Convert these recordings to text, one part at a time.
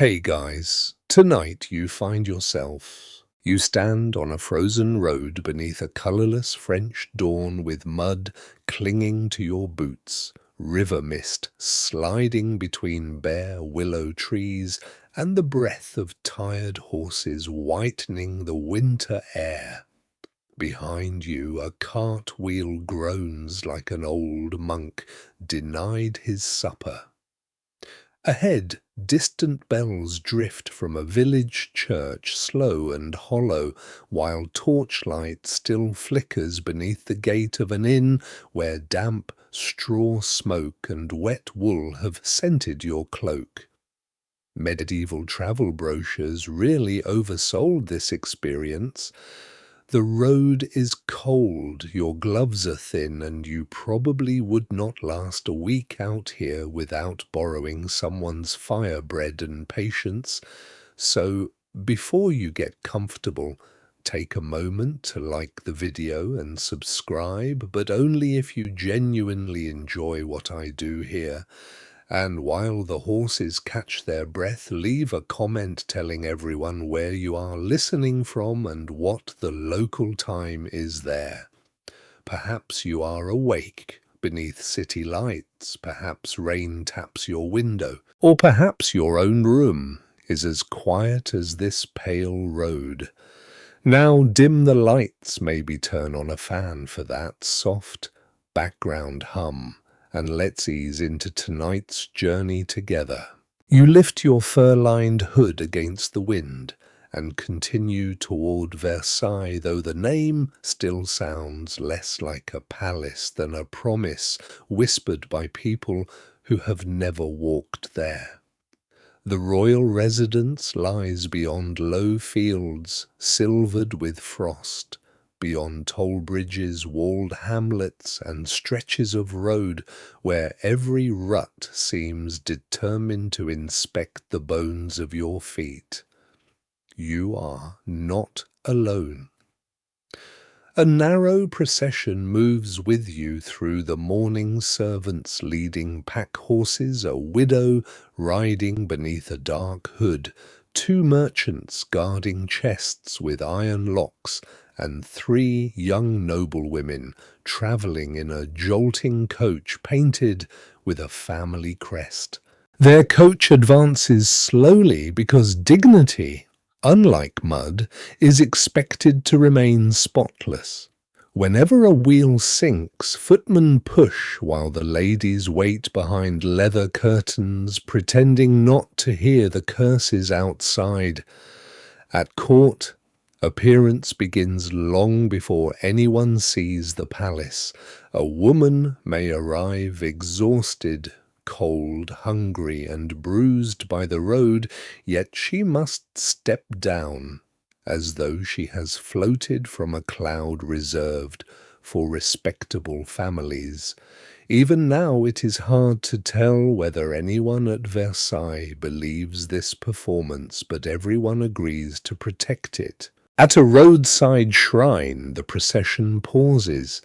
Hey guys, tonight you find yourself. You stand on a frozen road beneath a colorless French dawn with mud clinging to your boots, river mist sliding between bare willow trees, and the breath of tired horses whitening the winter air. Behind you a cartwheel groans like an old monk denied his supper. Ahead, distant bells drift from a village church, slow and hollow, while torchlight still flickers beneath the gate of an inn where damp straw smoke and wet wool have scented your cloak. Medieval travel brochures really oversold this experience. The road is cold, your gloves are thin, and you probably would not last a week out here without borrowing someone's fire bread and patience. So, before you get comfortable, take a moment to like the video and subscribe, but only if you genuinely enjoy what I do here. And while the horses catch their breath, leave a comment telling everyone where you are listening from and what the local time is there. Perhaps you are awake beneath city lights, perhaps rain taps your window, or perhaps your own room is as quiet as this pale road. Now dim the lights, maybe turn on a fan for that soft background hum, and let's ease into tonight's journey together. You lift your fur-lined hood against the wind and continue toward Versailles, though the name still sounds less like a palace than a promise whispered by people who have never walked there. The royal residence lies beyond low fields silvered with frost, beyond toll bridges, walled hamlets, and stretches of road where every rut seems determined to inspect the bones of your feet. You are not alone. A narrow procession moves with you through the mourning servants leading pack horses, a widow riding beneath a dark hood, two merchants guarding chests with iron locks, and three young noblewomen travelling in a jolting coach painted with a family crest. Their coach advances slowly because dignity, unlike mud, is expected to remain spotless. Whenever a wheel sinks, footmen push while the ladies wait behind leather curtains, pretending not to hear the curses outside. At court, appearance begins long before anyone sees the palace. A woman may arrive exhausted, cold, hungry, and bruised by the road, yet she must step down, as though she has floated from a cloud reserved for respectable families. Even now it is hard to tell whether anyone at Versailles believes this performance, but everyone agrees to protect it. At a roadside shrine, the procession pauses.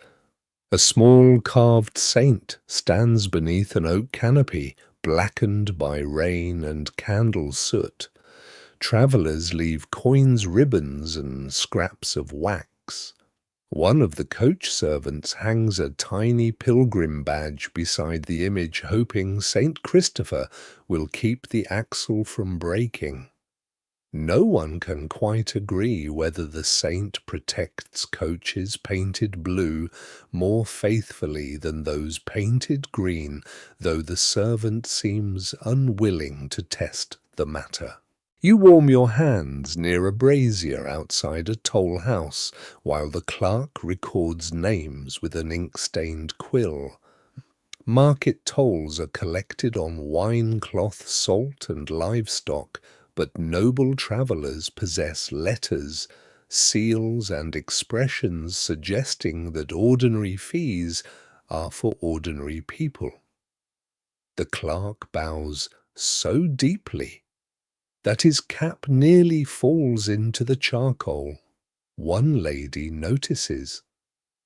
A small carved saint stands beneath an oak canopy, blackened by rain and candle soot. Travellers leave coins, ribbons, and scraps of wax. One of the coach servants hangs a tiny pilgrim badge beside the image, hoping Saint Christopher will keep the axle from breaking. No one can quite agree whether the saint protects coaches painted blue more faithfully than those painted green, though the servant seems unwilling to test the matter. You warm your hands near a brazier outside a toll house, while the clerk records names with an ink-stained quill. Market tolls are collected on wine cloth, salt, and livestock, but noble travellers possess letters, seals, and expressions suggesting that ordinary fees are for ordinary people. The clerk bows so deeply that his cap nearly falls into the charcoal. One lady notices.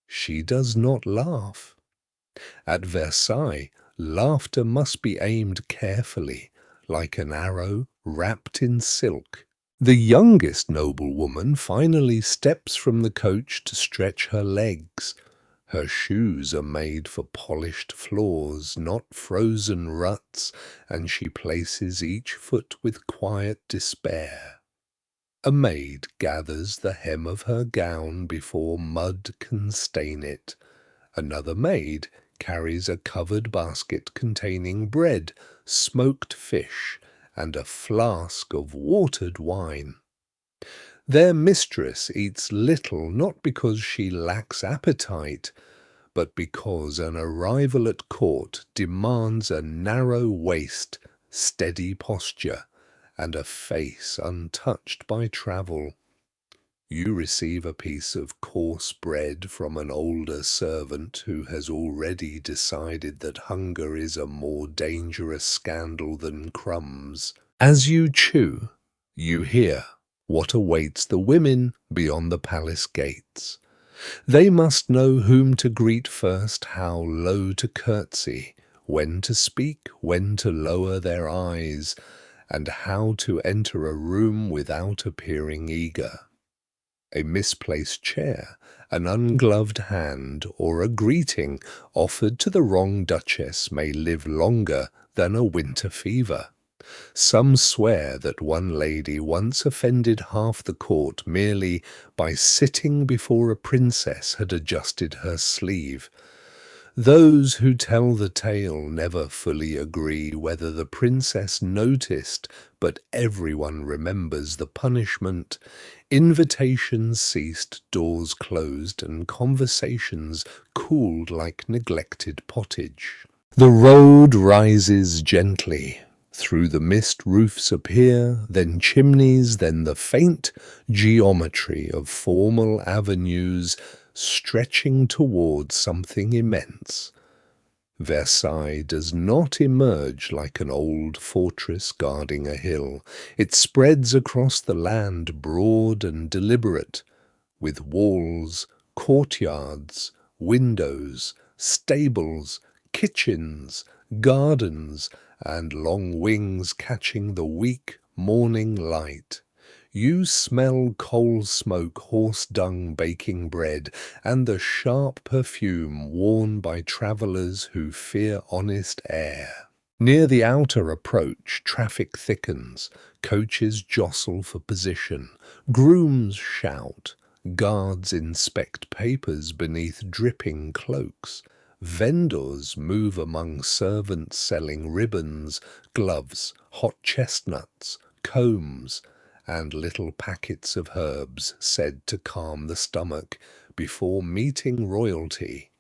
She does not laugh. At Versailles, laughter must be aimed carefully, like an arrow wrapped in silk. The youngest noblewoman finally steps from the coach to stretch her legs. Her shoes are made for polished floors, not frozen ruts, and she places each foot with quiet despair. A maid gathers the hem of her gown before mud can stain it. Another maid carries a covered basket containing bread, smoked fish, and a flask of watered wine. Their mistress eats little not because she lacks appetite, but because an arrival at court demands a narrow waist, steady posture, and a face untouched by travel. You receive a piece of coarse bread from an older servant who has already decided that hunger is a more dangerous scandal than crumbs. As you chew, you hear what awaits the women beyond the palace gates. They must know whom to greet first, how low to curtsy, when to speak, when to lower their eyes, and how to enter a room without appearing eager. A misplaced chair, an ungloved hand, or a greeting offered to the wrong duchess may live longer than a winter fever. Some swear that one lady once offended half the court merely by sitting before a princess had adjusted her sleeve. Those who tell the tale never fully agree whether the princess noticed, but everyone remembers the punishment. Invitations ceased, doors closed, and conversations cooled like neglected pottage. The road rises gently. Through the mist roofs appear, then chimneys, then the faint geometry of formal avenues stretching toward something immense. Versailles does not emerge like an old fortress guarding a hill. It spreads across the land broad and deliberate, with walls, courtyards, windows, stables, kitchens, gardens, and long wings catching the weak morning light. You smell coal smoke, horse dung baking bread, and the sharp perfume worn by travellers who fear honest air. Near the outer approach, traffic thickens, coaches jostle for position, grooms shout, guards inspect papers beneath dripping cloaks. Vendors move among servants selling ribbons, gloves, hot chestnuts, combs, and little packets of herbs said to calm the stomach before meeting royalty.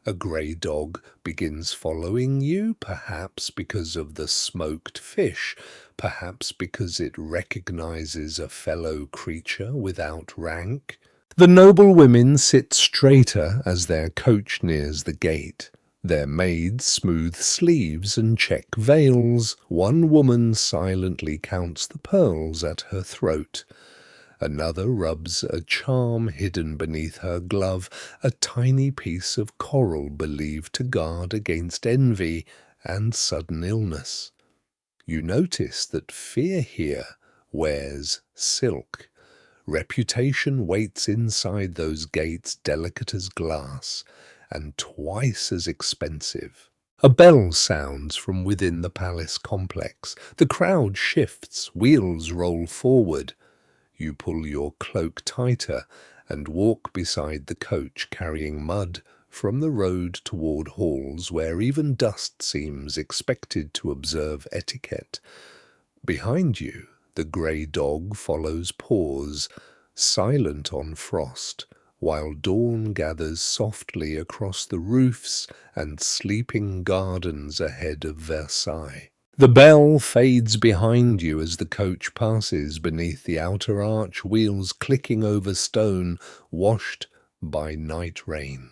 A grey dog begins following you, perhaps because of the smoked fish, perhaps because it recognizes a fellow creature without rank. The noble women sit straighter as their coach nears the gate. Their maids smooth sleeves and check veils. One woman silently counts the pearls at her throat. Another rubs a charm hidden beneath her glove, a tiny piece of coral believed to guard against envy and sudden illness. You notice that fear here wears silk. Reputation waits inside those gates delicate as glass and twice as expensive. A bell sounds from within the palace complex. The crowd shifts, wheels roll forward. You pull your cloak tighter and walk beside the coach carrying mud from the road toward halls where even dust seems expected to observe etiquette. Behind you, the grey dog follows paws, silent on frost, while dawn gathers softly across the roofs and sleeping gardens ahead of Versailles. The bell fades behind you as the coach passes beneath the outer arch, wheels clicking over stone washed by night rain.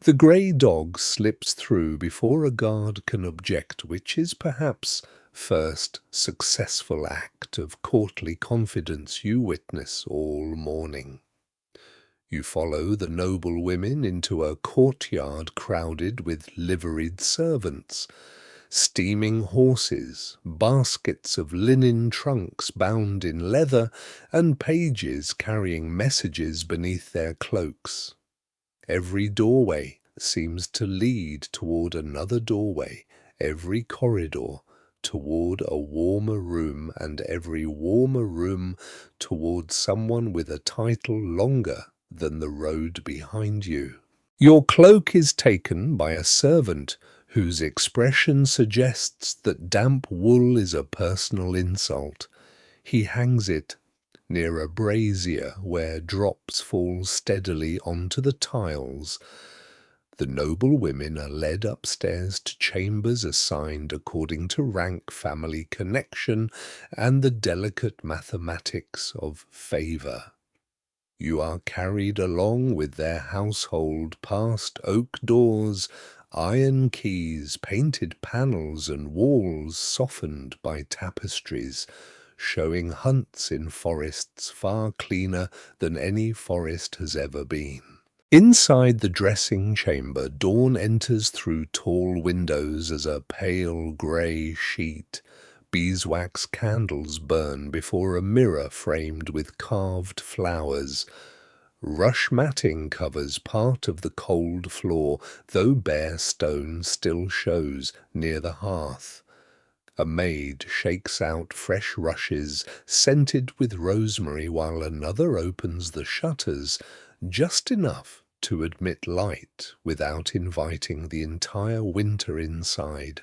The grey dog slips through before a guard can object, which is perhaps first successful act of courtly confidence you witness all morning. You follow the noble women into a courtyard crowded with liveried servants. steaming horses, baskets of linen trunks bound in leather, and pages carrying messages beneath their cloaks. Every doorway seems to lead toward another doorway, every corridor toward a warmer room, and every warmer room toward someone with a title longer than the road behind you. Your cloak is taken by a servant whose expression suggests that damp wool is a personal insult. He hangs it near a brazier where drops fall steadily onto the tiles. The noblewomen are led upstairs to chambers assigned according to rank, family connection, and the delicate mathematics of favour. You are carried along with their household past oak doors, iron keys, painted panels, and walls softened by tapestries, showing hunts in forests far cleaner than any forest has ever been. Inside the dressing chamber, dawn enters through tall windows as a pale grey sheet. Beeswax candles burn before a mirror framed with carved flowers. Rush matting covers part of the cold floor, though bare stone still shows near the hearth. A maid shakes out fresh rushes scented with rosemary while another opens the shutters just enough to admit light without inviting the entire winter inside.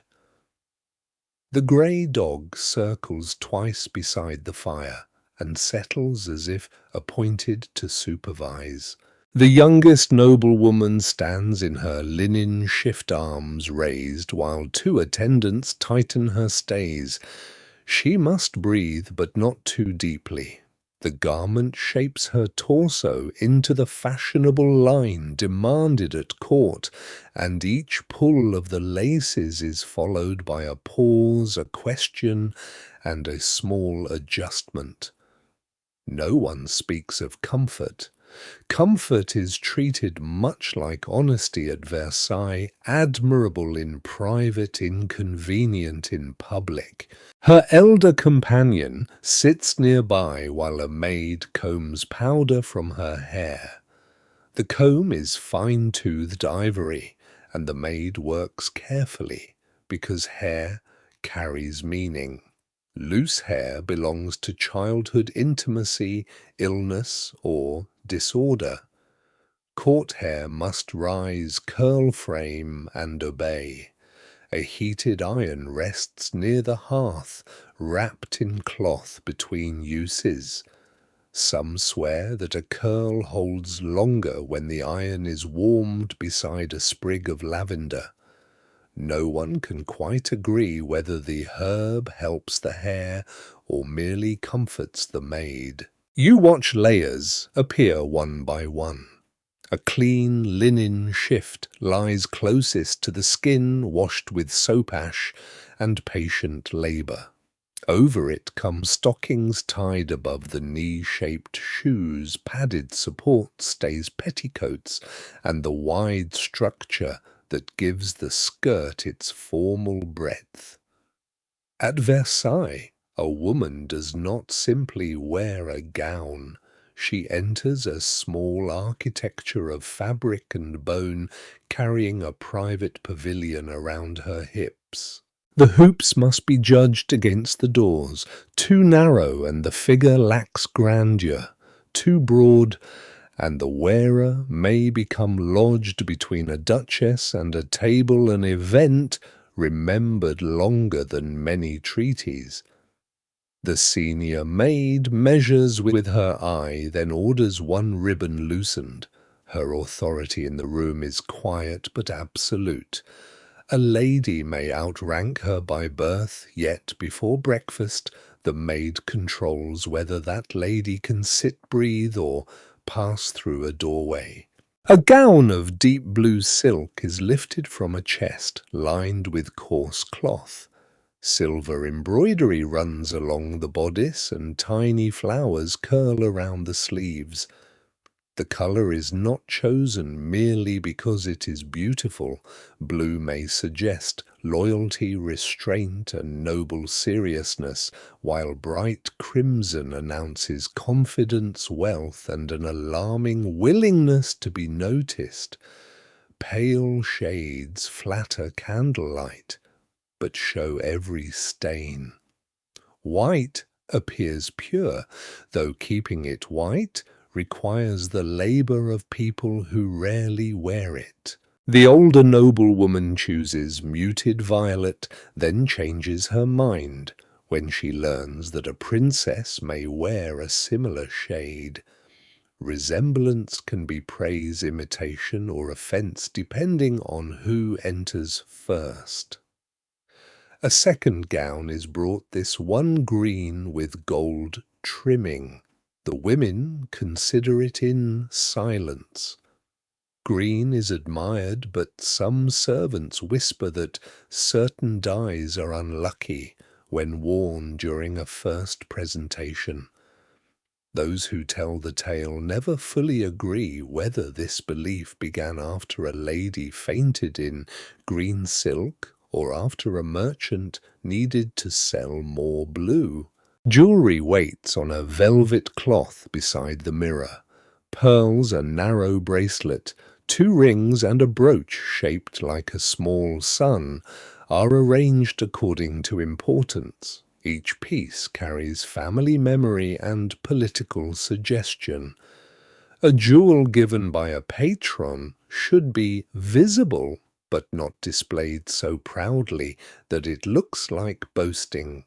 The grey dog circles twice beside the fire and settles as if appointed to supervise. The youngest noblewoman stands in her linen shift arms raised while two attendants tighten her stays. She must breathe, but not too deeply. The garment shapes her torso into the fashionable line demanded at court, and each pull of the laces is followed by a pause, a question, and a small adjustment. No one speaks of comfort. Comfort is treated much like honesty at Versailles, admirable in private, inconvenient in public. Her elder companion sits nearby while a maid combs powder from her hair. The comb is fine-toothed ivory, and the maid works carefully because hair carries meaning. Loose hair belongs to childhood intimacy, illness, or disorder. Court hair must rise, curl frame, and obey. A heated iron rests near the hearth, wrapped in cloth between uses. Some swear that a curl holds longer when the iron is warmed beside a sprig of lavender. No one can quite agree whether the herb helps the hair or merely comforts the maid. You watch layers appear one by one. A clean linen shift lies closest to the skin, washed with soap ash and patient labour. Over it come stockings tied above the knee-shaped shoes, padded support stays petticoats, and the wide structure that gives the skirt its formal breadth. At Versailles, a woman does not simply wear a gown. She enters a small architecture of fabric and bone, carrying a private pavilion around her hips. The hoops must be judged against the doors. Too narrow and the figure lacks grandeur. Too broad and the wearer may become lodged between a duchess and a table, an event remembered longer than many treaties. The senior maid measures with her eye, then orders one ribbon loosened. Her authority in the room is quiet but absolute. A lady may outrank her by birth, yet before breakfast the maid controls whether that lady can sit, breathe, or pass through a doorway. A gown of deep blue silk is lifted from a chest lined with coarse cloth. Silver embroidery runs along the bodice and tiny flowers curl around the sleeves. The colour is not chosen merely because it is beautiful. Blue may suggest loyalty, restraint, and noble seriousness, while bright crimson announces confidence, wealth, and an alarming willingness to be noticed. Pale shades flatter candlelight, but show every stain. White appears pure, though keeping it white requires the labor of people who rarely wear it. The older noblewoman chooses muted violet, then changes her mind when she learns that a princess may wear a similar shade. Resemblance can be praise, imitation, or offense depending on who enters first. A second gown is brought, this one green with gold trimming. The women consider it in silence. Green is admired, but some servants whisper that certain dyes are unlucky when worn during a first presentation. Those who tell the tale never fully agree whether this belief began after a lady fainted in green silk or after a merchant needed to sell more blue. Jewelry waits on a velvet cloth beside the mirror. Pearls, a narrow bracelet, 2 rings, and a brooch shaped like a small sun are arranged according to importance. Each piece carries family memory and political suggestion. A jewel given by a patron should be visible, but not displayed so proudly that it looks like boasting.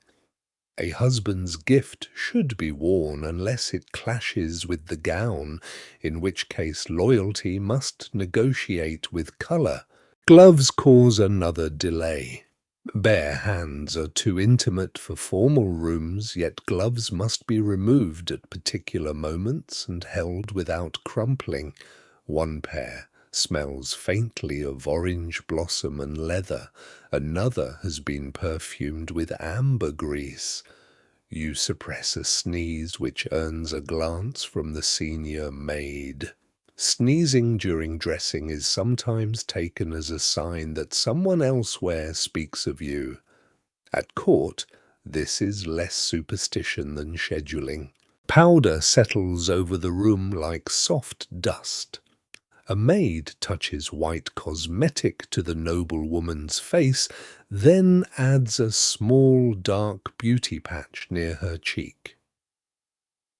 A husband's gift should be worn unless it clashes with the gown, in which case loyalty must negotiate with colour. Gloves cause another delay. Bare hands are too intimate for formal rooms, yet gloves must be removed at particular moments and held without crumpling. One pair smells faintly of orange blossom and leather. Another has been perfumed with ambergris. You suppress a sneeze which earns a glance from the senior maid. Sneezing during dressing is sometimes taken as a sign that someone elsewhere speaks of you. At court, this is less superstition than scheduling. Powder settles over the room like soft dust. A maid touches white cosmetic to the noblewoman's face, then adds a small dark beauty patch near her cheek.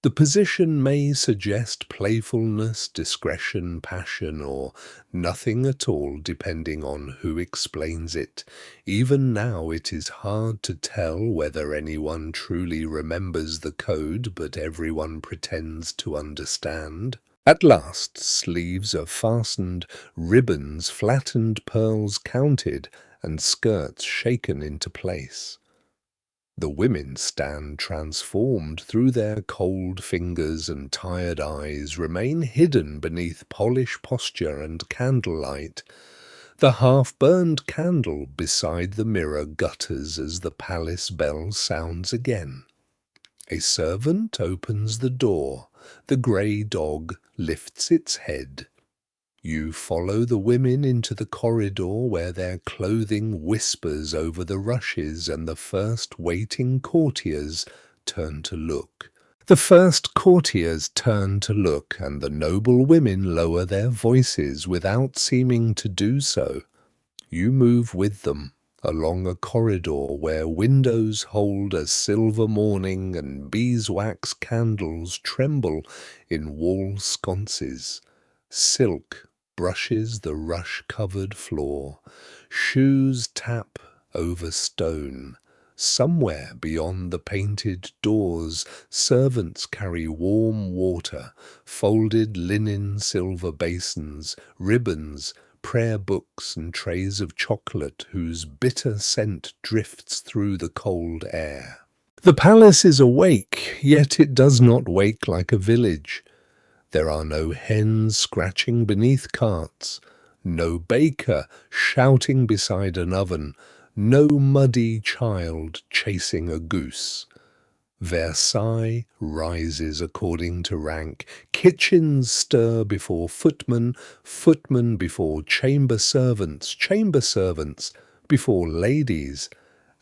The position may suggest playfulness, discretion, passion, or nothing at all depending on who explains it. Even now it is hard to tell whether anyone truly remembers the code, but everyone pretends to understand. At last, sleeves are fastened, ribbons flattened, pearls counted, and skirts shaken into place. The women stand transformed through their cold fingers, and tired eyes remain hidden beneath polished posture and candlelight. The half-burned candle beside the mirror gutters as the palace bell sounds again. A servant opens the door. The grey dog lifts its head. You follow the women into the corridor where their clothing whispers over the rushes, and the first waiting courtiers turn to look. The first courtiers turn to look, and the noble women lower their voices without seeming to do so. You move with them along a corridor where windows hold a silver morning and beeswax candles tremble in wall sconces. Silk brushes the rush-covered floor. Shoes tap over stone. Somewhere beyond the painted doors, servants carry warm water, folded linen silver basins, ribbons, prayer books, and trays of chocolate whose bitter scent drifts through the cold air. The palace is awake, yet it does not wake like a village. There are no hens scratching beneath carts, no baker shouting beside an oven, no muddy child chasing a goose. Versailles rises according to rank. Kitchens stir before footmen, footmen before chamber servants before ladies,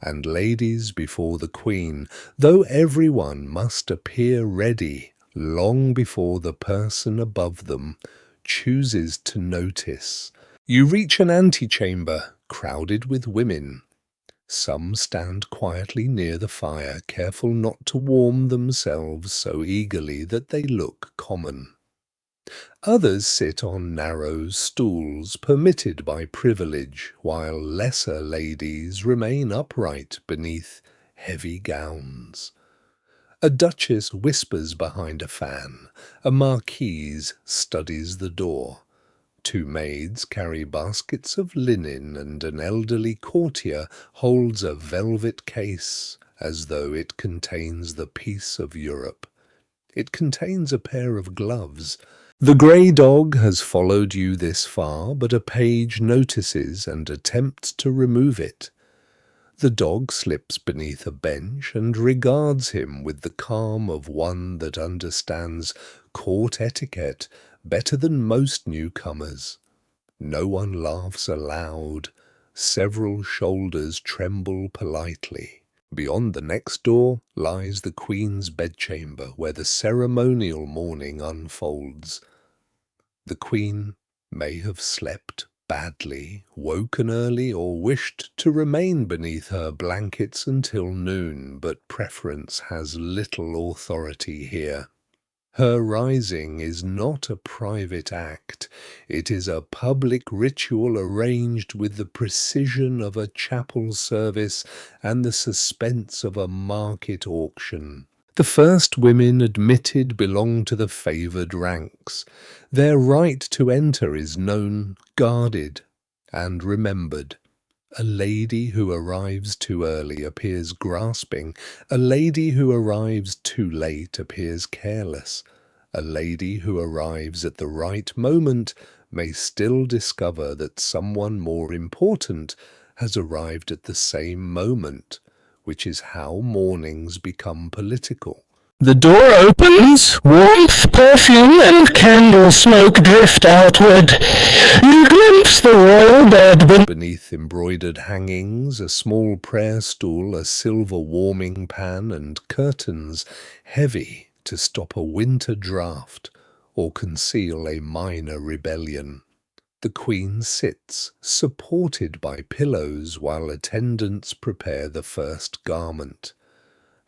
and ladies before the Queen, though everyone must appear ready long before the person above them chooses to notice. You reach an antechamber crowded with women. Some stand quietly near the fire, careful not to warm themselves so eagerly that they look common. Others sit on narrow stools permitted by privilege, while lesser ladies remain upright beneath heavy gowns. A duchess whispers behind a fan, a marquise studies the door. Two maids carry baskets of linen, and an elderly courtier holds a velvet case as though it contains the peace of Europe. It contains a pair of gloves. The grey dog has followed you this far, but a page notices and attempts to remove it. The dog slips beneath a bench and regards him with the calm of one that understands court etiquette better than most newcomers. No one laughs aloud. Several shoulders tremble politely. Beyond the next door lies the Queen's bedchamber, where the ceremonial morning unfolds. The Queen may have slept badly, woken early, or wished to remain beneath her blankets until noon, but preference has little authority here. Her rising is not a private act. It is a public ritual arranged with the precision of a chapel service and the suspense of a market auction. The first women admitted belong to the favoured ranks. Their right to enter is known, guarded, and remembered. A lady who arrives too early appears grasping. A lady who arrives too late appears careless. A lady who arrives at the right moment may still discover that someone more important has arrived at the same moment, which is how mornings become political. The door opens, warmth, perfume, and candle smoke drift outward. You glimpse the royal bed beneath embroidered hangings, a small prayer stool, a silver warming pan, and curtains heavy to stop a winter draught or conceal a minor rebellion. The Queen sits, supported by pillows, while attendants prepare the first garment.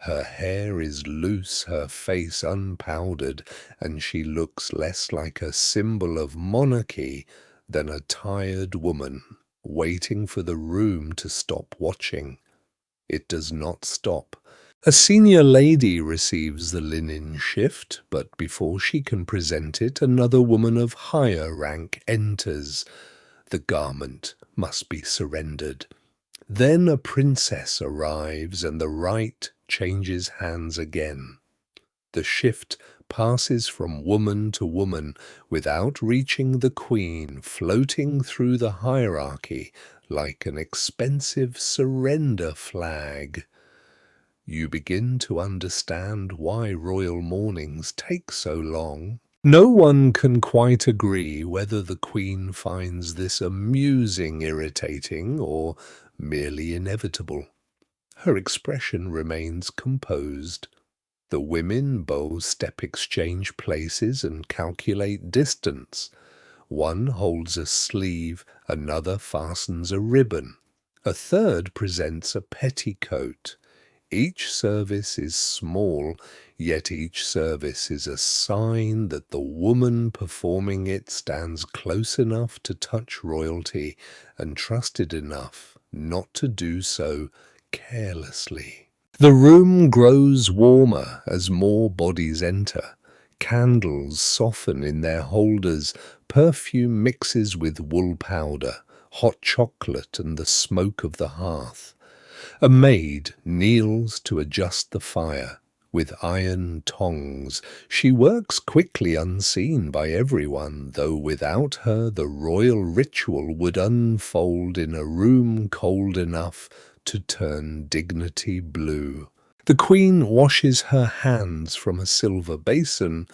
Her hair is loose, her face unpowdered, and she looks less like a symbol of monarchy than a tired woman waiting for the room to stop watching. It does not stop. A senior lady receives the linen shift, but before she can present it, another woman of higher rank enters. The garment must be surrendered. Then a princess arrives, and the right changes hands again. The shift passes from woman to woman without reaching the Queen, floating through the hierarchy like an expensive surrender flag. You begin to understand why royal mornings take so long. No one can quite agree whether the Queen finds this amusing, irritating, or merely inevitable. Her expression remains composed. The women bow, step, exchange places, and calculate distance. One holds a sleeve, another fastens a ribbon. A third presents a petticoat. Each service is small, yet each service is a sign that the woman performing it stands close enough to touch royalty and trusted enough not to do so carelessly. The room grows warmer as more bodies enter. Candles soften in their holders, perfume mixes with wool powder, hot chocolate and the smoke of the hearth. A maid kneels to adjust the fire. With iron tongs, she works quickly unseen by everyone, though without her the royal ritual would unfold in a room cold enough to turn dignity blue. The Queen washes her hands from a silver basin,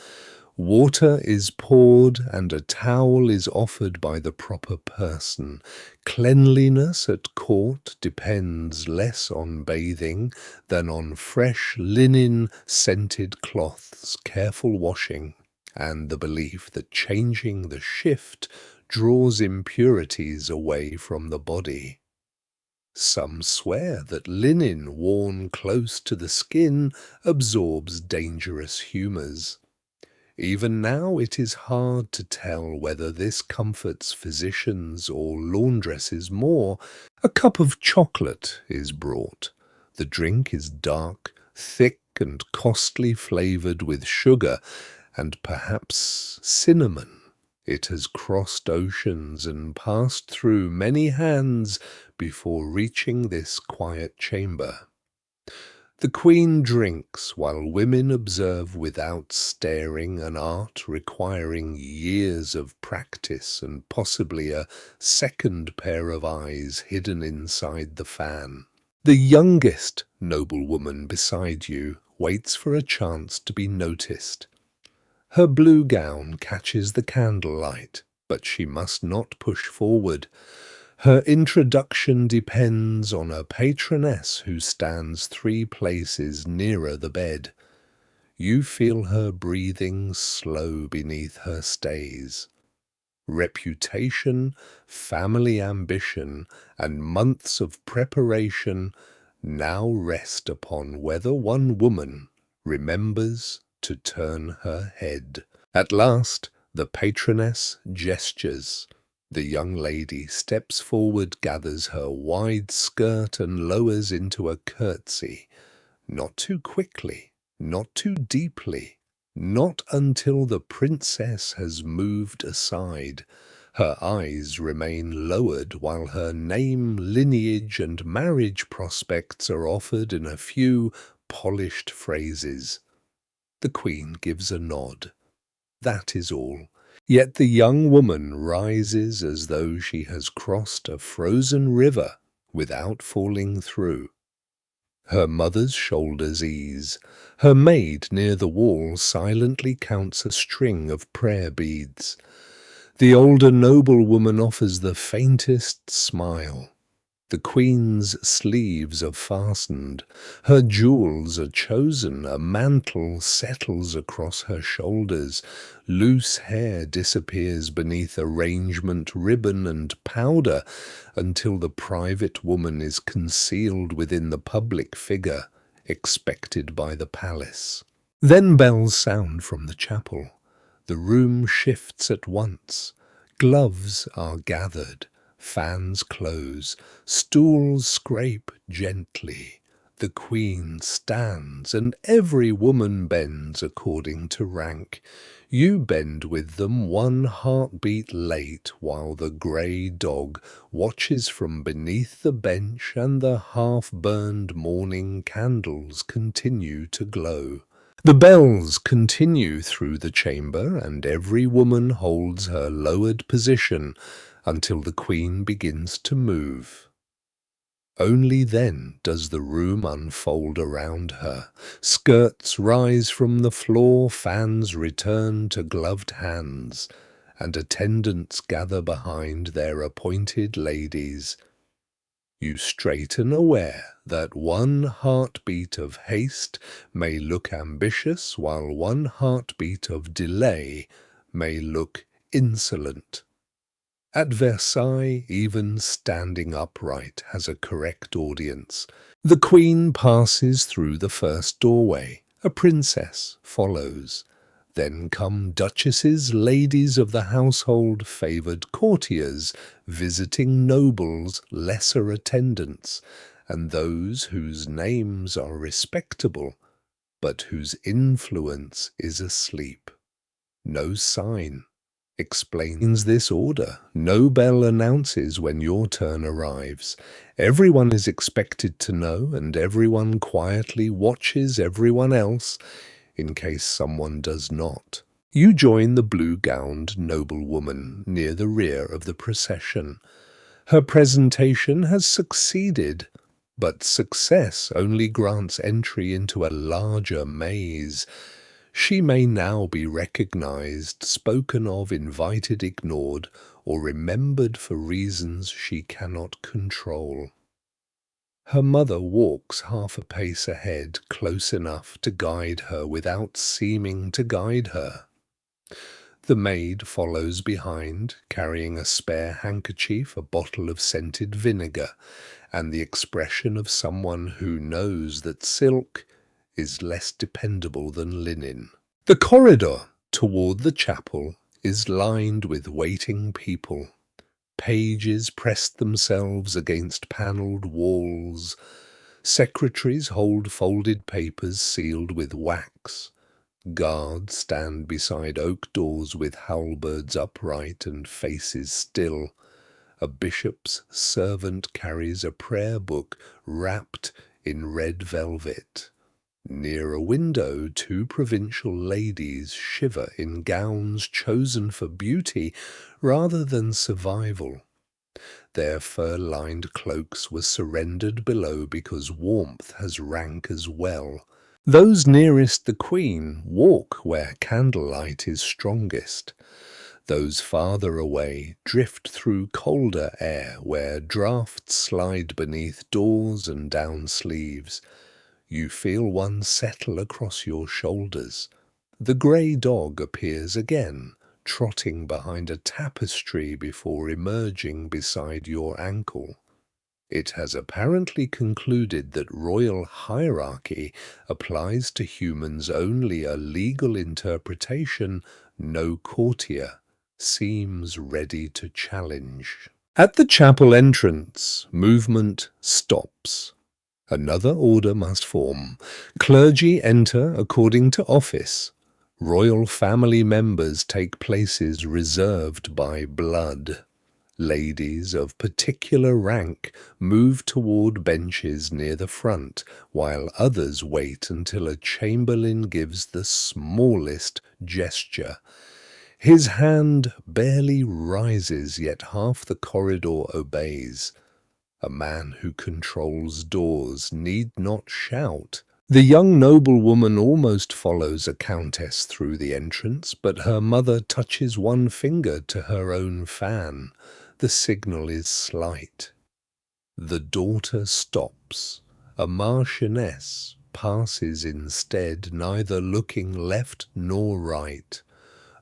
Water is poured and a towel is offered by the proper person. Cleanliness at court depends less on bathing than on fresh linen, scented cloths, careful washing, and the belief that changing the shift draws impurities away from the body. Some swear that linen worn close to the skin absorbs dangerous humours. Even now it is hard to tell whether this comforts physicians or laundresses more. A cup of chocolate is brought. The drink is dark, thick and costly flavoured with sugar and perhaps cinnamon. It has crossed oceans and passed through many hands before reaching this quiet chamber. The Queen drinks while women observe without staring, an art requiring years of practice and possibly a second pair of eyes hidden inside the fan. The youngest noblewoman beside you waits for a chance to be noticed. Her blue gown catches the candlelight, but she must not push forward. Her introduction depends on a patroness who stands 3 places nearer the bed. You feel her breathing slow beneath her stays. Reputation, family ambition, and months of preparation now rest upon whether one woman remembers to turn her head. At last, the patroness gestures. The young lady steps forward, gathers her wide skirt and lowers into a curtsy. Not too quickly, not too deeply, not until the princess has moved aside. Her eyes remain lowered while her name, lineage, and marriage prospects are offered in a few polished phrases. The Queen gives a nod. That is all. Yet the young woman rises as though she has crossed a frozen river without falling through. Her mother's shoulders ease. Her maid near the wall silently counts a string of prayer beads. The older noblewoman offers the faintest smile. The Queen's sleeves are fastened, her jewels are chosen, a mantle settles across her shoulders, loose hair disappears beneath arrangement, ribbon and powder, until the private woman is concealed within the public figure, expected by the palace. Then bells sound from the chapel. The room shifts at once. Gloves are gathered. Fans close, stools scrape gently. The Queen stands, and every woman bends according to rank. You bend with them 1 heartbeat late, while the grey dog watches from beneath the bench and the half-burned morning candles continue to glow. The bells continue through the chamber, and every woman holds her lowered position until the Queen begins to move. Only then does the room unfold around her. Skirts rise from the floor, fans return to gloved hands, and attendants gather behind their appointed ladies. You straighten, aware that 1 heartbeat of haste may look ambitious, while 1 heartbeat of delay may look insolent. At Versailles, even standing upright has a correct audience. The Queen passes through the first doorway. A princess follows. Then come duchesses, ladies of the household, favoured courtiers, visiting nobles, lesser attendants, and those whose names are respectable, but whose influence is asleep. No sign explains this order. No bell announces when your turn arrives. Everyone is expected to know, and everyone quietly watches everyone else in case someone does not. You join the blue-gowned noblewoman near the rear of the procession. Her presentation has succeeded, but success only grants entry into a larger maze. She may now be recognized, spoken of, invited, ignored, or remembered for reasons she cannot control. Her mother walks half a pace ahead, close enough to guide her without seeming to guide her. The maid follows behind, carrying a spare handkerchief, a bottle of scented vinegar, and the expression of someone who knows that silk is less dependable than linen. The corridor toward the chapel is lined with waiting people. Pages pressed themselves against panelled walls. Secretaries hold folded papers sealed with wax. Guards stand beside oak doors with halberds upright and faces still. A bishop's servant carries a prayer book wrapped in red velvet. Near a window, two provincial ladies shiver in gowns chosen for beauty rather than survival. Their fur-lined cloaks were surrendered below because warmth has rank as well. Those nearest the Queen walk where candlelight is strongest. Those farther away drift through colder air where draughts slide beneath doors and down sleeves. You feel one settle across your shoulders. The grey dog appears again, trotting behind a tapestry before emerging beside your ankle. It has apparently concluded that royal hierarchy applies to humans only. A legal interpretation no courtier seems ready to challenge. At the chapel entrance, movement stops. Another order must form. Clergy enter according to office. Royal family members take places reserved by blood. Ladies of particular rank move toward benches near the front, while others wait until a chamberlain gives the smallest gesture. His hand barely rises, yet half the corridor obeys. A man who controls doors need not shout. The young noblewoman almost follows a countess through the entrance, but her mother touches one finger to her own fan. The signal is slight. The daughter stops. A marchioness passes instead, neither looking left nor right.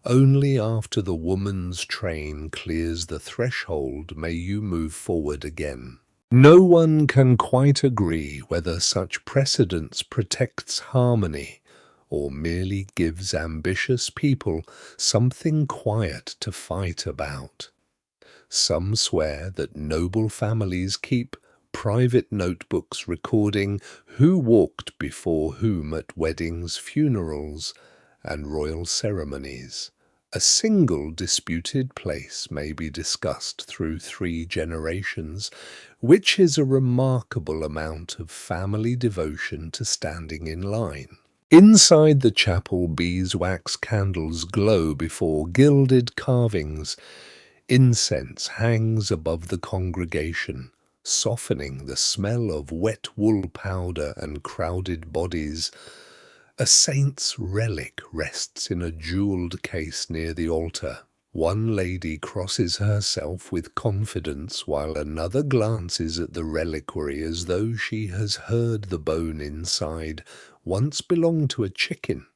Only after the woman's train clears the threshold may you move forward again. No one can quite agree whether such precedence protects harmony or merely gives ambitious people something quiet to fight about. Some swear that noble families keep private notebooks recording who walked before whom at weddings, funerals, and royal ceremonies. A single disputed place may be discussed through 3 generations, which is a remarkable amount of family devotion to standing in line. Inside the chapel, beeswax candles glow before gilded carvings. Incense hangs above the congregation, softening the smell of wet wool powder and crowded bodies. A saint's relic rests in a jeweled case near the altar. One lady crosses herself with confidence while another glances at the reliquary as though she has heard the bone inside once belonged to a chicken.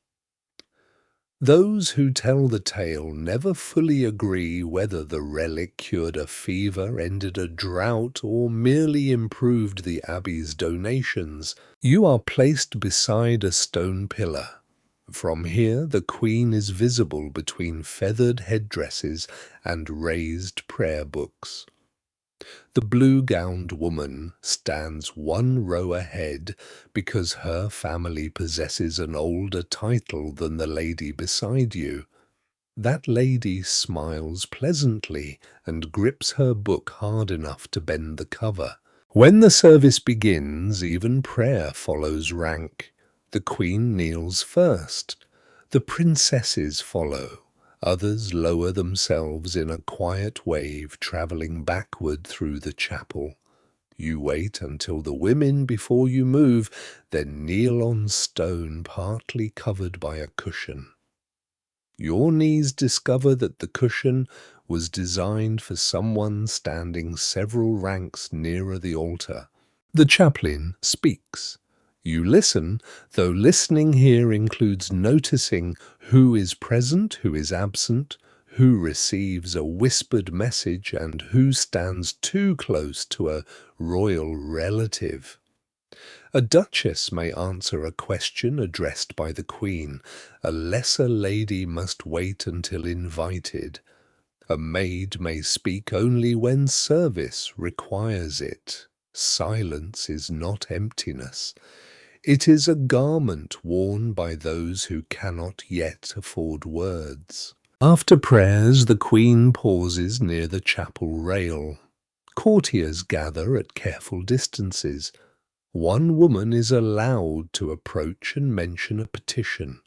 Those who tell the tale never fully agree whether the relic cured a fever, ended a drought, or merely improved the abbey's donations. You are placed beside a stone pillar. From here the Queen is visible between feathered headdresses and raised prayer books. The blue-gowned woman stands one row ahead because her family possesses an older title than the lady beside you. That lady smiles pleasantly and grips her book hard enough to bend the cover. When the service begins, even prayer follows rank. The Queen kneels first. The princesses follow. Others lower themselves in a quiet wave, travelling backward through the chapel. You wait until the women before you move, then kneel on stone partly covered by a cushion. Your knees discover that the cushion was designed for someone standing several ranks nearer the altar. The chaplain speaks. You listen, though listening here includes noticing who is present, who is absent, who receives a whispered message, and who stands too close to a royal relative. A duchess may answer a question addressed by the queen. A lesser lady must wait until invited. A maid may speak only when service requires it. Silence is not emptiness. It is a garment worn by those who cannot yet afford words. After prayers, the queen pauses near the chapel rail. Courtiers gather at careful distances. One woman is allowed to approach and mention a petition.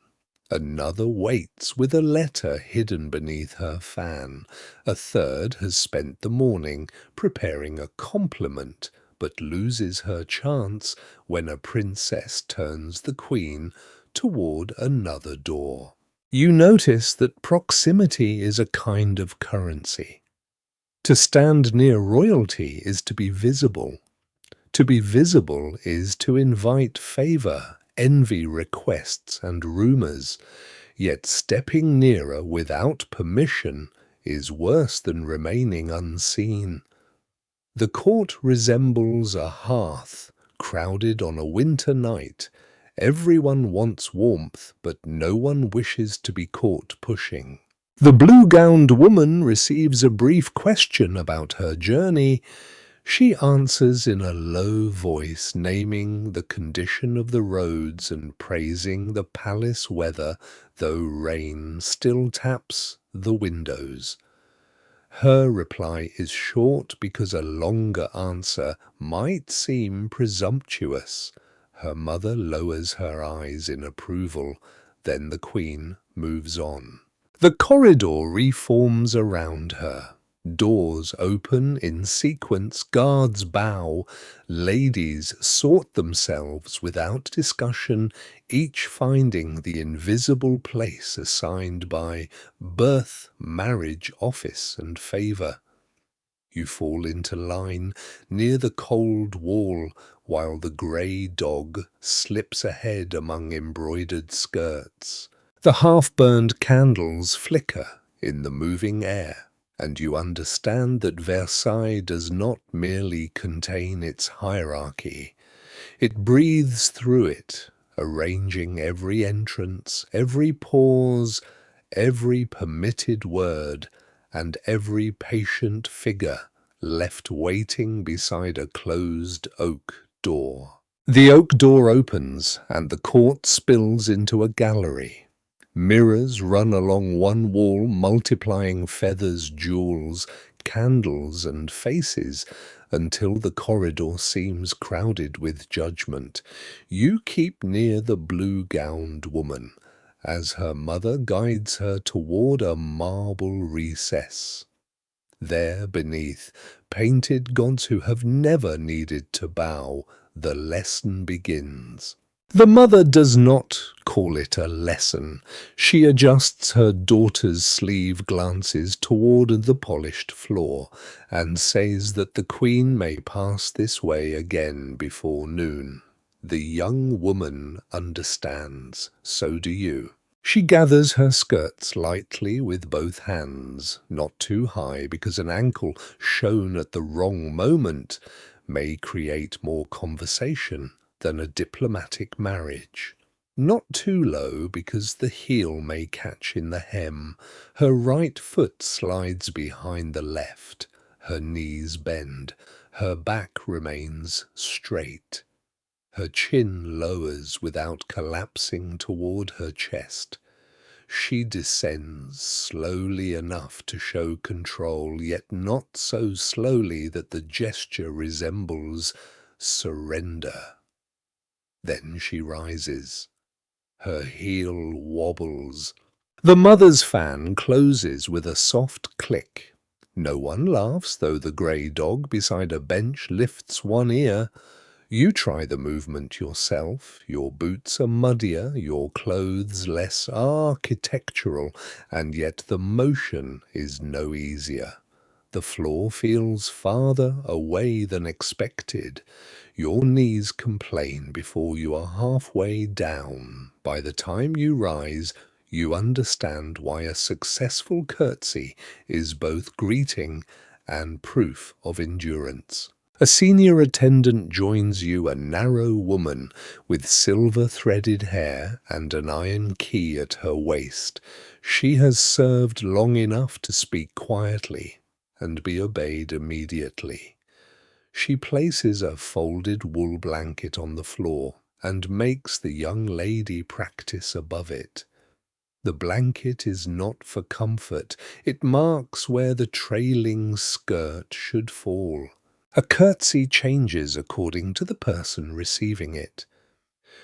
Another waits with a letter hidden beneath her fan. A third has spent the morning preparing a compliment, but loses her chance when a princess turns the queen toward another door. You notice that proximity is a kind of currency. To stand near royalty is to be visible. To be visible is to invite favor, envy, requests, and rumors. Yet stepping nearer without permission is worse than remaining unseen. The court resembles a hearth crowded on a winter night. Everyone wants warmth, but no one wishes to be caught pushing. The blue-gowned woman receives a brief question about her journey. She answers in a low voice, naming the condition of the roads and praising the palace weather, though rain still taps the windows. Her reply is short because a longer answer might seem presumptuous. Her mother lowers her eyes in approval, then the queen moves on. The corridor reforms around her. Doors open in sequence, guards bow, ladies sort themselves without discussion, each finding the invisible place assigned by birth, marriage, office, and favor. You fall into line near the cold wall while the grey dog slips ahead among embroidered skirts. The half-burned candles flicker in the moving air, and you understand that Versailles does not merely contain its hierarchy. It breathes through it, arranging every entrance, every pause, every permitted word, and every patient figure left waiting beside a closed oak door. The oak door opens, and the court spills into a gallery. Mirrors run along one wall, multiplying feathers, jewels, candles, and faces until the corridor seems crowded with judgment. You keep near the blue-gowned woman as her mother guides her toward a marble recess. There beneath, painted gods who have never needed to bow, the lesson begins. The mother does not call it a lesson. She adjusts her daughter's sleeve glances toward the polished floor and says that the queen may pass this way again before noon. The young woman understands. So do you. She gathers her skirts lightly with both hands, not too high because an ankle shown at the wrong moment may create more conversation than a diplomatic marriage. Not too low because the heel may catch in the hem. Her right foot slides behind the left. Her knees bend. Her back remains straight. Her chin lowers without collapsing toward her chest. She descends slowly enough to show control, yet not so slowly that the gesture resembles surrender. Then she rises. Her heel wobbles. The mother's fan closes with a soft click. No one laughs, though the grey dog beside a bench lifts one ear. You try the movement yourself. Your boots are muddier, your clothes less architectural, and yet the motion is no easier. The floor feels farther away than expected. Your knees complain before you are halfway down. By the time you rise, you understand why a successful curtsy is both greeting and proof of endurance. A senior attendant joins you, a narrow woman with silver-threaded hair and an iron key at her waist. She has served long enough to speak quietly and be obeyed immediately. She places a folded wool blanket on the floor and makes the young lady practice above it. The blanket is not for comfort. It marks where the trailing skirt should fall. A curtsy changes according to the person receiving it.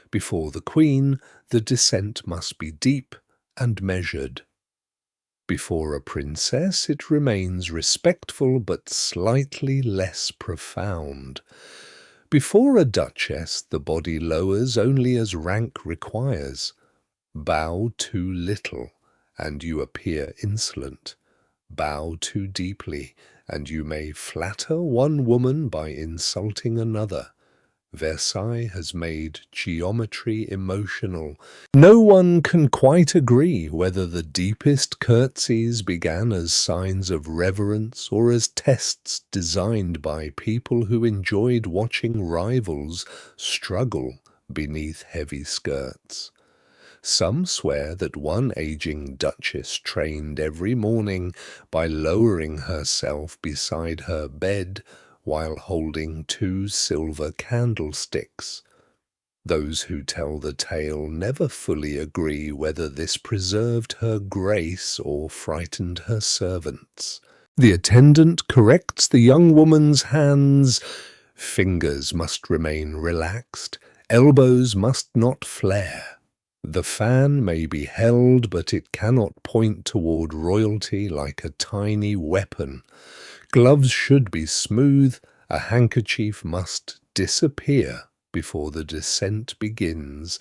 Before the Queen, the descent must be deep and measured. Before a princess, it remains respectful but slightly less profound. Before a duchess, the body lowers only as rank requires. Bow too little, and you appear insolent. Bow too deeply, and you may flatter one woman by insulting another. Versailles has made geometry emotional. No one can quite agree whether the deepest curtsies began as signs of reverence or as tests designed by people who enjoyed watching rivals struggle beneath heavy skirts. Some swear that one aging duchess trained every morning by lowering herself beside her bed while holding 2 silver candlesticks. Those who tell the tale never fully agree whether this preserved her grace or frightened her servants. The attendant corrects the young woman's hands. Fingers must remain relaxed. Elbows must not flare. The fan may be held, but it cannot point toward royalty like a tiny weapon. Gloves should be smooth. A handkerchief must disappear before the descent begins.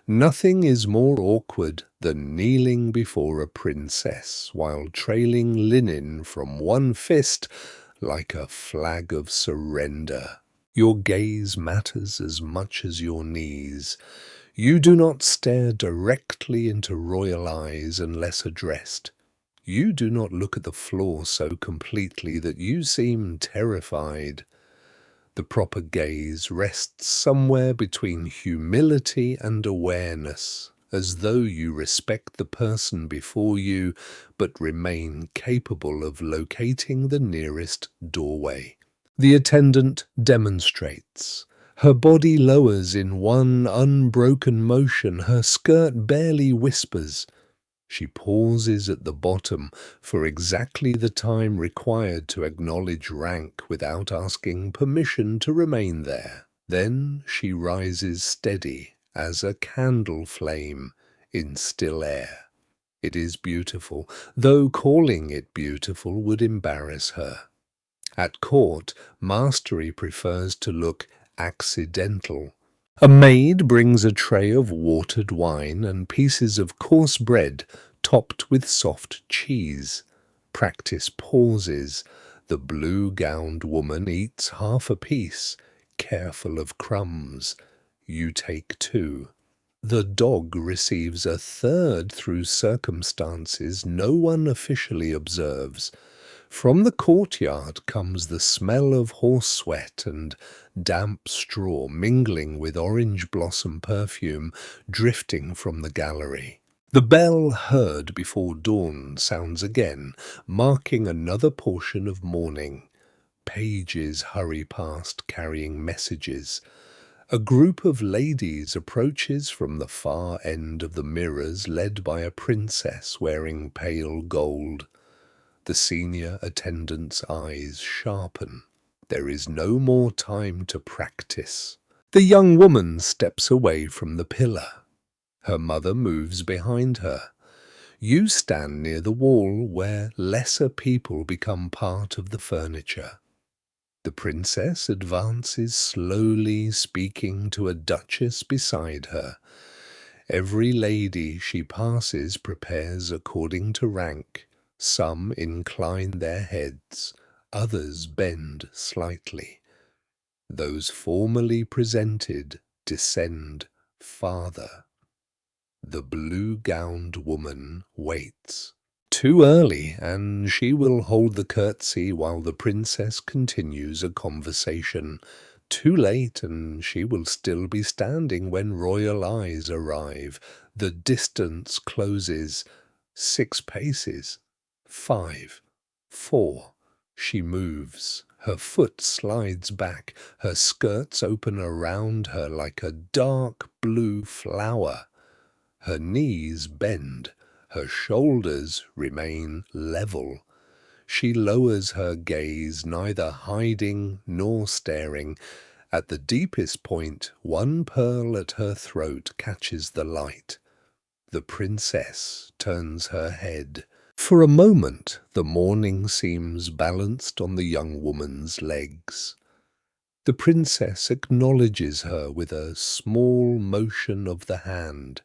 Nothing is more awkward than kneeling before a princess while trailing linen from one fist like a flag of surrender. Your gaze matters as much as your knees. You do not stare directly into royal eyes unless addressed. You do not look at the floor so completely that you seem terrified. The proper gaze rests somewhere between humility and awareness, as though you respect the person before you but remain capable of locating the nearest doorway. The attendant demonstrates. Her body lowers in one unbroken motion. Her skirt barely whispers. She pauses at the bottom for exactly the time required to acknowledge rank without asking permission to remain there. Then she rises steady as a candle flame in still air. It is beautiful, though calling it beautiful would embarrass her. At court, mastery prefers to look accidental. A maid brings a tray of watered wine and pieces of coarse bread topped with soft cheese. Practice pauses. The blue-gowned woman eats half a piece, careful of crumbs. You take 2. The dog receives a third through circumstances no one officially observes. From the courtyard comes the smell of horse sweat and damp straw mingling with orange blossom perfume drifting from the gallery. The bell heard before dawn sounds again, marking another portion of morning. Pages hurry past carrying messages. A group of ladies approaches from the far end of the mirrors led by a princess wearing pale gold. The senior attendant's eyes sharpen. There is no more time to practice. The young woman steps away from the pillar. Her mother moves behind her. You stand near the wall where lesser people become part of the furniture. The princess advances slowly, speaking to a duchess beside her. Every lady she passes prepares according to rank. Some incline their heads, others bend slightly. Those formally presented descend farther. The blue-gowned woman waits. Too early, and she will hold the curtsy while the princess continues a conversation. Too late, and she will still be standing when royal eyes arrive. The distance closes. 6 paces. 5. 4. She moves. Her foot slides back. Her skirts open around her like a dark blue flower. Her knees bend, her shoulders remain level. She lowers her gaze, neither hiding nor staring. At the deepest point, one pearl at her throat catches the light. The princess turns her head. For a moment, the morning seems balanced on the young woman's legs. The princess acknowledges her with a small motion of the hand.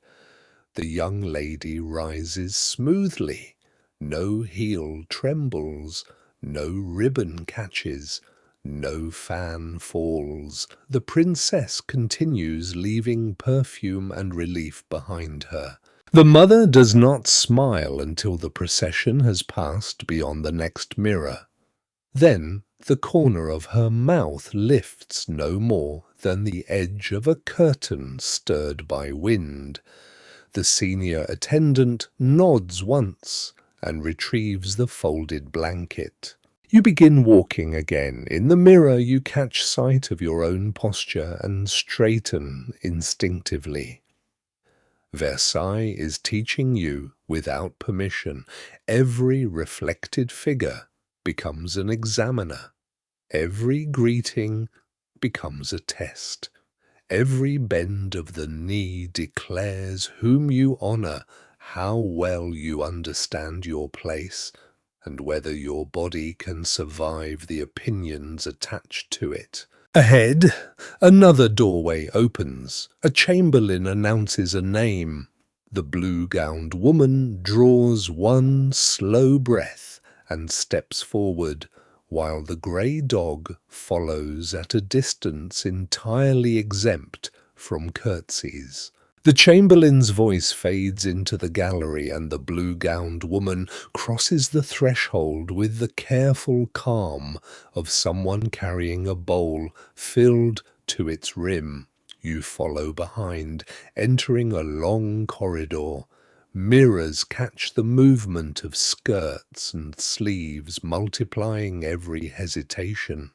The young lady rises smoothly. No heel trembles, no ribbon catches, no fan falls. The princess continues, leaving perfume and relief behind her. The mother does not smile until the procession has passed beyond the next mirror. Then the corner of her mouth lifts no more than the edge of a curtain stirred by wind. The senior attendant nods once and retrieves the folded blanket. You begin walking again. In the mirror you catch sight of your own posture and straighten instinctively. Versailles is teaching you without permission. Every reflected figure becomes an examiner. Every greeting becomes a test. Every bend of the knee declares whom you honor, how well you understand your place, and whether your body can survive the opinions attached to it. Ahead, another doorway opens. A chamberlain announces a name. The blue-gowned woman draws one slow breath and steps forward, while the grey dog follows at a distance entirely exempt from curtsies. The chamberlain's voice fades into the gallery, and the blue-gowned woman crosses the threshold with the careful calm of someone carrying a bowl filled to its rim. You follow behind, entering a long corridor. Mirrors catch the movement of skirts and sleeves, multiplying every hesitation.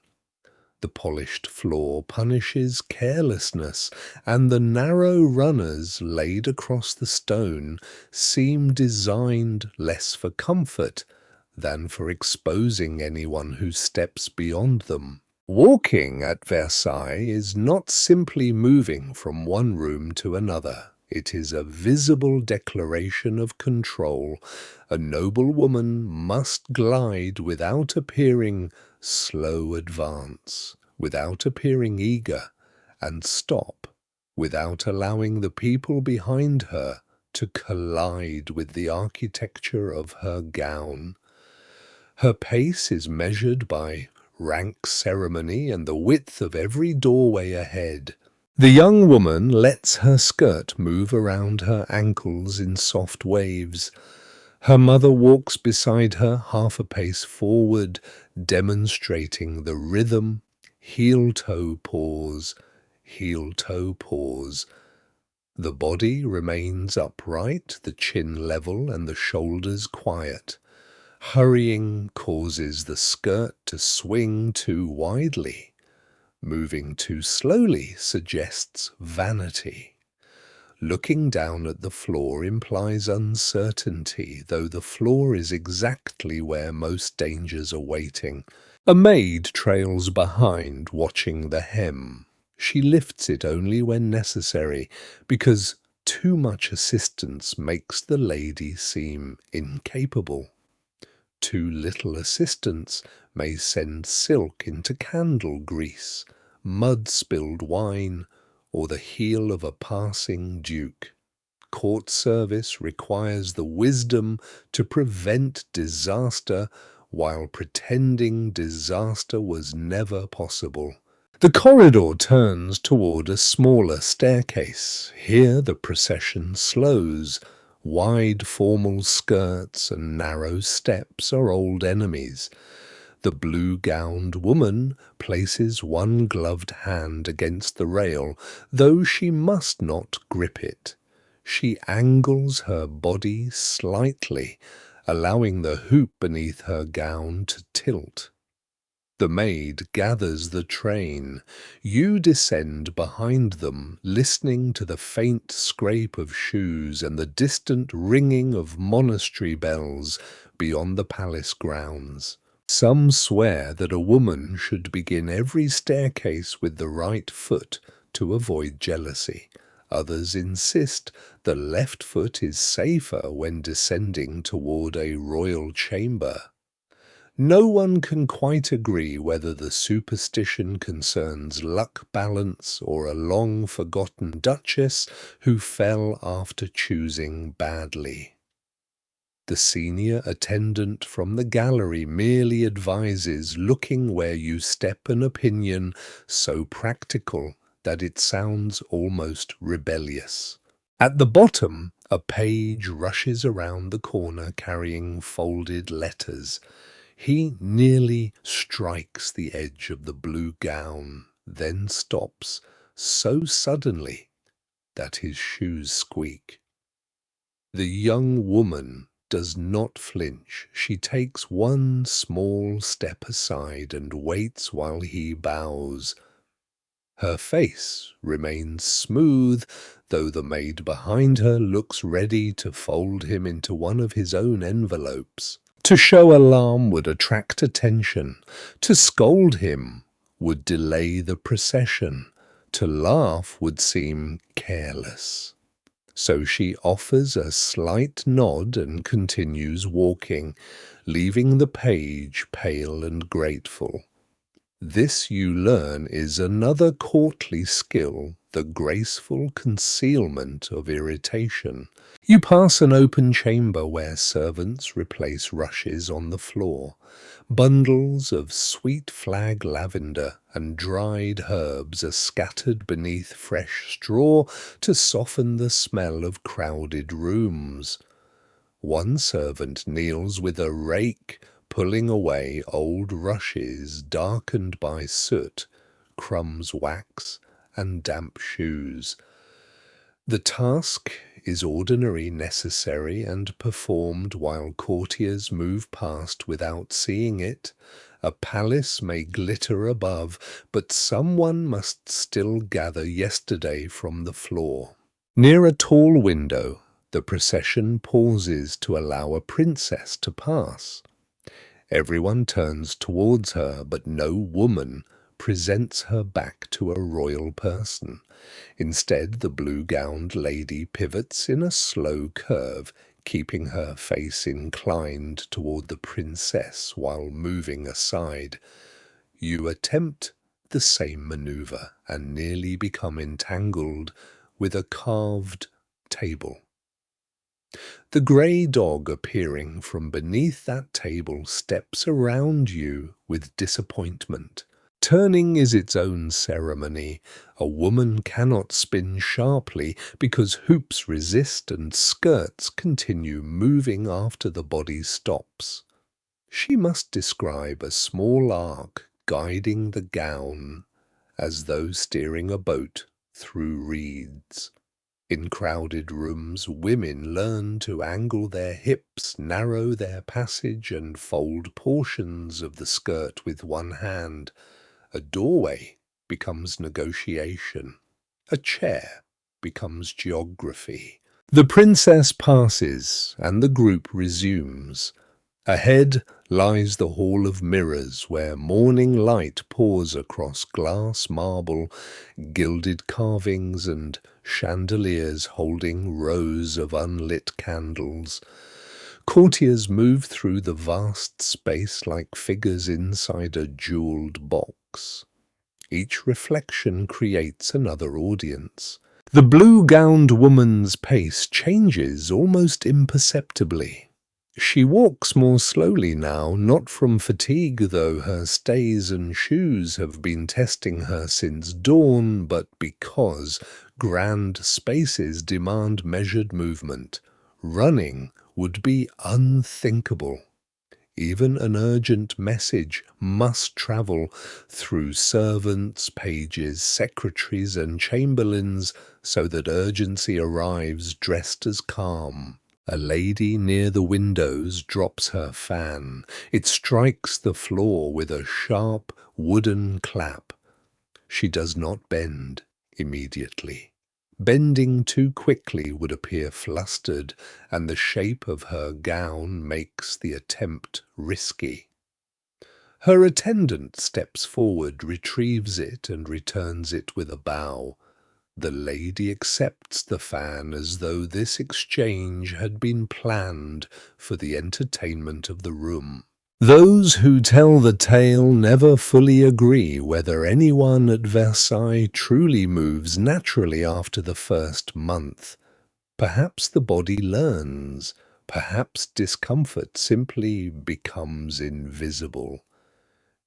The polished floor punishes carelessness, and the narrow runners laid across the stone seem designed less for comfort than for exposing anyone who steps beyond them. Walking at Versailles is not simply moving from one room to another. It is a visible declaration of control. A noblewoman must glide without appearing slow advance, without appearing eager, and stop without allowing the people behind her to collide with the architecture of her gown. Her pace is measured by rank ceremony and the width of every doorway ahead. The young woman lets her skirt move around her ankles in soft waves. Her mother walks beside her half a pace forward, demonstrating the rhythm, heel-toe pause, heel-toe pause. The body remains upright, the chin level and the shoulders quiet. Hurrying causes the skirt to swing too widely. Moving too slowly suggests vanity. Looking down at the floor implies uncertainty, though the floor is exactly where most dangers are waiting. A maid trails behind, watching the hem. She lifts it only when necessary, because Too much assistance makes the lady seem incapable. Too little assistance may send silk into candle grease, mud-spilled wine, or the heel of a passing duke. Court service requires the wisdom to prevent disaster while pretending disaster was never possible. The corridor turns toward a smaller staircase. Here the procession slows. Wide formal skirts and narrow steps are old enemies. The blue-gowned woman places one gloved hand against the rail, though she must not grip it. She angles her body slightly, allowing the hoop beneath her gown to tilt. The maid gathers the train. You descend behind them, listening to the faint scrape of shoes and the distant ringing of monastery bells beyond the palace grounds. Some swear that a woman should begin every staircase with the right foot to avoid jealousy. Others insist the left foot is safer when descending toward a royal chamber. No one can quite agree whether the superstition concerns luck balance or a long-forgotten duchess who fell after choosing badly. The senior attendant from the gallery merely advises looking where you step, an opinion so practical that it sounds almost rebellious. At the bottom, a page rushes around the corner carrying folded letters. He nearly strikes the edge of the blue gown, then stops so suddenly that his shoes squeak. The young woman does not flinch. She takes one small step aside and waits while he bows. Her face remains smooth, though the maid behind her looks ready to fold him into one of his own envelopes. To show alarm would attract attention. To scold him would delay the procession. To laugh would seem careless. So she offers a slight nod and continues walking, leaving the page pale and grateful. This, you learn, is another courtly skill, the graceful concealment of irritation. You pass an open chamber where servants replace rushes on the floor. Bundles of sweet flag lavender and dried herbs are scattered beneath fresh straw to soften the smell of crowded rooms. One servant kneels with a rake, pulling away old rushes darkened by soot, crumbs wax, and damp shoes. The task is ordinary, necessary, and performed while courtiers move past without seeing it. A palace may glitter above, but someone must still gather yesterday from the floor. Near a tall window, the procession pauses to allow a princess to pass. Everyone turns towards her, but no woman presents her back to a royal person. Instead, the blue-gowned lady pivots in a slow curve, keeping her face inclined toward the princess while moving aside. You attempt the same maneuver and nearly become entangled with a carved table. The grey dog appearing from beneath that table steps around you with disappointment. Turning is its own ceremony. A woman cannot spin sharply because hoops resist and skirts continue moving after the body stops. She must describe a small arc guiding the gown as though steering a boat through reeds. In crowded rooms, women learn to angle their hips, narrow their passage, and fold portions of the skirt with one hand. A doorway becomes negotiation. A chair becomes geography. The princess passes, and the group resumes. Ahead lies the Hall of Mirrors, where morning light pours across glass, marble, gilded carvings, and chandeliers holding rows of unlit candles. Courtiers move through the vast space like figures inside a jeweled box. Each reflection creates another audience. The blue-gowned woman's pace changes almost imperceptibly. She walks more slowly now, not from fatigue, though her stays and shoes have been testing her since dawn, but because grand spaces demand measured movement. Running would be unthinkable. Even an urgent message must travel through servants, pages, secretaries, and chamberlains so that urgency arrives dressed as calm. A lady near the windows drops her fan. It strikes the floor with a sharp wooden clap. She does not bend immediately. Bending too quickly would appear flustered, and the shape of her gown makes the attempt risky. Her attendant steps forward, retrieves it, and returns it with a bow. The lady accepts the fan as though this exchange had been planned for the entertainment of the room. Those who tell the tale never fully agree whether anyone at Versailles truly moves naturally after the first month. Perhaps the body learns, perhaps discomfort simply becomes invisible.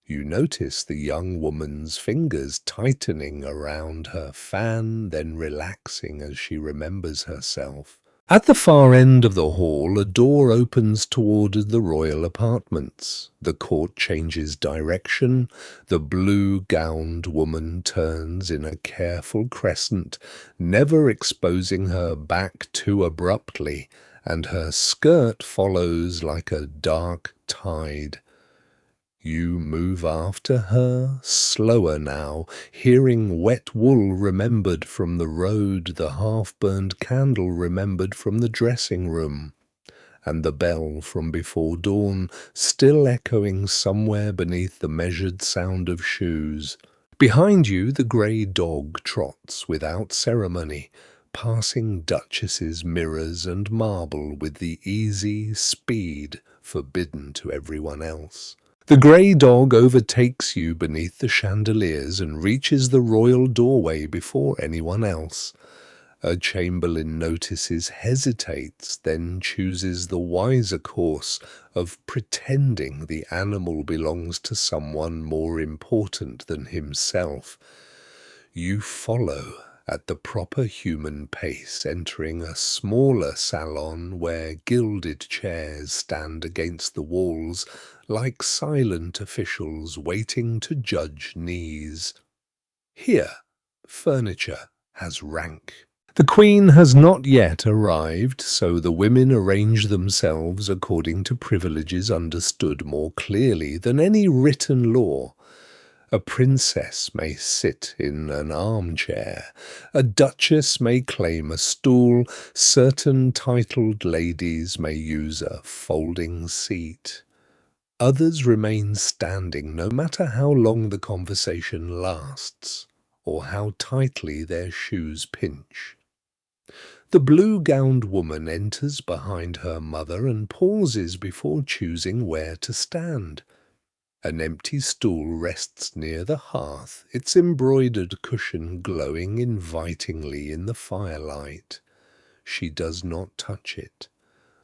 You notice the young woman's fingers tightening around her fan, then relaxing as she remembers herself. At the far end of the hall, a door opens toward the royal apartments. The court changes direction. The blue-gowned woman turns in a careful crescent, never exposing her back too abruptly, and her skirt follows like a dark tide. You move after her, slower now, hearing wet wool remembered from the road, the half-burned candle remembered from the dressing room, and the bell from before dawn still echoing somewhere beneath the measured sound of shoes. Behind you the grey dog trots without ceremony, passing duchesses' mirrors and marble with the easy speed forbidden to everyone else. The grey dog overtakes you beneath the chandeliers and reaches the royal doorway before anyone else. A chamberlain notices, hesitates, then chooses the wiser course of pretending the animal belongs to someone more important than himself. You follow at the proper human pace, entering a smaller salon where gilded chairs stand against the walls like silent officials waiting to judge knees. Here, furniture has rank. The Queen has not yet arrived, so the women arrange themselves according to privileges understood more clearly than any written law. A princess may sit in an armchair, a duchess may claim a stool, certain titled ladies may use a folding seat. Others remain standing no matter how long the conversation lasts, or how tightly their shoes pinch. The blue-gowned woman enters behind her mother and pauses before choosing where to stand. An empty stool rests near the hearth, its embroidered cushion glowing invitingly in the firelight. She does not touch it.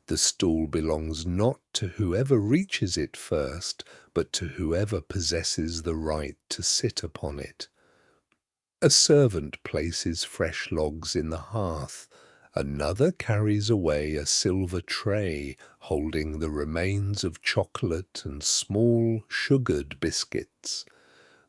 The stool belongs not to whoever reaches it first, but to whoever possesses the right to sit upon it. A servant places fresh logs in the hearth. Another carries away a silver tray holding the remains of chocolate and small sugared biscuits.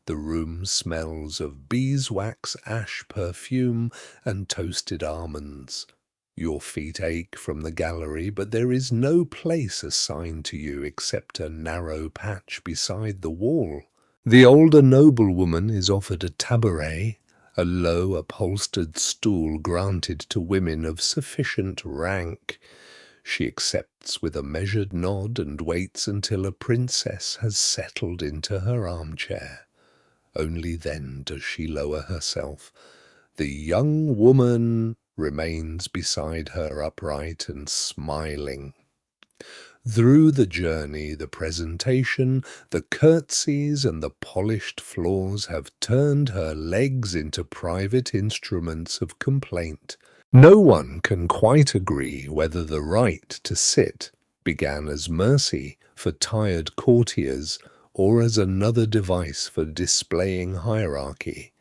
The room smells of beeswax ash perfume and toasted almonds. Your feet ache from the gallery, but there is no place assigned to you except a narrow patch beside the wall. The older noblewoman is offered a tabouret, a low upholstered stool granted to women of sufficient rank. She accepts with a measured nod and waits until a princess has settled into her armchair. Only then does she lower herself. The young woman remains beside her upright and smiling. Through the journey, the presentation, the curtsies and the polished floors have turned her legs into private instruments of complaint. No one can quite agree whether the right to sit began as mercy for tired courtiers or as another device for displaying hierarchy.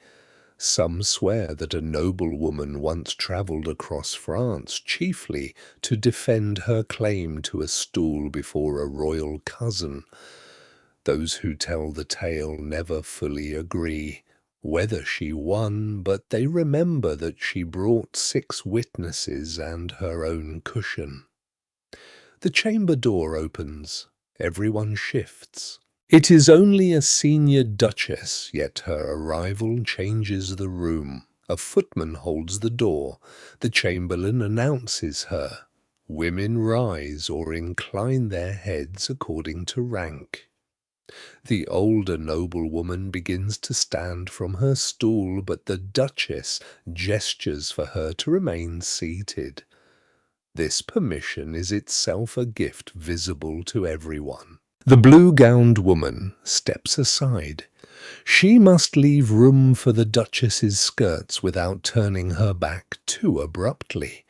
Some swear that a noblewoman once travelled across France chiefly to defend her claim to a stool before a royal cousin. Those who tell the tale never fully agree whether she won, but they remember that she brought 6 witnesses and her own cushion. The chamber door opens. Everyone shifts. It is only a senior duchess, yet her arrival changes the room. A footman holds the door. The chamberlain announces her. Women rise or incline their heads according to rank. The older noblewoman begins to stand from her stool, but the duchess gestures for her to remain seated. This permission is itself a gift visible to everyone. The blue-gowned woman steps aside. She must leave room for the duchess's skirts without turning her back too abruptly.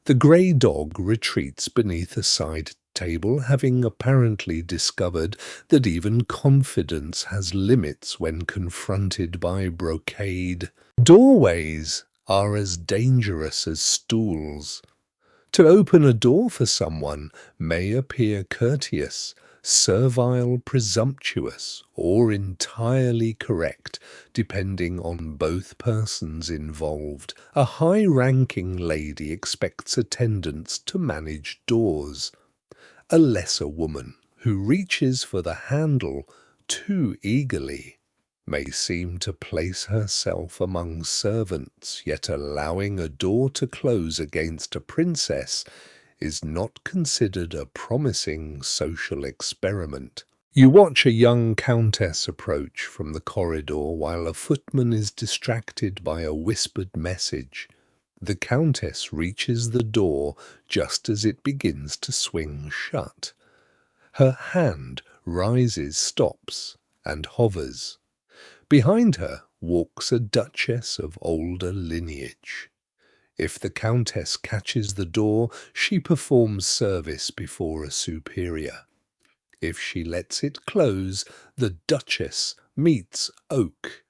The grey dog retreats beneath a side table, having apparently discovered that even confidence has limits when confronted by brocade. Doorways are as dangerous as stools. To open a door for someone may appear courteous, servile, presumptuous, or entirely correct, depending on both persons involved. A high-ranking lady expects attendants to manage doors. A lesser woman who reaches for the handle too eagerly may seem to place herself among servants, yet allowing a door to close against a princess is not considered a promising social experiment. You watch a young countess approach from the corridor while a footman is distracted by a whispered message. The countess reaches the door just as it begins to swing shut. Her hand rises, stops, and hovers. Behind her walks a duchess of older lineage. If the countess catches the door, she performs service before a superior. If she lets it close, the duchess meets oak.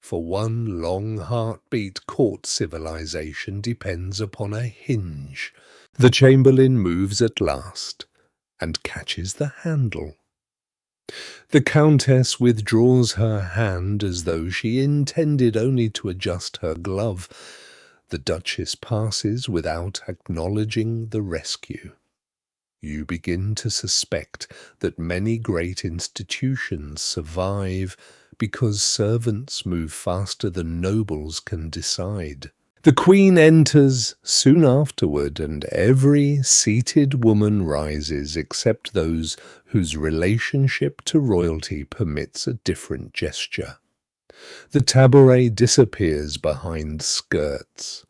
For one long heartbeat, court civilization depends upon a hinge. The chamberlain moves at last and catches the handle. The countess withdraws her hand as though she intended only to adjust her glove. The duchess passes without acknowledging the rescue. You begin to suspect that many great institutions survive because servants move faster than nobles can decide. The queen enters soon afterward, and every seated woman rises except those whose relationship to royalty permits a different gesture. The tabouret disappears behind skirts.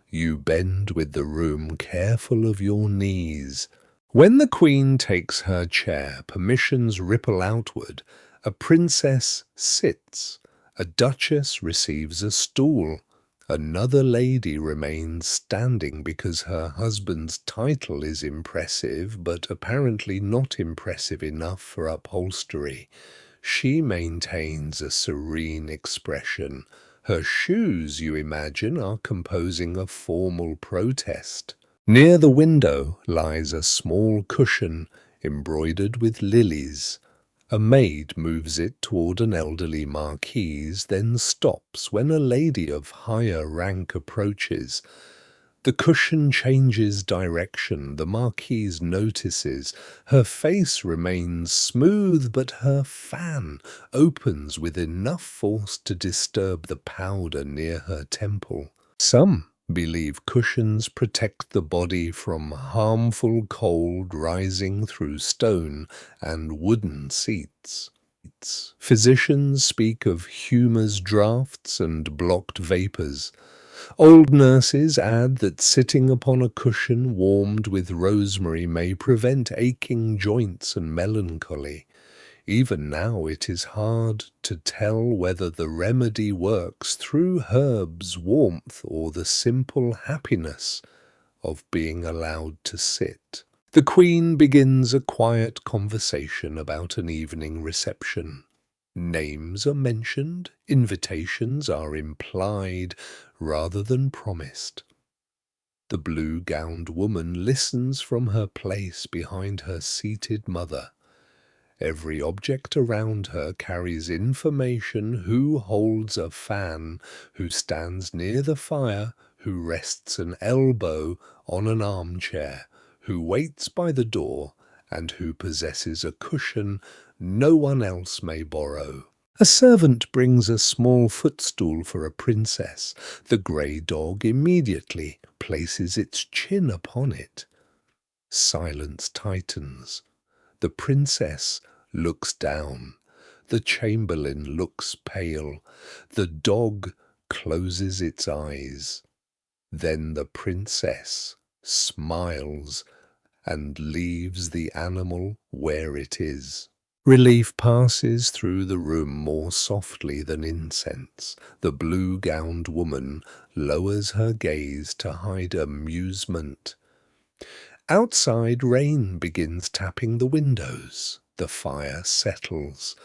You bend with the room, careful of your knees. When the queen takes her chair, permissions ripple outward. A princess sits. A duchess receives a stool. Another lady remains standing because her husband's title is impressive, but apparently not impressive enough for upholstery. She maintains a serene expression. Her shoes, you imagine, are composing a formal protest. Near the window lies a small cushion embroidered with lilies. A maid moves it toward an elderly marquise, then stops when a lady of higher rank approaches. The cushion changes direction. The marquise notices. Her face remains smooth, but her fan opens with enough force to disturb the powder near her temple. Some believe cushions protect the body from harmful cold rising through stone and wooden seats. Physicians speak of humours draughts and blocked vapours. Old nurses add that sitting upon a cushion warmed with rosemary may prevent aching joints and melancholy. Even now it is hard to tell whether the remedy works through herbs' warmth or the simple happiness of being allowed to sit. The Queen begins a quiet conversation about an evening reception. Names are mentioned, invitations are implied rather than promised. The blue-gowned woman listens from her place behind her seated mother. Every object around her carries information: who holds a fan, who stands near the fire, who rests an elbow on an armchair, who waits by the door, and who possesses a cushion no one else may borrow. A servant brings a small footstool for a princess. The grey dog immediately places its chin upon it. Silence tightens. The princess looks down. The chamberlain looks pale. The dog closes its eyes. Then the princess smiles and leaves the animal where it is. Relief passes through the room more softly than incense. The blue-gowned woman lowers her gaze to hide amusement. Outside, rain begins tapping the windows. The fire settles.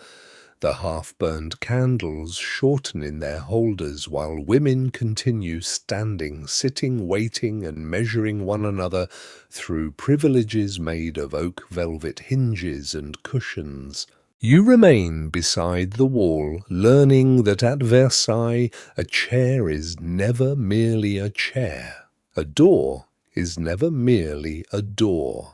The half-burned candles shorten in their holders while women continue standing, sitting, waiting and measuring one another through privileges made of oak velvet hinges and cushions. You remain beside the wall, learning that at Versailles a chair is never merely a chair. A door is never merely a door,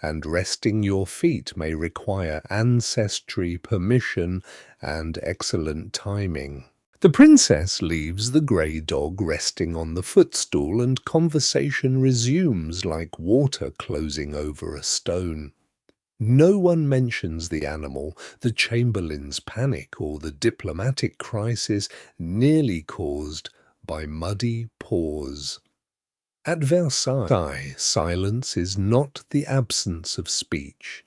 and resting your feet may require ancestry, permission, and excellent timing. The princess leaves the grey dog resting on the footstool, and conversation resumes like water closing over a stone. No one mentions the animal, the chamberlain's panic, or the diplomatic crisis nearly caused by muddy paws. At Versailles, silence is not the absence of speech.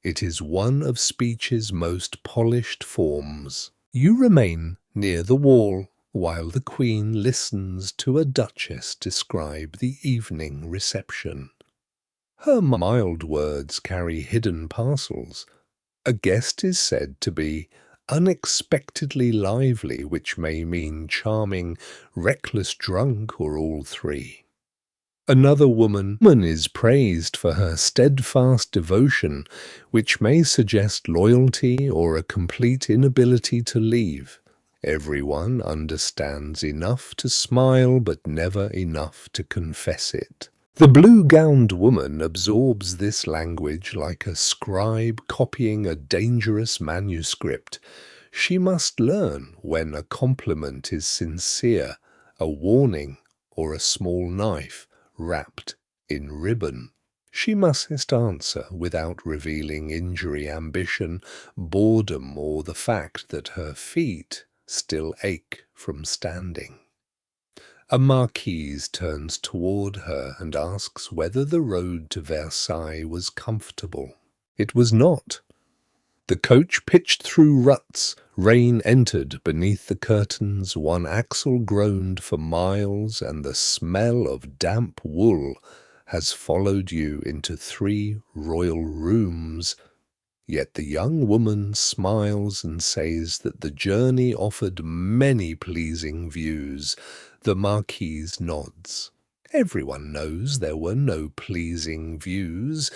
It is one of speech's most polished forms. You remain near the wall while the Queen listens to a duchess describe the evening reception. Her mild words carry hidden parcels. A guest is said to be unexpectedly lively, which may mean charming, reckless, drunk, or all three. Another woman is praised for her steadfast devotion, which may suggest loyalty or a complete inability to leave. Everyone understands enough to smile, but never enough to confess it. The blue-gowned woman absorbs this language like a scribe copying a dangerous manuscript. She must learn when a compliment is sincere, a warning, or a small knife wrapped in ribbon. She must answer without revealing injury, ambition, boredom, or the fact that her feet still ache from standing. A marquise turns toward her and asks whether the road to Versailles was comfortable. It was not. The coach pitched through ruts, rain entered beneath the curtains, one axle groaned for miles, and the smell of damp wool has followed you into 3 royal rooms. Yet the young woman smiles and says that the journey offered many pleasing views. The marquise nods. Everyone knows there were no pleasing views.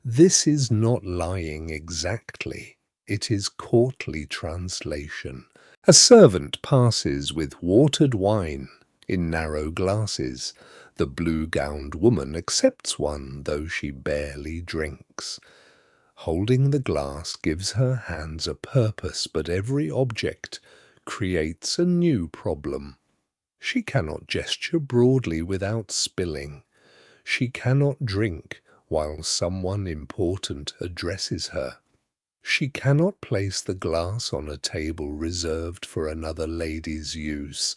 This is not lying exactly. It is courtly translation. A servant passes with watered wine in narrow glasses. The blue-gowned woman accepts one, though she barely drinks. Holding the glass gives her hands a purpose, but every object creates a new problem. She cannot gesture broadly without spilling. She cannot drink while someone important addresses her. She cannot place the glass on a table reserved for another lady's use.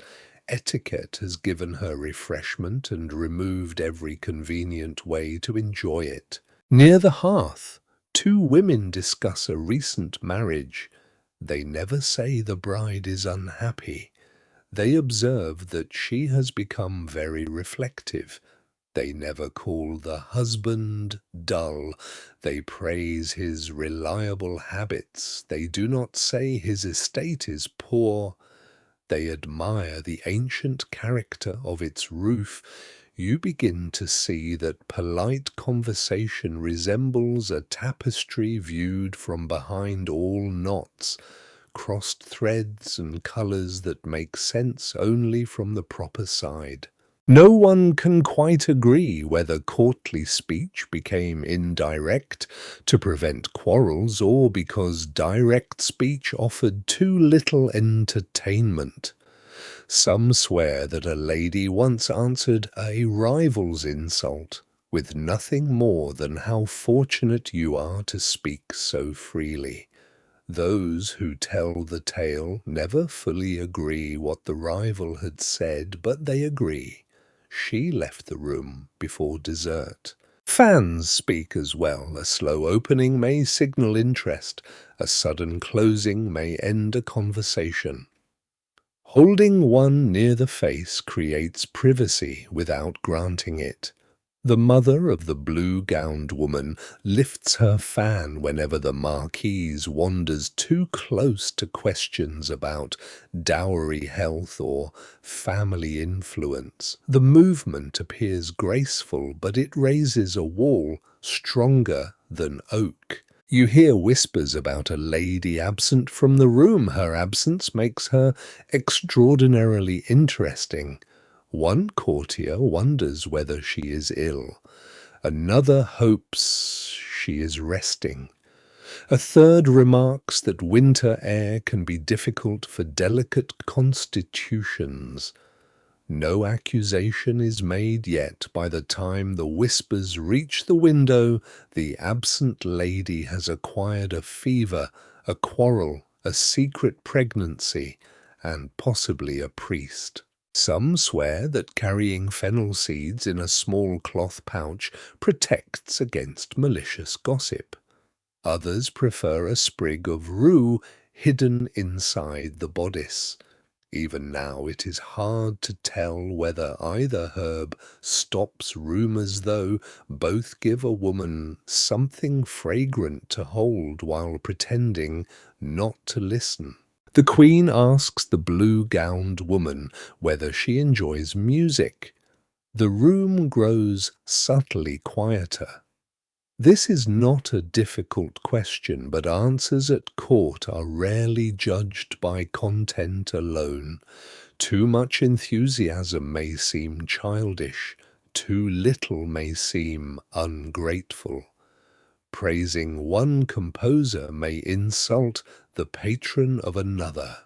Etiquette has given her refreshment and removed every convenient way to enjoy it. Near the hearth, two women discuss a recent marriage. They never say the bride is unhappy. They observe that she has become very reflective. They never call the husband dull. They praise his reliable habits. They do not say his estate is poor. They admire the ancient character of its roof. You begin to see that polite conversation resembles a tapestry viewed from behind all knots, crossed threads and colors that make sense only from the proper side. No one can quite agree whether courtly speech became indirect to prevent quarrels or because direct speech offered too little entertainment. Some swear that a lady once answered a rival's insult with nothing more than how fortunate you are to speak so freely. Those who tell the tale never fully agree what the rival had said, but they agree. She left the room before dessert. Fans speak as well. A slow opening may signal interest. A sudden closing may end a conversation. Holding one near the face creates privacy without granting it. The mother of the blue-gowned woman lifts her fan whenever the marquise wanders too close to questions about dowry health or family influence. The movement appears graceful, but it raises a wall stronger than oak. You hear whispers about a lady absent from the room. Her absence makes her extraordinarily interesting. One courtier wonders whether she is ill. Another hopes she is resting. A third remarks that winter air can be difficult for delicate constitutions. No accusation is made yet. By the time the whispers reach the window, the absent lady has acquired a fever, a quarrel, a secret pregnancy, and possibly a priest. Some swear that carrying fennel seeds in a small cloth pouch protects against malicious gossip. Others prefer a sprig of rue hidden inside the bodice. Even now it is hard to tell whether either herb stops rumors, though both give a woman something fragrant to hold while pretending not to listen. The queen asks the blue-gowned woman whether she enjoys music. The room grows subtly quieter. This is not a difficult question, but answers at court are rarely judged by content alone. Too much enthusiasm may seem childish, too little may seem ungrateful. Praising one composer may insult the patron of another.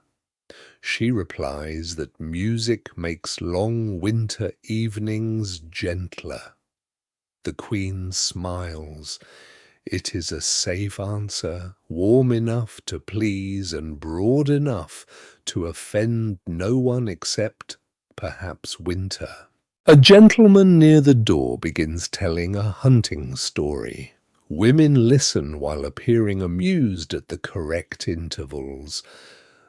She replies that music makes long winter evenings gentler. The queen smiles. It is a safe answer, warm enough to please and broad enough to offend no one except, perhaps, winter. A gentleman near the door begins telling a hunting story. Women listen while appearing amused at the correct intervals.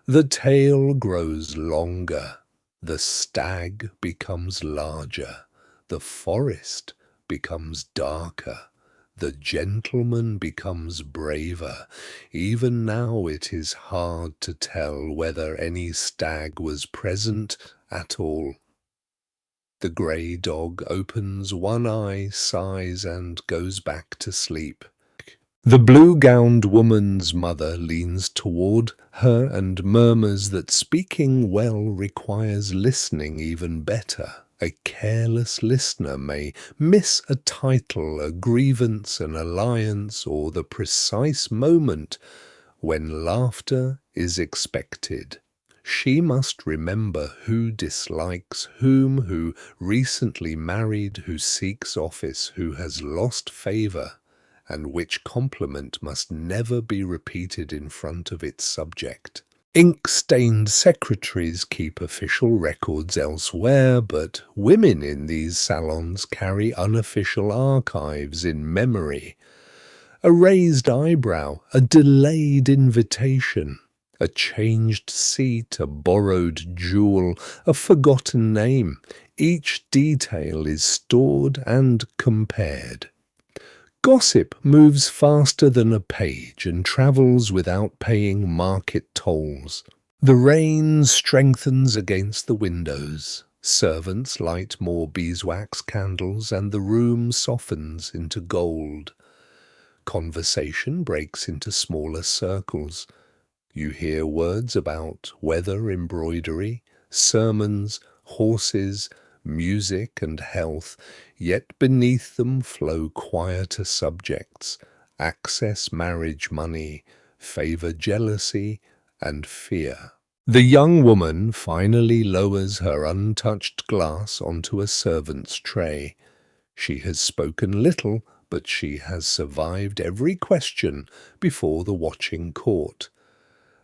The tale grows longer. The stag becomes larger. The forest becomes darker. The gentleman becomes braver. Even now it is hard to tell whether any stag was present at all. The grey dog opens one eye, sighs, and goes back to sleep. The blue-gowned woman's mother leans toward her and murmurs that speaking well requires listening even better. A careless listener may miss a title, a grievance, an alliance, or the precise moment when laughter is expected. She must remember who dislikes whom, who recently married, who seeks office, who has lost favor, and which compliment must never be repeated in front of its subject. Ink-stained secretaries keep official records elsewhere, but women in these salons carry unofficial archives in memory. A raised eyebrow, a delayed invitation, a changed seat, a borrowed jewel, a forgotten name. Each detail is stored and compared. Gossip moves faster than a page and travels without paying market tolls. The rain strengthens against the windows. Servants light more beeswax candles and the room softens into gold. Conversation breaks into smaller circles. You hear words about weather embroidery, sermons, horses, music and health, yet beneath them flow quieter subjects, access marriage money, favor jealousy, and fear. The young woman finally lowers her untouched glass onto a servant's tray. She has spoken little, but she has survived every question before the watching court.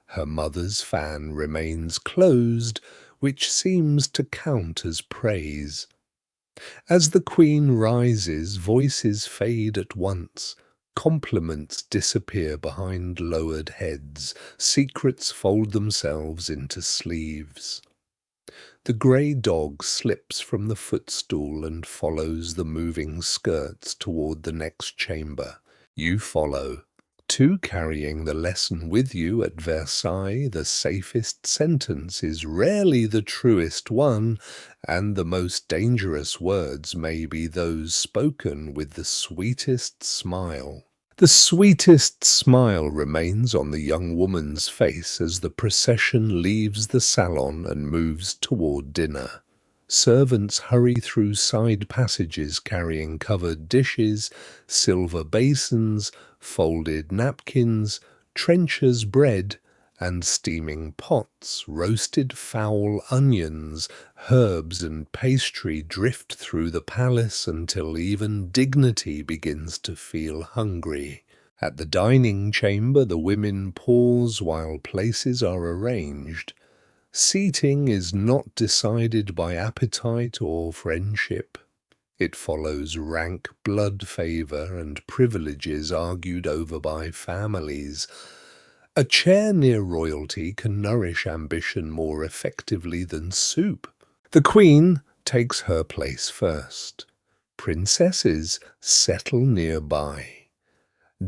Her mother's fan remains closed, which seems to count as praise. As the queen rises, voices fade at once. Compliments disappear behind lowered heads. Secrets fold themselves into sleeves. The grey dog slips from the footstool and follows the moving skirts toward the next chamber. You follow. Two carrying the lesson with you at Versailles, the safest sentence is rarely the truest one, and the most dangerous words may be those spoken with the sweetest smile. The sweetest smile remains on the young woman's face as the procession leaves the salon and moves toward dinner. Servants hurry through side passages carrying covered dishes, silver basins, folded napkins, trenchers bread, and steaming pots. Roasted fowl, onions, herbs and pastry drift through the palace until even dignity begins to feel hungry. At the dining chamber the women pause while places are arranged. Seating is not decided by appetite or friendship. It follows rank, blood favor, and privileges argued over by families. A chair near royalty can nourish ambition more effectively than soup. The queen takes her place first. Princesses settle nearby.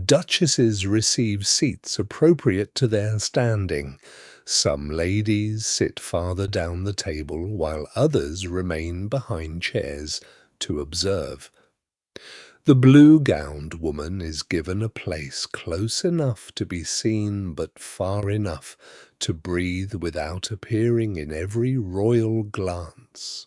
Duchesses receive seats appropriate to their standing. Some ladies sit farther down the table while others remain behind chairs to observe. The blue-gowned woman is given a place close enough to be seen but far enough to breathe without appearing in every royal glance.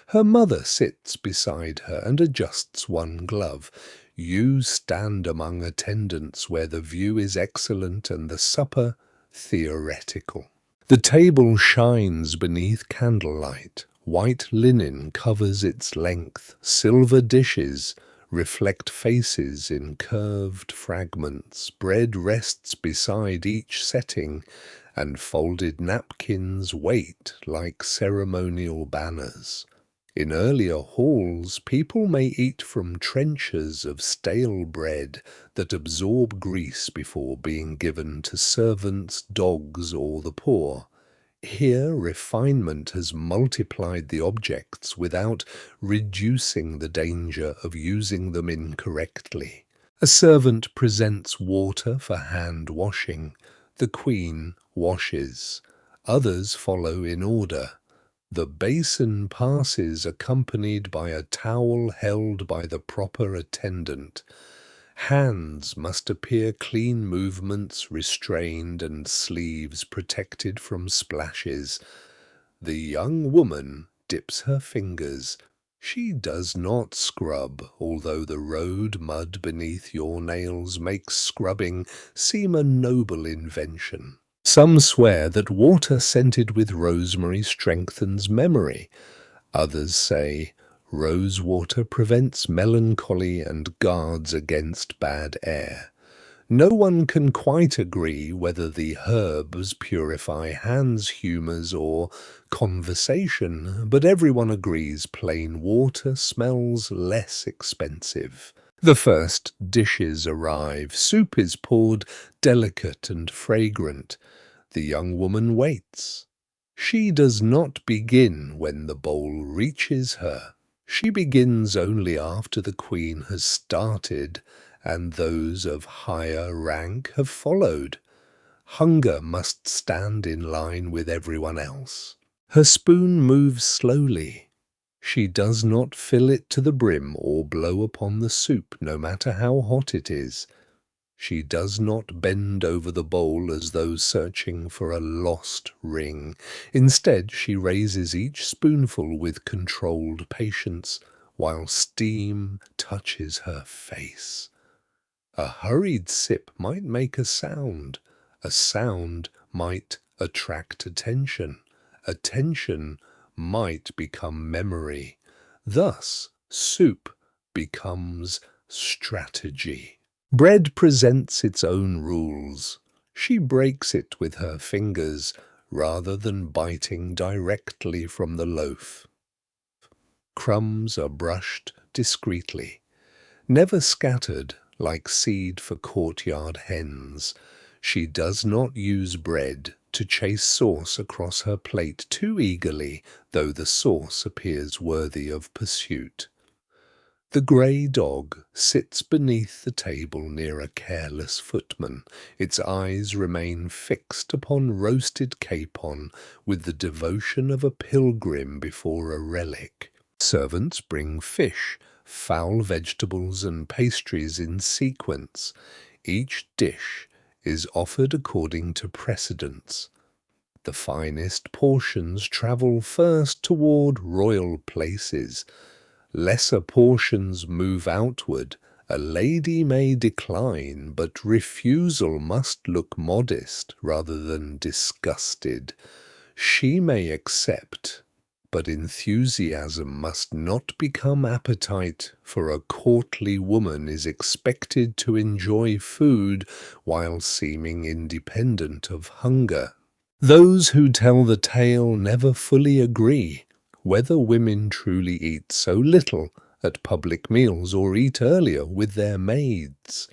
Her mother sits beside her and adjusts one glove. You stand among attendants where the view is excellent and the supper theoretical. The table shines beneath candlelight. White linen covers its length. Silver dishes reflect faces in curved fragments. Bread rests beside each setting, and folded napkins wait like ceremonial banners. In earlier halls, people may eat from trenchers of stale bread that absorb grease before being given to servants, dogs, or the poor. Here, refinement has multiplied the objects without reducing the danger of using them incorrectly. A servant presents water for hand washing. The queen washes. Others follow in order. The basin passes accompanied by a towel held by the proper attendant. Hands must appear clean, movements restrained, and sleeves protected from splashes. The young woman dips her fingers. She does not scrub, although the road mud beneath your nails makes scrubbing seem a noble invention. Some swear that water scented with rosemary strengthens memory. Others say Rose water prevents melancholy and guards against bad air. No one can quite agree whether the herbs purify hands, humours, or conversation, but everyone agrees plain water smells less expensive. The first dishes arrive. Soup is poured, delicate and fragrant. The young woman waits. She does not begin when the bowl reaches her. She begins only after the queen has started and those of higher rank have followed. Hunger must stand in line with everyone else. Her spoon moves slowly. She does not fill it to the brim or blow upon the soup, no matter how hot it is. She does not bend over the bowl as though searching for a lost ring. Instead, she raises each spoonful with controlled patience, while steam touches her face. A hurried sip might make a sound. A sound might attract attention. Attention might become memory. Thus, soup becomes strategy. Bread presents its own rules. She breaks it with her fingers rather than biting directly from the loaf. Crumbs are brushed discreetly, never scattered like seed for courtyard hens. She does not use bread to chase sauce across her plate too eagerly, though the sauce appears worthy of pursuit. The grey dog sits beneath the table near a careless footman. Its eyes remain fixed upon roasted capon with the devotion of a pilgrim before a relic. Servants bring fish, foul vegetables and pastries in sequence. Each dish is offered according to precedence. The finest portions travel first toward royal places. Lesser portions move outward. A lady may decline, but refusal must look modest rather than disgusted. She may accept, but enthusiasm must not become appetite, for a courtly woman is expected to enjoy food while seeming independent of hunger. Those who tell the tale never fully agree whether women truly eat so little at public meals or eat earlier with their maids.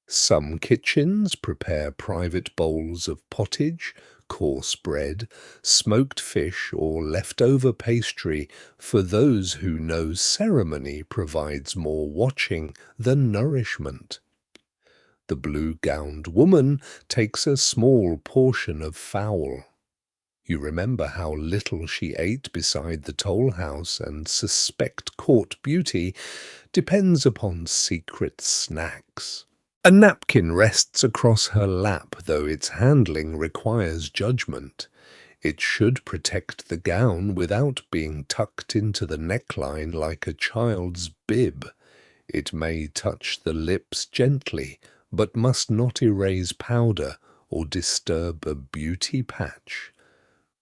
Some kitchens prepare private bowls of pottage, coarse bread, smoked fish, or leftover pastry for those who know ceremony provides more watching than nourishment. The blue-gowned woman takes a small portion of fowl. You remember how little she ate beside the toll house and suspect court beauty depends upon secret snacks. A napkin rests across her lap, though its handling requires judgment. It should protect the gown without being tucked into the neckline like a child's bib. It may touch the lips gently, but must not erase powder or disturb a beauty patch.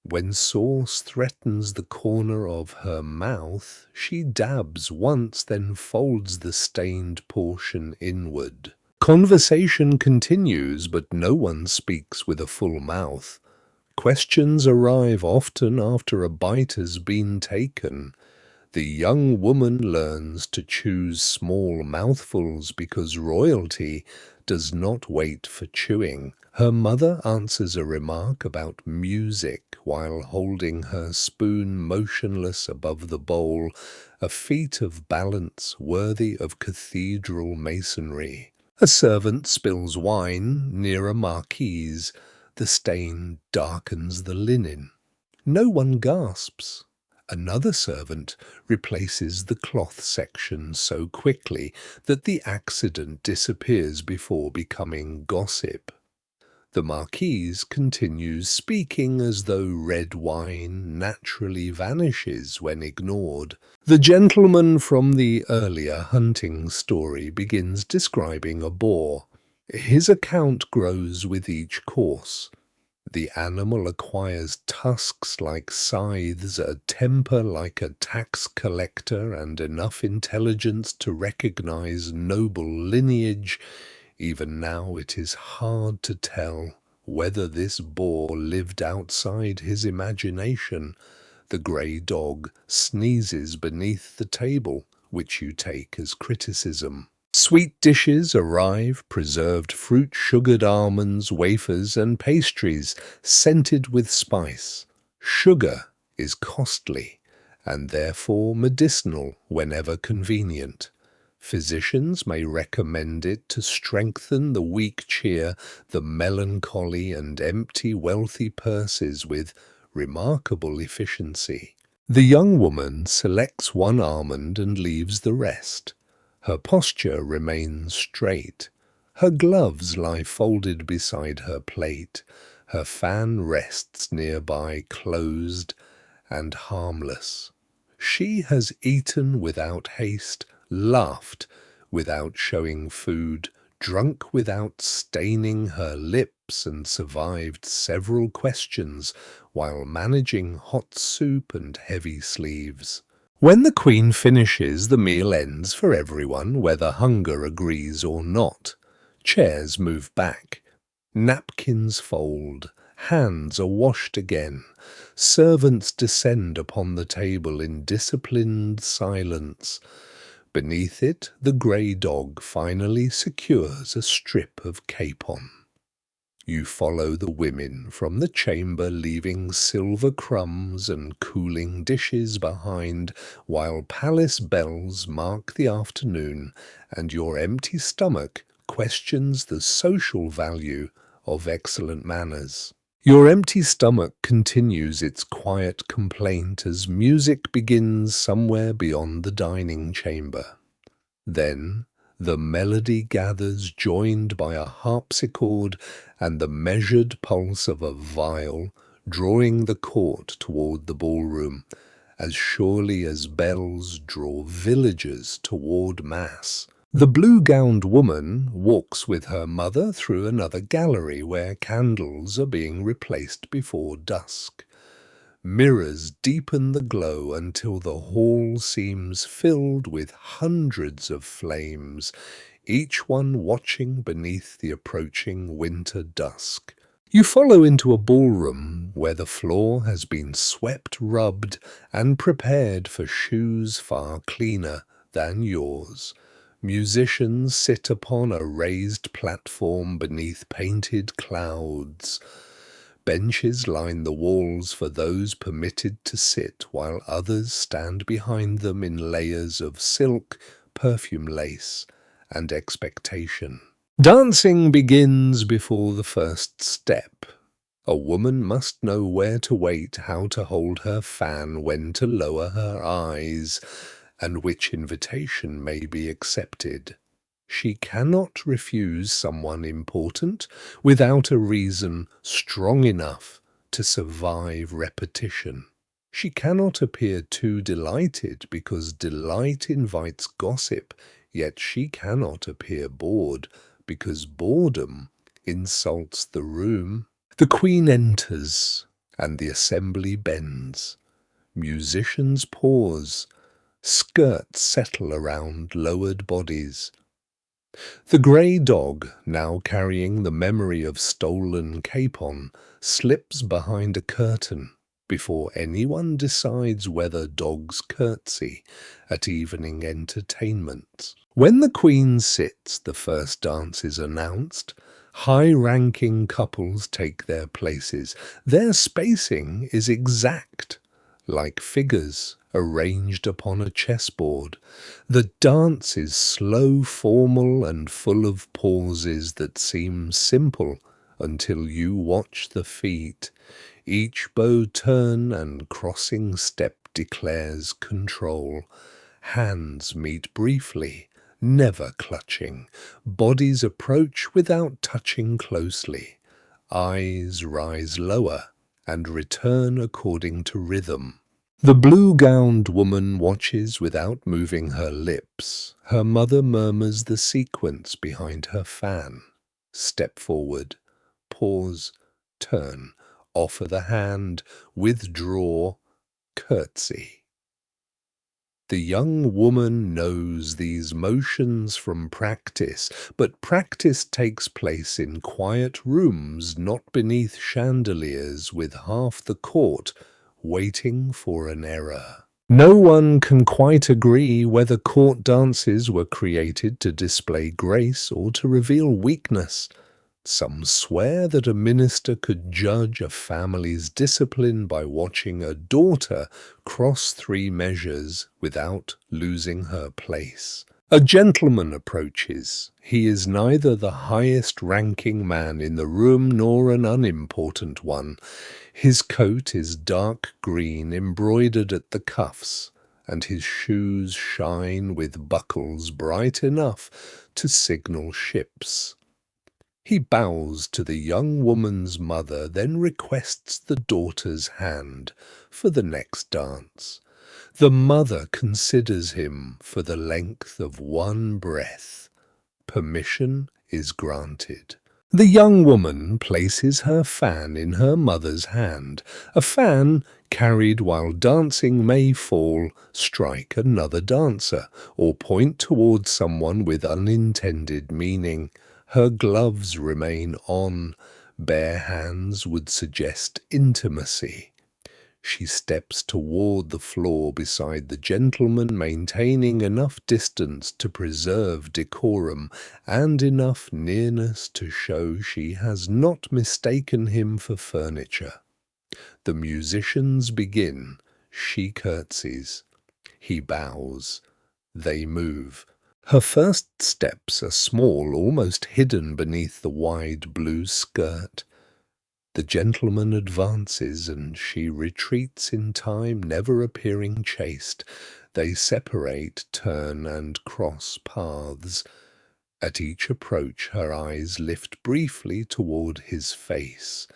When sauce threatens the corner of her mouth, she dabs once, then folds the stained portion inward. Conversation continues, but no one speaks with a full mouth. Questions arrive often after a bite has been taken. The young woman learns to choose small mouthfuls because royalty does not wait for chewing. Her mother answers a remark about music while holding her spoon motionless above the bowl, a feat of balance worthy of cathedral masonry. A servant spills wine near a marquise. The stain darkens the linen. No one gasps. Another servant replaces the cloth section so quickly that the accident disappears before becoming gossip. The marquise continues speaking as though red wine naturally vanishes when ignored. The gentleman from the earlier hunting story begins describing a boar. His account grows with each course. The animal acquires tusks like scythes, a temper like a tax collector, and enough intelligence to recognize noble lineage. Even now it is hard to tell whether this boar lived outside his imagination. The grey dog sneezes beneath the table, which you take as criticism. Sweet dishes arrive, preserved fruit, sugared almonds, wafers, and pastries, scented with spice. Sugar is costly, and therefore medicinal whenever convenient. Physicians may recommend it to strengthen the weak cheer, the melancholy and empty wealthy purses with remarkable efficiency. The young woman selects one almond and leaves the rest. Her posture remains straight. Her gloves lie folded beside her plate. Her fan rests nearby, closed and harmless. She has eaten without haste, laughed without showing food, drunk without staining her lips, and survived several questions while managing hot soup and heavy sleeves. When the queen finishes, the meal ends for everyone, whether hunger agrees or not. Chairs move back. Napkins fold. Hands are washed again. Servants descend upon the table in disciplined silence. Beneath it, the grey dog finally secures a strip of capon. You follow the women from the chamber, leaving silver crumbs and cooling dishes behind, while palace bells mark the afternoon, and your empty stomach questions the social value of excellent manners. Your empty stomach continues its quiet complaint as music begins somewhere beyond the dining chamber. Then the melody gathers, joined by a harpsichord and the measured pulse of a viol, drawing the court toward the ballroom, as surely as bells draw villagers toward mass. The blue-gowned woman walks with her mother through another gallery where candles are being replaced before dusk. Mirrors deepen the glow until the hall seems filled with hundreds of flames, each one watching beneath the approaching winter dusk. You follow into a ballroom where the floor has been swept, rubbed, and prepared for shoes far cleaner than yours. Musicians sit upon a raised platform beneath painted clouds. Benches line the walls for those permitted to sit, while others stand behind them in layers of silk, perfume lace, and expectation. Dancing begins before the first step. A woman must know where to wait, how to hold her fan, when to lower her eyes, and which invitation may be accepted. She cannot refuse someone important without a reason strong enough to survive repetition. She cannot appear too delighted because delight invites gossip, yet she cannot appear bored because boredom insults the room. The queen enters, and the assembly bends. Musicians pause. Skirts settle around lowered bodies. The grey dog, now carrying the memory of stolen capon, slips behind a curtain before anyone decides whether dogs curtsy at evening entertainments. When the queen sits, the first dance is announced. High-ranking couples take their places. Their spacing is exact, like figures arranged upon a chessboard. The dance is slow, formal, and full of pauses that seem simple until you watch the feet. Each bow turn and crossing step declares control. Hands meet briefly, never clutching. Bodies approach without touching closely. Eyes rise lower and return according to rhythm. The blue-gowned woman watches without moving her lips. Her mother murmurs the sequence behind her fan. Step forward. Pause. turn, offer the hand, withdraw, curtsy. The young woman knows these motions from practice, but practice takes place in quiet rooms, not beneath chandeliers, with half the court waiting for an error. No one can quite agree whether court dances were created to display grace or to reveal weakness. Some swear that a minister could judge a family's discipline by watching a daughter cross 3 measures without losing her place. A gentleman approaches. He is neither the highest-ranking man in the room nor an unimportant one. His coat is dark green, embroidered at the cuffs, and his shoes shine with buckles bright enough to signal ships. He bows to the young woman's mother, then requests the daughter's hand for the next dance. The mother considers him for the length of one breath. Permission is granted. The young woman places her fan in her mother's hand. A fan carried while dancing may fall, strike another dancer, or point towards someone with unintended meaning. Her gloves remain on. Bare hands would suggest intimacy. She steps toward the floor beside the gentleman, maintaining enough distance to preserve decorum and enough nearness to show she has not mistaken him for furniture. The musicians begin. She curtsies. He bows. They move. Her first steps are small, almost hidden beneath the wide blue skirt. The gentleman advances, and she retreats in time, never appearing chaste. They separate, turn, and cross paths. At each approach her eyes lift briefly toward his face.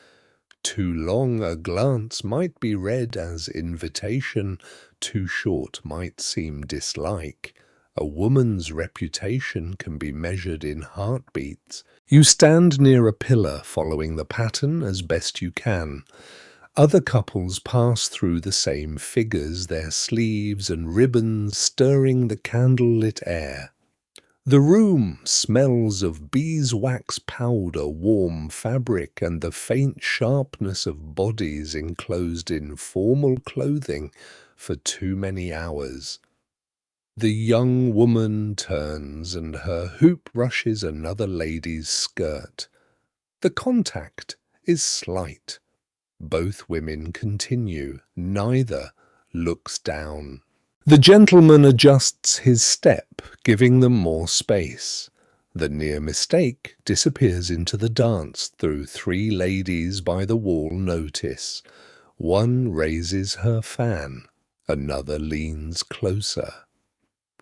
Too long a glance might be read as invitation, too short might seem dislike. A woman's reputation can be measured in heartbeats. You stand near a pillar, following the pattern as best you can. Other couples pass through the same figures, their sleeves and ribbons stirring the candlelit air. The room smells of beeswax powder, warm fabric, and the faint sharpness of bodies enclosed in formal clothing for too many hours. The young woman turns, and her hoop brushes another lady's skirt. The contact is slight. Both women continue. Neither looks down. The gentleman adjusts his step, giving them more space. The near mistake disappears into the dance through 3 ladies by the wall notice. One raises her fan. Another leans closer.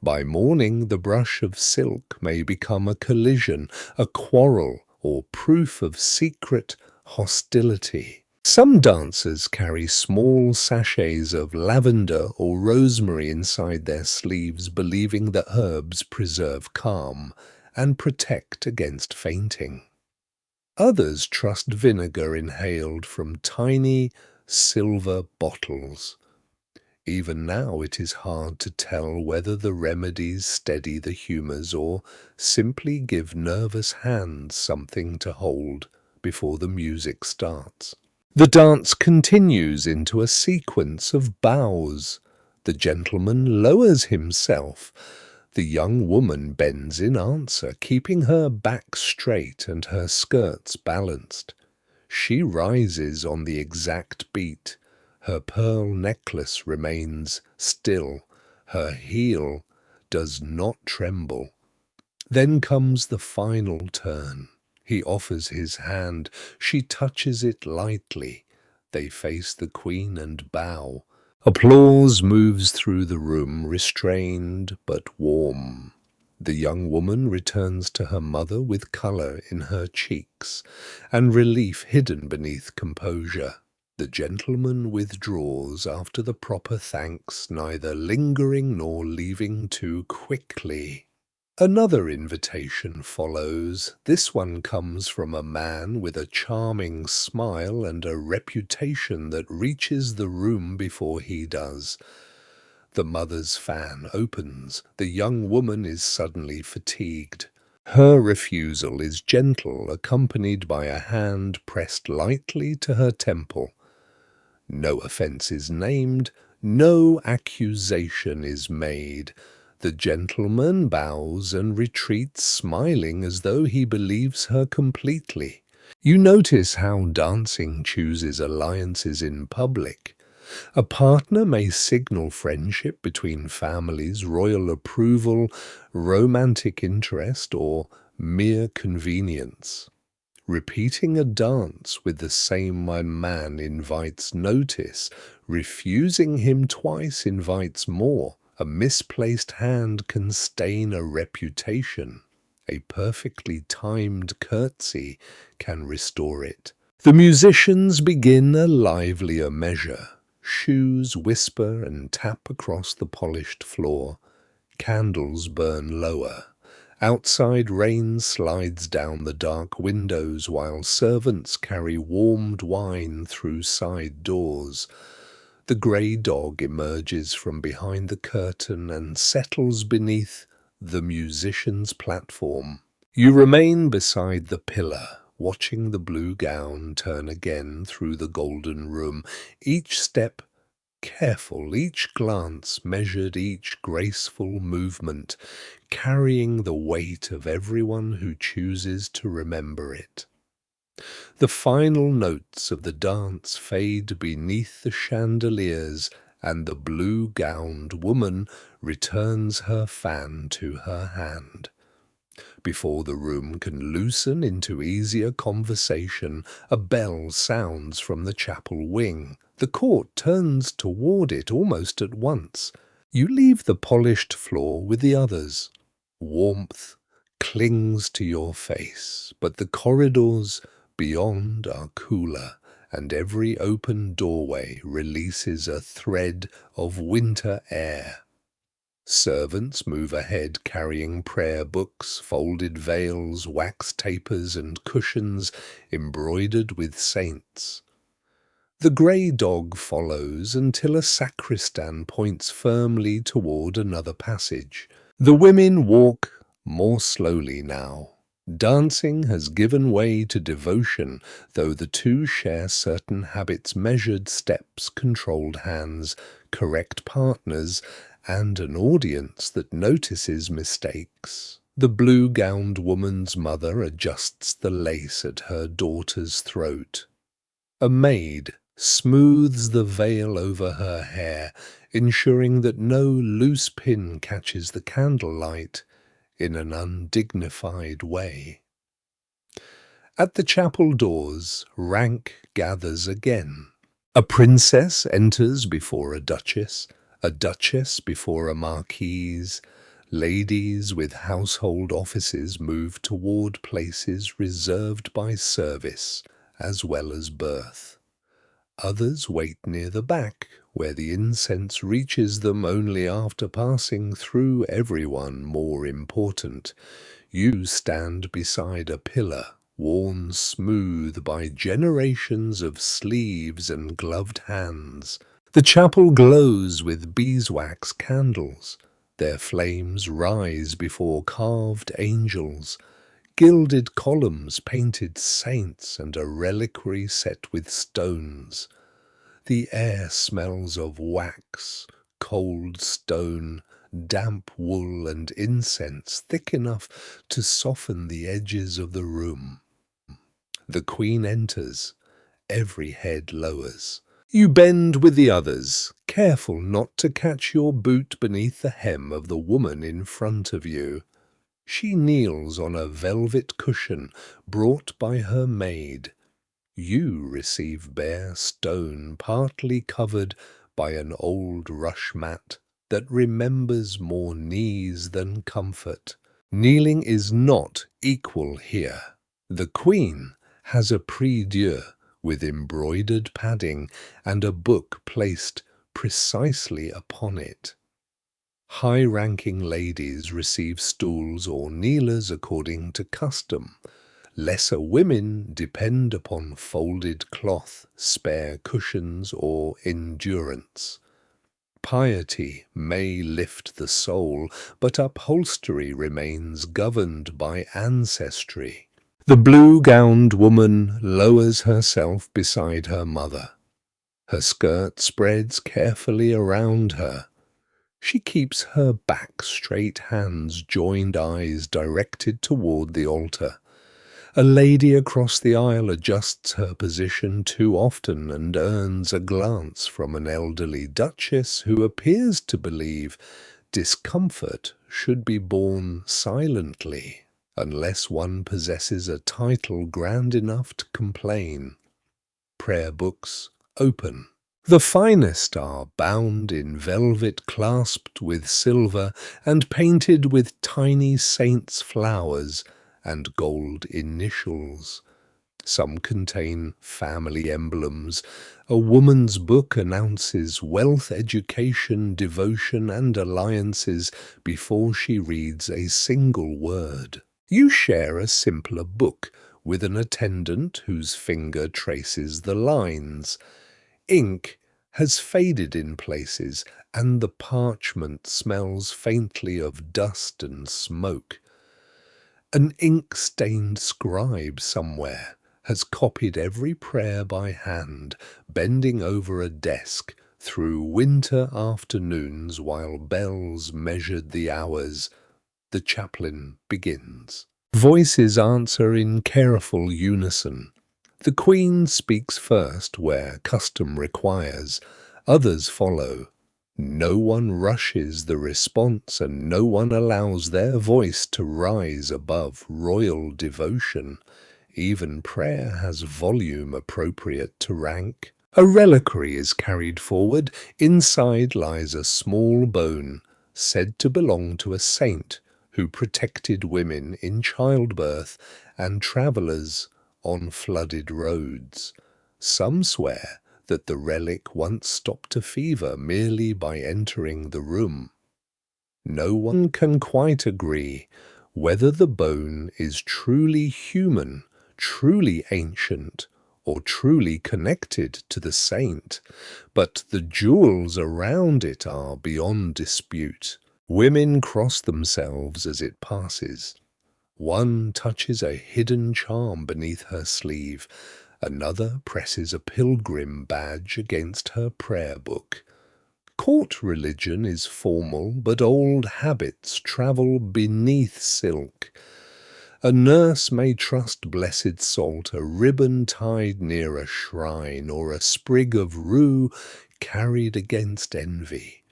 By morning, the brush of silk may become a collision, a quarrel, or proof of secret hostility. Some dancers carry small sachets of lavender or rosemary inside their sleeves, believing that herbs preserve calm and protect against fainting. Others trust vinegar inhaled from tiny silver bottles. Even now it is hard to tell whether the remedies steady the humours or simply give nervous hands something to hold before the music starts. The dance continues into a sequence of bows. The gentleman lowers himself. The young woman bends in answer, keeping her back straight and her skirts balanced. She rises on the exact beat. Her pearl necklace remains still. Her heel does not tremble. Then comes the final turn. He offers his hand. She touches it lightly. They face the queen and bow. Applause moves through the room, restrained but warm. The young woman returns to her mother with colour in her cheeks and relief hidden beneath composure. The gentleman withdraws after the proper thanks, neither lingering nor leaving too quickly. Another invitation follows. This one comes from a man with a charming smile and a reputation that reaches the room before he does. The mother's fan opens. The young woman is suddenly fatigued. Her refusal is gentle, accompanied by a hand pressed lightly to her temple. No offence is named, no accusation is made. The gentleman bows and retreats, smiling as though he believes her completely. You notice how dancing chooses alliances in public. A partner may signal friendship between families, royal approval, romantic interest, or mere convenience. Repeating a dance with the same man invites notice. Refusing him twice invites more. A misplaced hand can stain a reputation. A perfectly timed curtsy can restore it. The musicians begin a livelier measure. Shoes whisper and tap across the polished floor. Candles burn lower. Outside, rain slides down the dark windows while servants carry warmed wine through side doors. The grey dog emerges from behind the curtain and settles beneath the musician's platform. You remain beside the pillar, watching the blue gown turn again through the golden room, each step careful, each glance measured, each graceful movement, carrying the weight of everyone who chooses to remember it. The final notes of the dance fade beneath the chandeliers, and the blue-gowned woman returns her fan to her hand. Before the room can loosen into easier conversation, a bell sounds from the chapel wing. The court turns toward it almost at once. You leave the polished floor with the others. Warmth clings to your face, but the corridors beyond are cooler, and every open doorway releases a thread of winter air. Servants move ahead carrying prayer books, folded veils, wax tapers, and cushions embroidered with saints. The grey dog follows until a sacristan points firmly toward another passage. The women walk more slowly now. Dancing has given way to devotion, though the two share certain habits: measured steps, controlled hands, correct partners, and an audience that notices mistakes. The blue-gowned woman's mother adjusts the lace at her daughter's throat. A maid smooths the veil over her hair, ensuring that no loose pin catches the candlelight in an undignified way. At the chapel doors, rank gathers again. A princess enters before a duchess before a marquise. Ladies with household offices move toward places reserved by service as well as birth. Others wait near the back, where the incense reaches them only after passing through everyone more important. You stand beside a pillar, worn smooth by generations of sleeves and gloved hands. The chapel glows with beeswax candles. Their flames rise before carved angels, gilded columns, painted saints, and a reliquary set with stones. The air smells of wax, cold stone, damp wool, and incense thick enough to soften the edges of the room. The queen enters. Every head lowers. You bend with the others, careful not to catch your boot beneath the hem of the woman in front of you. She kneels on a velvet cushion brought by her maid. You receive bare stone partly covered by an old rush mat that remembers more knees than comfort. Kneeling is not equal here. The queen has a prie-dieu with embroidered padding and a book placed precisely upon it. High-ranking ladies receive stools or kneelers according to custom. Lesser women depend upon folded cloth, spare cushions, or endurance. Piety may lift the soul, but upholstery remains governed by ancestry. The blue-gowned woman lowers herself beside her mother. Her skirt spreads carefully around her. She keeps her back straight, hands joined, eyes directed toward the altar. A lady across the aisle adjusts her position too often and earns a glance from an elderly duchess who appears to believe discomfort should be borne silently, unless one possesses a title grand enough to complain. Prayer books open. The finest are bound in velvet, clasped with silver, and painted with tiny saints' flowers and gold initials. Some contain family emblems. A woman's book announces wealth, education, devotion, and alliances before she reads a single word. You share a simpler book with an attendant whose finger traces the lines. Ink has faded in places, and the parchment smells faintly of dust and smoke. An ink-stained scribe somewhere has copied every prayer by hand, bending over a desk through winter afternoons while bells measured the hours. The chaplain begins. Voices answer in careful unison. The Queen speaks first where custom requires. Others follow. No one rushes the response, and no one allows their voice to rise above royal devotion. Even prayer has volume appropriate to rank. A reliquary is carried forward. Inside lies a small bone, said to belong to a saint who protected women in childbirth and travellers on flooded roads. Some swear that the relic once stopped a fever merely by entering the room. No one can quite agree whether the bone is truly human, truly ancient, or truly connected to the saint, but the jewels around it are beyond dispute. Women cross themselves as it passes. One touches a hidden charm beneath her sleeve. Another presses a pilgrim badge against her prayer book. Court religion is formal, but old habits travel beneath silk. A nurse may trust blessed salt, a ribbon tied near a shrine, or a sprig of rue carried against envy.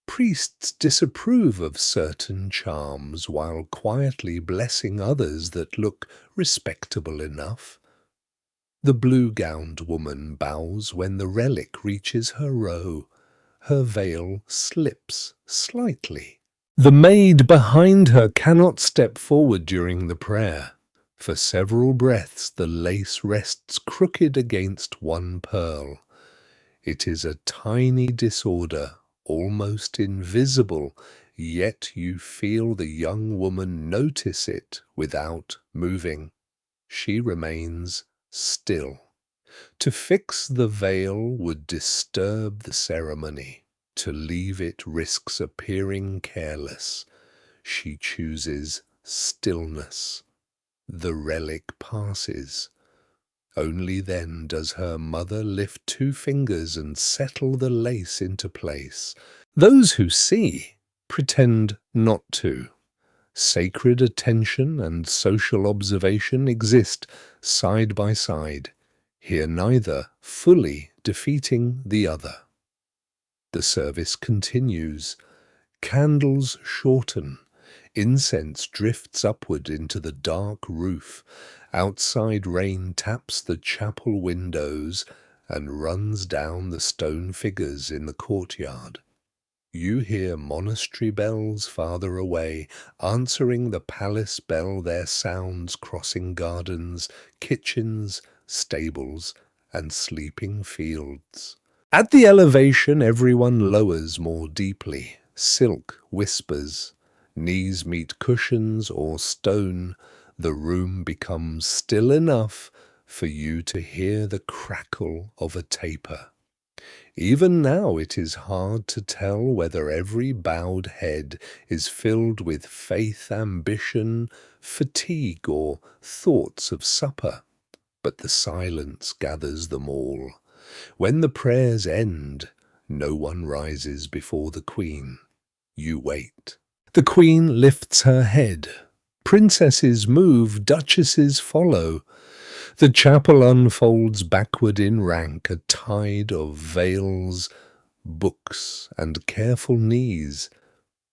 Priests disapprove of certain charms while quietly blessing others that look respectable enough. The blue-gowned woman bows when the relic reaches her row. Her veil slips slightly. The maid behind her cannot step forward during the prayer. For several breaths the lace rests crooked against one pearl. It is a tiny disorder, almost invisible, yet you feel the young woman notice it without moving. She remains still. To fix the veil would disturb the ceremony. To leave it risks appearing careless. She chooses stillness. The relic passes. Only then does her mother lift two fingers and settle the lace into place. Those who see pretend not to. Sacred attention and social observation exist side by side, here neither fully defeating the other. The service continues. Candles shorten. Incense drifts upward into the dark roof. Outside rain taps the chapel windows and runs down the stone figures in the courtyard. You hear monastery bells farther away, answering the palace bell, their sounds crossing gardens, kitchens, stables, and sleeping fields. At the elevation, everyone lowers more deeply. Silk whispers, knees meet cushions or stone, the room becomes still enough for you to hear the crackle of a taper. Even now it is hard to tell whether every bowed head is filled with faith, ambition, fatigue, or thoughts of supper, but the silence gathers them all. When the prayers end, no one rises before the Queen. You wait. The Queen lifts her head. Princesses move, duchesses follow. The chapel unfolds backward in rank, a tide of veils, books, and careful knees.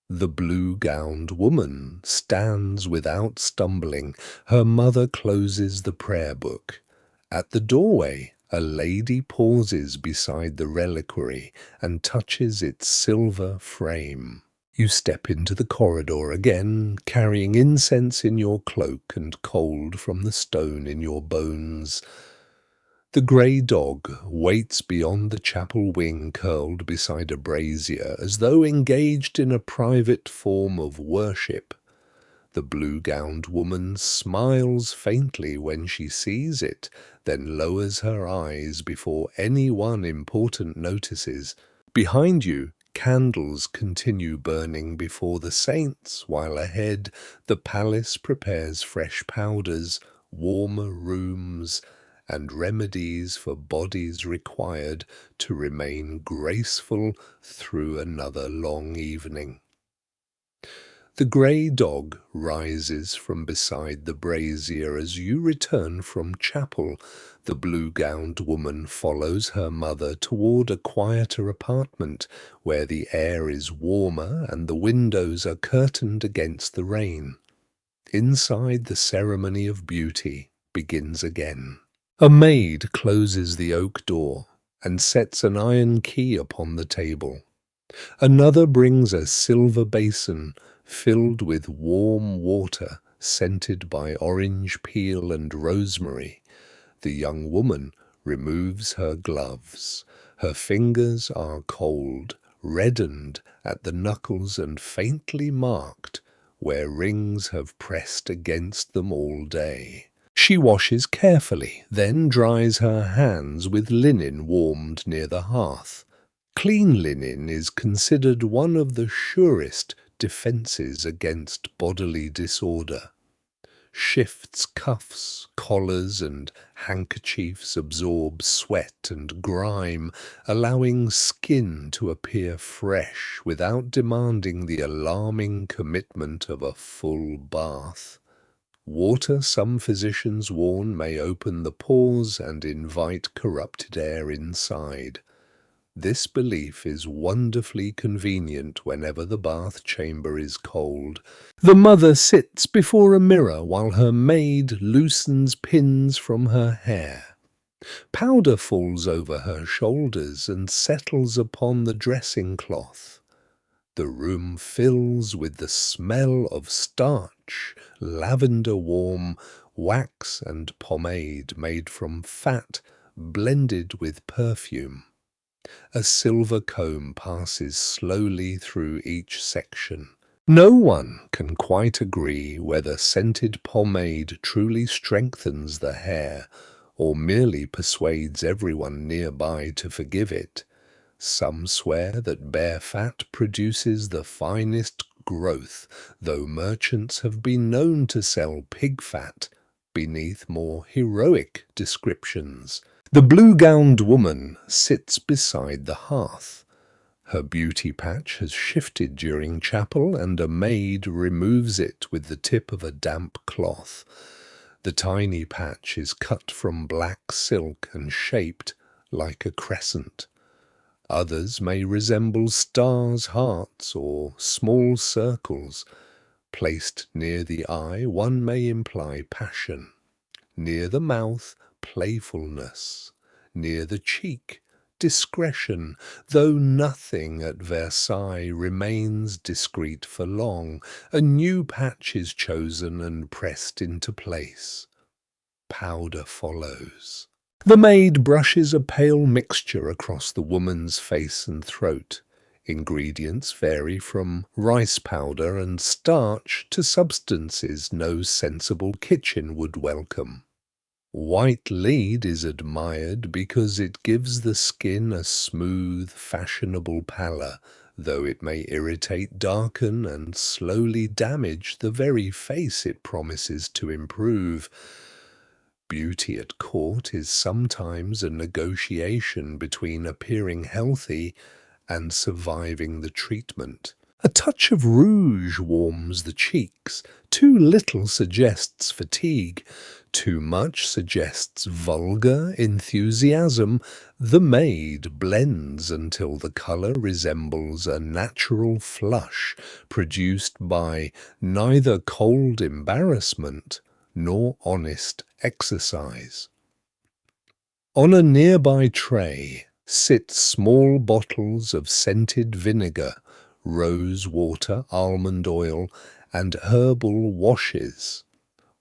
The blue-gowned woman stands without stumbling. Her mother closes the prayer book. At the doorway, a lady pauses beside the reliquary and touches its silver frame. You step into the corridor again, carrying incense in your cloak and cold from the stone in your bones. The grey dog waits beyond the chapel wing, curled beside a brazier, as though engaged in a private form of worship. The blue-gowned woman smiles faintly when she sees it, then lowers her eyes before anyone important notices. Behind you, candles continue burning before the saints, while ahead the palace prepares fresh powders, warmer rooms, and remedies for bodies required to remain graceful through another long evening. The grey dog rises from beside the brazier as you return from chapel. The blue-gowned woman follows her mother toward a quieter apartment where the air is warmer and the windows are curtained against the rain. Inside, the ceremony of beauty begins again. A maid closes the oak door and sets an iron key upon the table. Another brings a silver basin filled with warm water scented by orange peel and rosemary. The young woman removes her gloves. Her fingers are cold, reddened at the knuckles and faintly marked where rings have pressed against them all day. She washes carefully, then dries her hands with linen warmed near the hearth. Clean linen is considered one of the surest defences against bodily disorder. Shifts, cuffs, collars, and handkerchiefs absorb sweat and grime, allowing skin to appear fresh without demanding the alarming commitment of a full bath. Water, some physicians warn, may open the pores and invite corrupted air inside. This belief is wonderfully convenient whenever the bath chamber is cold. The mother sits before a mirror while her maid loosens pins from her hair. Powder falls over her shoulders and settles upon the dressing cloth. The room fills with the smell of starch, lavender warm, wax and pomade made from fat blended with perfume. A silver comb passes slowly through each section. No one can quite agree whether scented pomade truly strengthens the hair or merely persuades everyone nearby to forgive it. Some swear that bear fat produces the finest growth, though merchants have been known to sell pig fat beneath more heroic descriptions. The blue-gowned woman sits beside the hearth. Her beauty patch has shifted during chapel, and a maid removes it with the tip of a damp cloth. The tiny patch is cut from black silk and shaped like a crescent. Others may resemble stars, hearts, or small circles. Placed near the eye, one may imply passion. Near the mouth, playfulness. Near the cheek, discretion, though nothing at Versailles remains discreet for long. A new patch is chosen and pressed into place. Powder follows. The maid brushes a pale mixture across the woman's face and throat. Ingredients vary from rice powder and starch to substances no sensible kitchen would welcome. White lead is admired because it gives the skin a smooth, fashionable pallor, though it may irritate, darken, and slowly damage the very face it promises to improve. Beauty at court is sometimes a negotiation between appearing healthy and surviving the treatment. A touch of rouge warms the cheeks. Too little suggests fatigue. Too much suggests vulgar enthusiasm. The maid blends until the colour resembles a natural flush produced by neither cold embarrassment nor honest exercise. On a nearby tray sit small bottles of scented vinegar, rose water, almond oil, and herbal washes.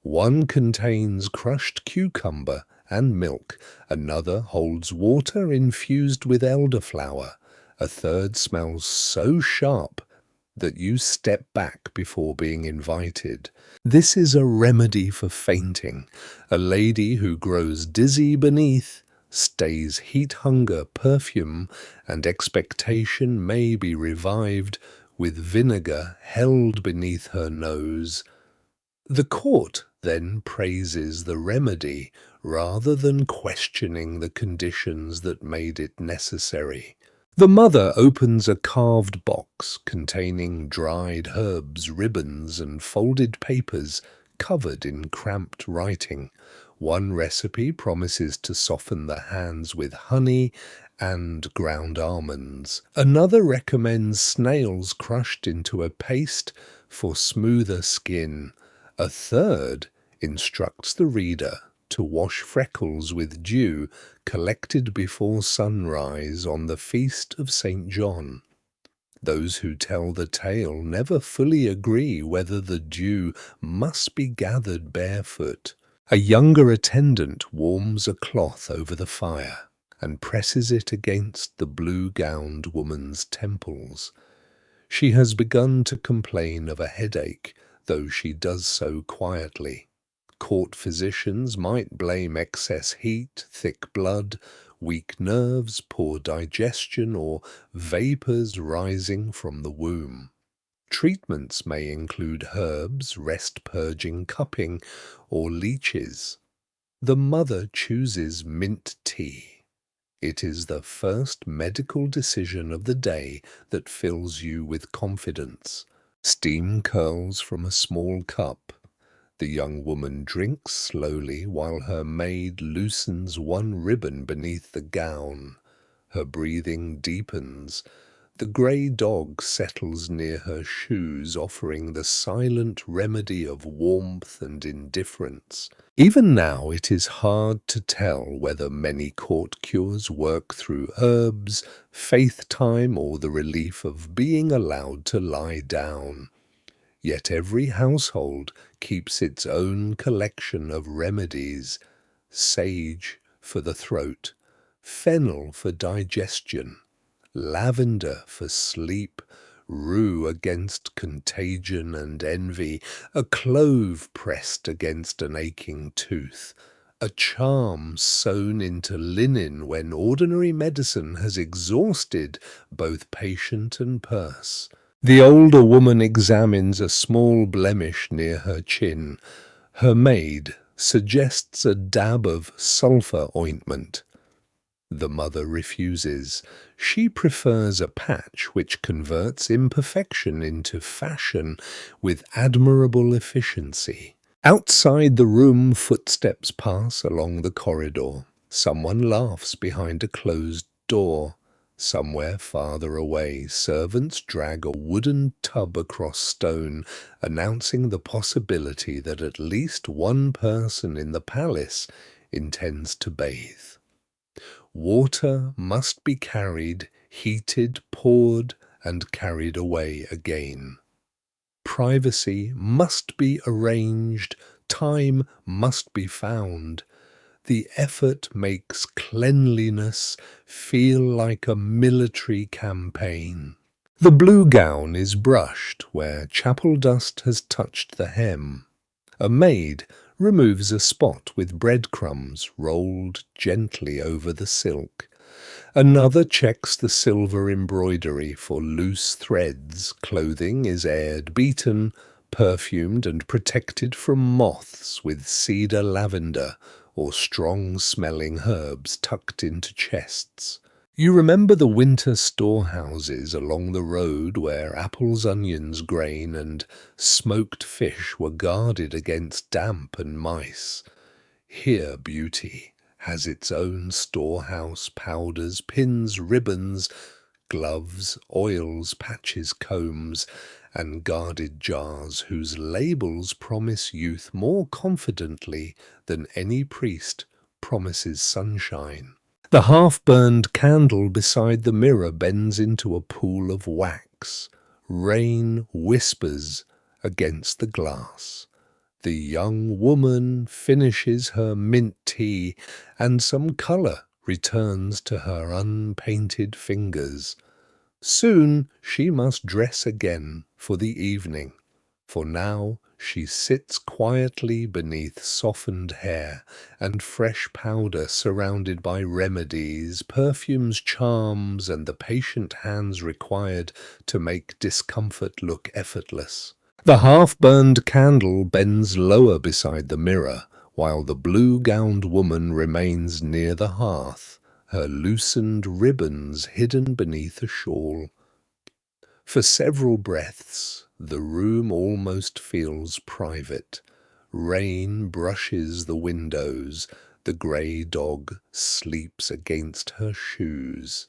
One contains crushed cucumber and milk, another holds water infused with elderflower, a third smells so sharp that you step back before being invited. This is a remedy for fainting. A lady who grows dizzy beneath stays heat, hunger, perfume, and expectation may be revived with vinegar held beneath her nose. The court then praises the remedy rather than questioning the conditions that made it necessary. The mother opens a carved box containing dried herbs, ribbons, and folded papers covered in cramped writing. One recipe promises to soften the hands with honey and ground almonds. Another recommends snails crushed into a paste for smoother skin. A third instructs the reader to wash freckles with dew collected before sunrise on the feast of St. John. Those who tell the tale never fully agree whether the dew must be gathered barefoot. A younger attendant warms a cloth over the fire and presses it against the blue-gowned woman's temples. She has begun to complain of a headache, though she does so quietly. Court physicians might blame excess heat, thick blood, weak nerves, poor digestion, or vapors rising from the womb. Treatments may include herbs, rest-purging cupping, or leeches. The mother chooses mint tea. It is the first medical decision of the day that fills you with confidence. Steam curls from a small cup. The young woman drinks slowly while her maid loosens one ribbon beneath the gown. Her breathing deepens. The grey dog settles near her shoes, offering the silent remedy of warmth and indifference. Even now it is hard to tell whether many court cures work through herbs, faith time, or the relief of being allowed to lie down. Yet every household keeps its own collection of remedies: sage for the throat, fennel for digestion, lavender for sleep, rue against contagion and envy, a clove pressed against an aching tooth, a charm sewn into linen when ordinary medicine has exhausted both patient and purse. The older woman examines a small blemish near her chin. Her maid suggests a dab of sulphur ointment. The mother refuses. She prefers a patch which converts imperfection into fashion with admirable efficiency. Outside the room, footsteps pass along the corridor. Someone laughs behind a closed door. Somewhere farther away, servants drag a wooden tub across stone, announcing the possibility that at least one person in the palace intends to bathe. Water must be carried, heated, poured, and carried away again. Privacy must be arranged, time must be found. The effort makes cleanliness feel like a military campaign. The blue gown is brushed where chapel dust has touched the hem. A maid removes a spot with breadcrumbs rolled gently over the silk. Another checks the silver embroidery for loose threads. Clothing is aired, beaten, perfumed and protected from moths with cedar lavender or strong-smelling herbs tucked into chests. You remember the winter storehouses along the road where apples, onions, grain, and smoked fish were guarded against damp and mice. Here beauty has its own storehouse, powders, pins, ribbons, gloves, oils, patches, combs, and guarded jars whose labels promise youth more confidently than any priest promises sunshine. The half-burned candle beside the mirror bends into a pool of wax. Rain whispers against the glass. The young woman finishes her mint tea, and some colour returns to her unpainted fingers. Soon she must dress again for the evening, for now she sits quietly beneath softened hair and fresh powder, surrounded by remedies, perfumes, charms, and the patient hands required to make discomfort look effortless. The half-burned candle bends lower beside the mirror, while the blue-gowned woman remains near the hearth, her loosened ribbons hidden beneath a shawl. For several breaths, the room almost feels private. Rain brushes the windows. The grey dog sleeps against her shoes.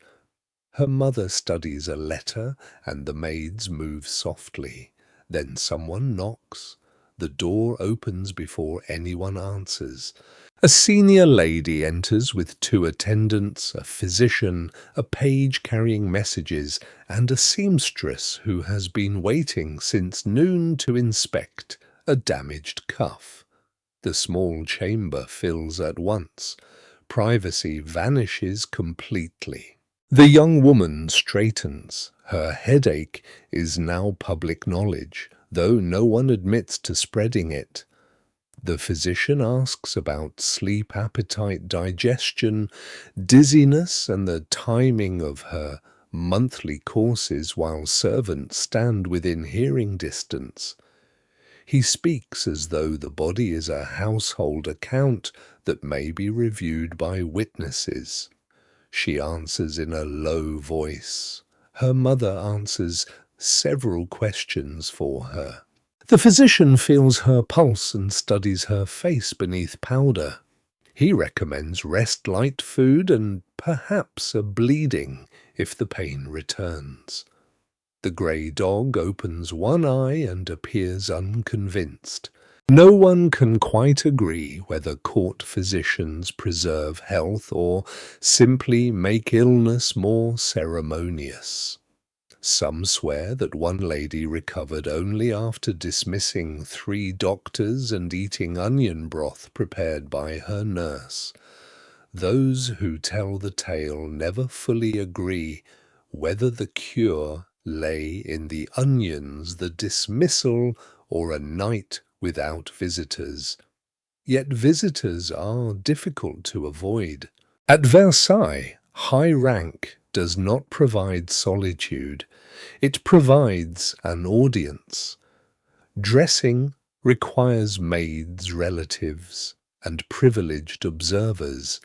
Her mother studies a letter, and the maids move softly. Then someone knocks. The door opens before anyone answers. A senior lady enters with two attendants, a physician, a page carrying messages, and a seamstress who has been waiting since noon to inspect a damaged cuff. The small chamber fills at once. Privacy vanishes completely. The young woman straightens. Her headache is now public knowledge, though no one admits to spreading it. The physician asks about sleep, appetite, digestion, dizziness, and the timing of her monthly courses while servants stand within hearing distance. He speaks as though the body is a household account that may be reviewed by witnesses. She answers in a low voice. Her mother answers several questions for her. The physician feels her pulse and studies her face beneath powder. He recommends rest, light food, and perhaps a bleeding if the pain returns. The grey dog opens one eye and appears unconvinced. No one can quite agree whether court physicians preserve health or simply make illness more ceremonious. Some swear that one lady recovered only after dismissing 3 doctors and eating onion broth prepared by her nurse. Those who tell the tale never fully agree whether the cure lay in the onions, the dismissal, or a night without visitors. Yet visitors are difficult to avoid. At Versailles, high rank does not provide solitude. It provides an audience. Dressing requires maids, relatives, and privileged observers.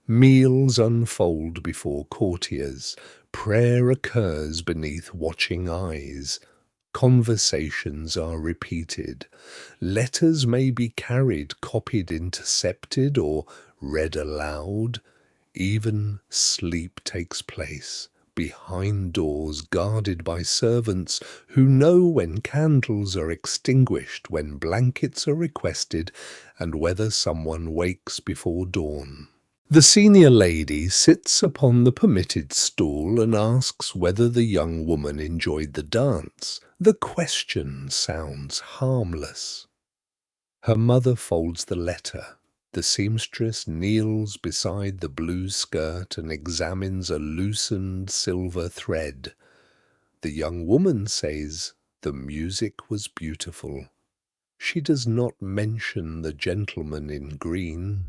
Meals unfold before courtiers. Prayer occurs beneath watching eyes. Conversations are repeated. Letters may be carried, copied, intercepted, or read aloud. Even sleep takes place behind doors guarded by servants who know when candles are extinguished, when blankets are requested, and whether someone wakes before dawn. The senior lady sits upon the permitted stool and asks whether the young woman enjoyed the dance. The question sounds harmless. Her mother folds the letter. The seamstress kneels beside the blue skirt and examines a loosened silver thread. The young woman says the music was beautiful. She does not mention the gentleman in green.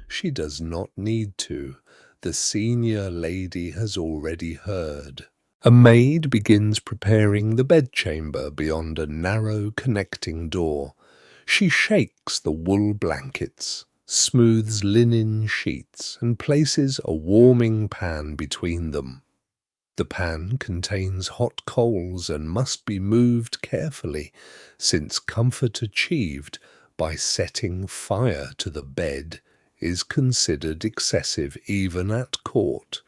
She does not need to. The senior lady has already heard. A maid begins preparing the bedchamber beyond a narrow connecting door. She shakes the wool blankets, smooths linen sheets, and places a warming pan between them. The pan contains hot coals and must be moved carefully, since comfort achieved by setting fire to the bed is considered excessive even at court.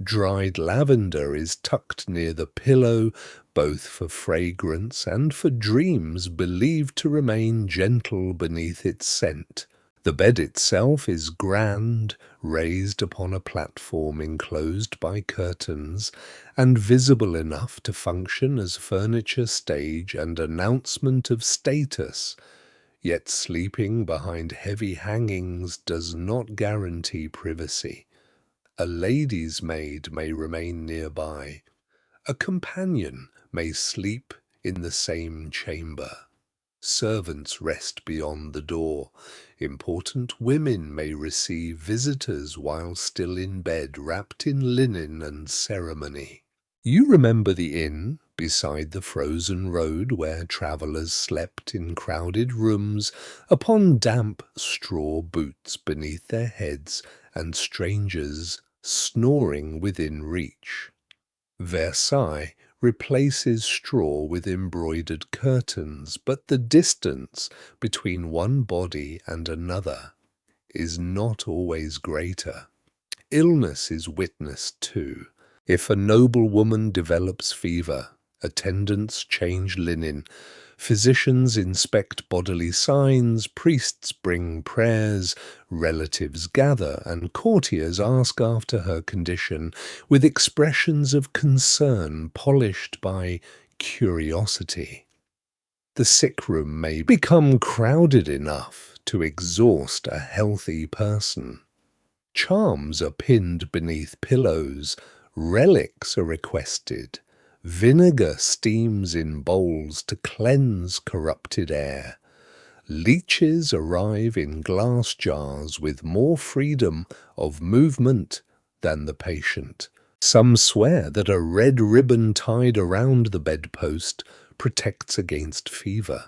Dried lavender is tucked near the pillow, both for fragrance and for dreams believed to remain gentle beneath its scent. The bed itself is grand, raised upon a platform enclosed by curtains, and visible enough to function as furniture stage and announcement of status. Yet sleeping behind heavy hangings does not guarantee privacy. A lady's maid may remain nearby. A companion may sleep in the same chamber. Servants rest beyond the door. Important women may receive visitors while still in bed, wrapped in linen and ceremony. You remember the inn beside the frozen road where travellers slept in crowded rooms upon damp straw boots beneath their heads and strangers snoring within reach. Versailles replaces straw with embroidered curtains, but the distance between one body and another is not always greater. Illness is witnessed too. If a noblewoman develops fever, attendants change linen, physicians inspect bodily signs, priests bring prayers, relatives gather, and courtiers ask after her condition with expressions of concern polished by curiosity. The sick room may become crowded enough to exhaust a healthy person. Charms are pinned beneath pillows, relics are requested. Vinegar steams in bowls to cleanse corrupted air. Leeches arrive in glass jars with more freedom of movement than the patient. Some swear that a red ribbon tied around the bedpost protects against fever.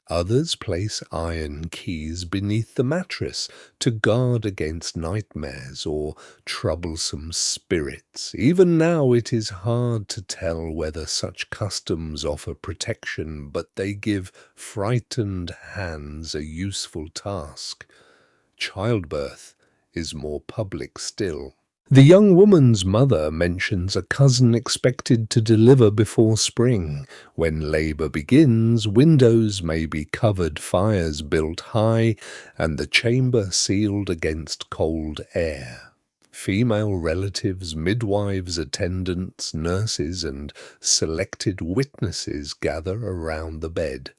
Others place iron keys beneath the mattress to guard against nightmares or troublesome spirits. Even now it is hard to tell whether such customs offer protection, but they give frightened hands a useful task. Childbirth is more public still. The young woman's mother mentions a cousin expected to deliver before spring. When labour begins, windows may be covered, fires built high, and the chamber sealed against cold air. Female relatives, midwives, attendants, nurses, and selected witnesses gather around the bed.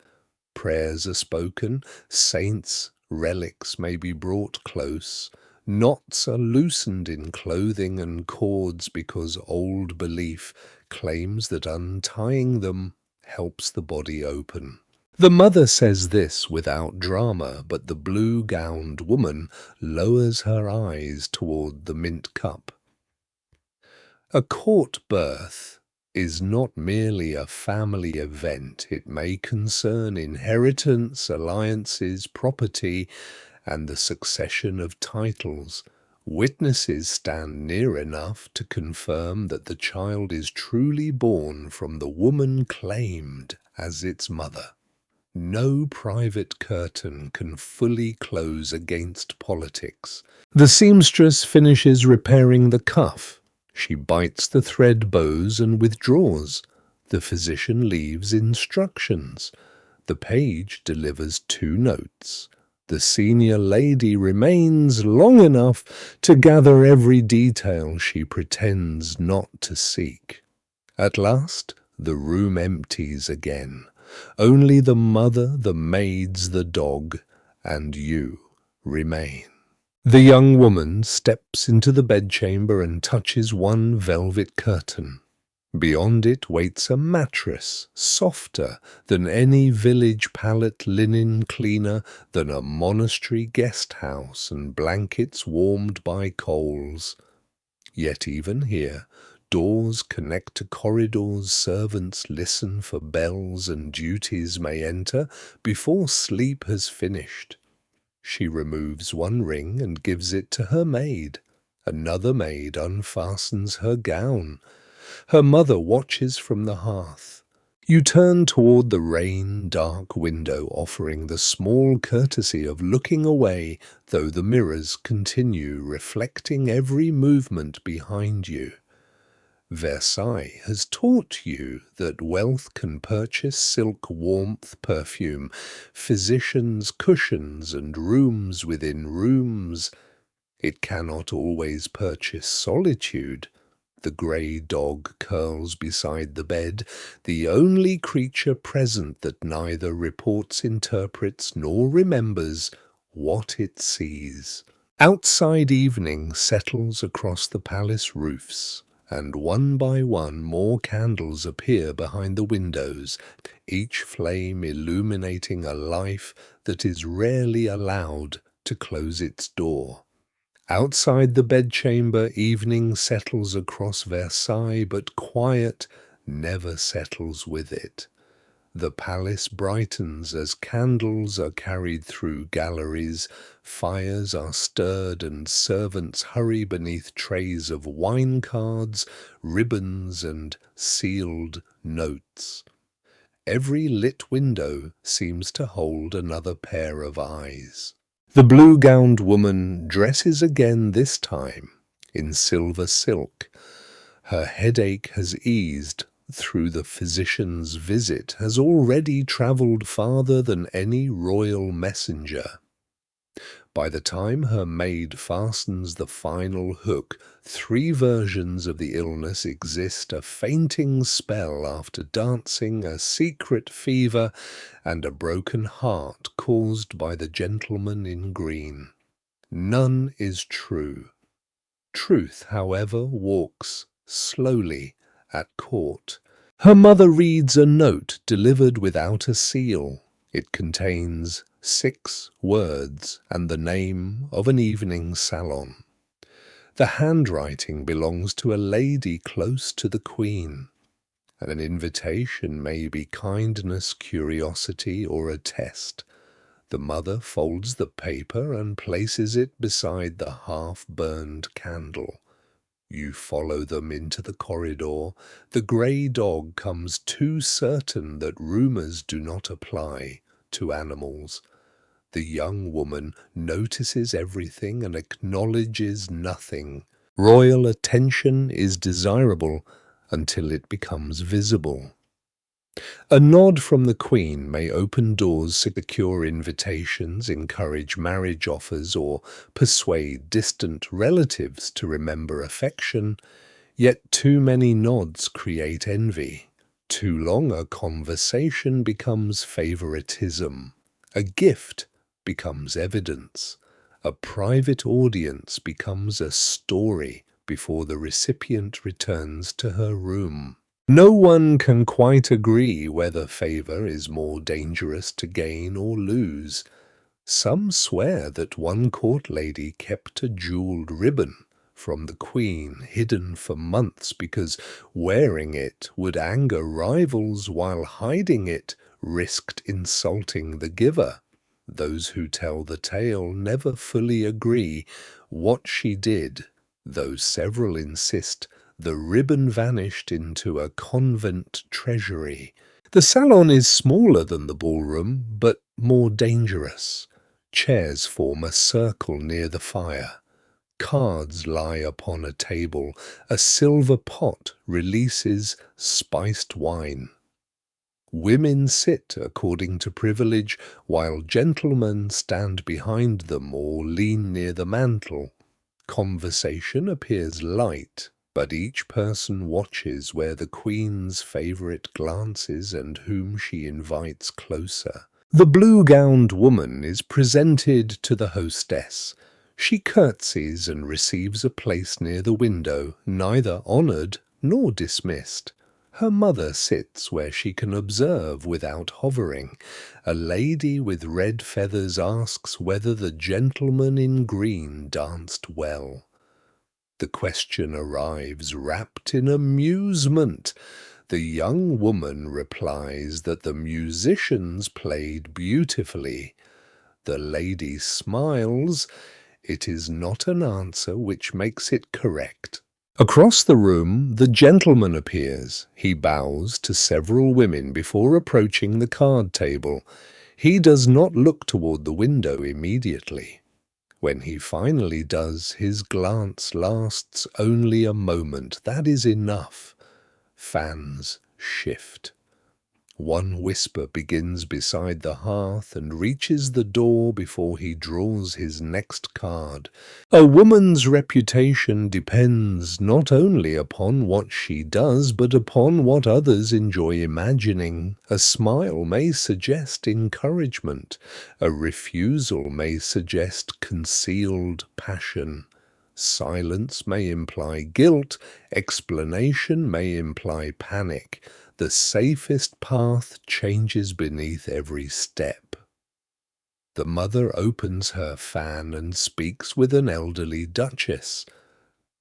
Prayers are spoken, saints' relics may be brought close. Knots are loosened in clothing and cords because old belief claims that untying them helps the body open. The mother says this without drama, but the blue-gowned woman lowers her eyes toward the mint cup. A court birth is not merely a family event. It may concern inheritance, alliances, property, and the succession of titles. Witnesses stand near enough to confirm that the child is truly born from the woman claimed as its mother. No private curtain can fully close against politics. The seamstress finishes repairing the cuff. She bites the thread bows and withdraws. The physician leaves instructions. The page delivers 2 notes. The senior lady remains long enough to gather every detail she pretends not to seek. At last, the room empties again. Only the mother, the maids, the dog, and you remain. The young woman steps into the bedchamber and touches one velvet curtain. Beyond it waits a mattress, softer than any village pallet linen cleaner, than a monastery guest house, and blankets warmed by coals. Yet even here, doors connect to corridors, servants listen for bells, and duties may enter before sleep has finished. She removes one ring and gives it to her maid. Another maid unfastens her gown. Her mother watches from the hearth. You turn toward the rain-dark window, offering the small courtesy of looking away, though the mirrors continue reflecting every movement behind you. Versailles has taught you that wealth can purchase silk, warmth, perfume, physicians, cushions, and rooms within rooms. It cannot always purchase solitude. The grey dog curls beside the bed, the only creature present that neither reports, interprets, nor remembers what it sees. Outside evening settles across the palace roofs, and one by one more candles appear behind the windows, each flame illuminating a life that is rarely allowed to close its door. Outside the bedchamber, evening settles across Versailles, but quiet never settles with it. The palace brightens as candles are carried through galleries, fires are stirred, and servants hurry beneath trays of wine cards, ribbons, and sealed notes. Every lit window seems to hold another pair of eyes. The blue-gowned woman dresses again, this time in silver silk. Her headache has eased through the physician's visit, has already travelled farther than any royal messenger. By the time her maid fastens the final hook, 3 versions of the illness exist: a fainting spell after dancing, a secret fever, and a broken heart caused by the gentleman in green. None is true. Truth, however, walks slowly at court. Her mother reads a note delivered without a seal. It contains 6 words and the name of an evening salon. The handwriting belongs to a lady close to the Queen, and an invitation may be kindness, curiosity, or a test. The mother folds the paper and places it beside the half-burned candle. You follow them into the corridor. The grey dog comes too certain that rumours do not apply to animals. The young woman notices everything and acknowledges nothing. Royal attention is desirable until it becomes visible. A nod from the Queen may open doors, secure invitations, encourage marriage offers, or persuade distant relatives to remember affection, yet too many nods create envy. Too long a conversation becomes favoritism. A gift becomes evidence. A private audience becomes a story before the recipient returns to her room. No one can quite agree whether favour is more dangerous to gain or lose. Some swear that one court lady kept a jewelled ribbon from the Queen hidden for months because wearing it would anger rivals, while hiding it risked insulting the giver. Those who tell the tale never fully agree what she did, though several insist the ribbon vanished into a convent treasury. The salon is smaller than the ballroom, but more dangerous. Chairs form a circle near the fire. Cards lie upon a table. A silver pot releases spiced wine. Women sit according to privilege, while gentlemen stand behind them or lean near the mantel. Conversation appears light, but each person watches where the Queen's favourite glances and whom she invites closer. The blue-gowned woman is presented to the hostess. She curtsies and receives a place near the window, neither honoured nor dismissed. Her mother sits where she can observe without hovering. A lady with red feathers asks whether the gentleman in green danced well. The question arrives wrapped in amusement. The young woman replies that the musicians played beautifully. The lady smiles. It is not an answer which makes it correct. Across the room, the gentleman appears. He bows to several women before approaching the card table. He does not look toward the window immediately. When he finally does, his glance lasts only a moment. That is enough. Fans shift. One whisper begins beside the hearth and reaches the door before he draws his next card. A woman's reputation depends not only upon what she does, but upon what others enjoy imagining. A smile may suggest encouragement. A refusal may suggest concealed passion. Silence may imply guilt. Explanation may imply panic. The safest path changes beneath every step. The mother opens her fan and speaks with an elderly duchess.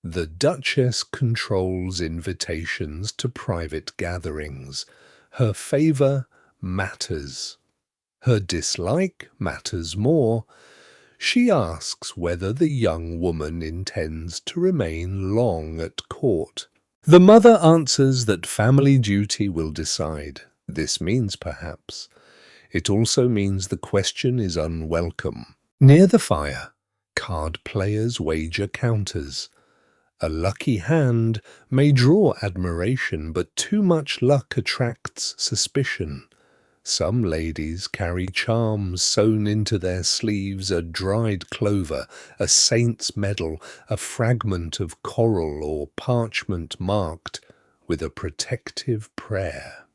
The duchess controls invitations to private gatherings. Her favor matters. Her dislike matters more. She asks whether the young woman intends to remain long at court. The mother answers that family duty will decide. This means perhaps. It also means the question is unwelcome. Near the fire, card players wager counters. A lucky hand may draw admiration, but too much luck attracts suspicion. Some ladies carry charms sewn into their sleeves, a dried clover, a saint's medal, a fragment of coral or parchment marked with a protective prayer.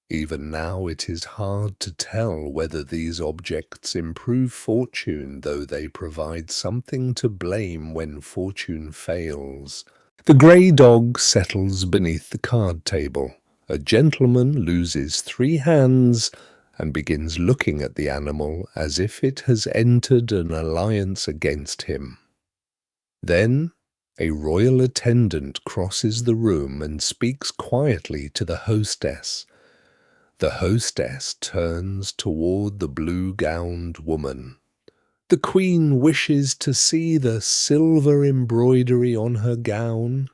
Even now it is hard to tell whether these objects improve fortune, though they provide something to blame when fortune fails. The grey dog settles beneath the card table. A gentleman loses 3 hands and begins looking at the animal as if it has entered an alliance against him. Then a royal attendant crosses the room and speaks quietly to the hostess. The hostess turns toward the blue-gowned woman. The queen wishes to see the silver embroidery on her gown.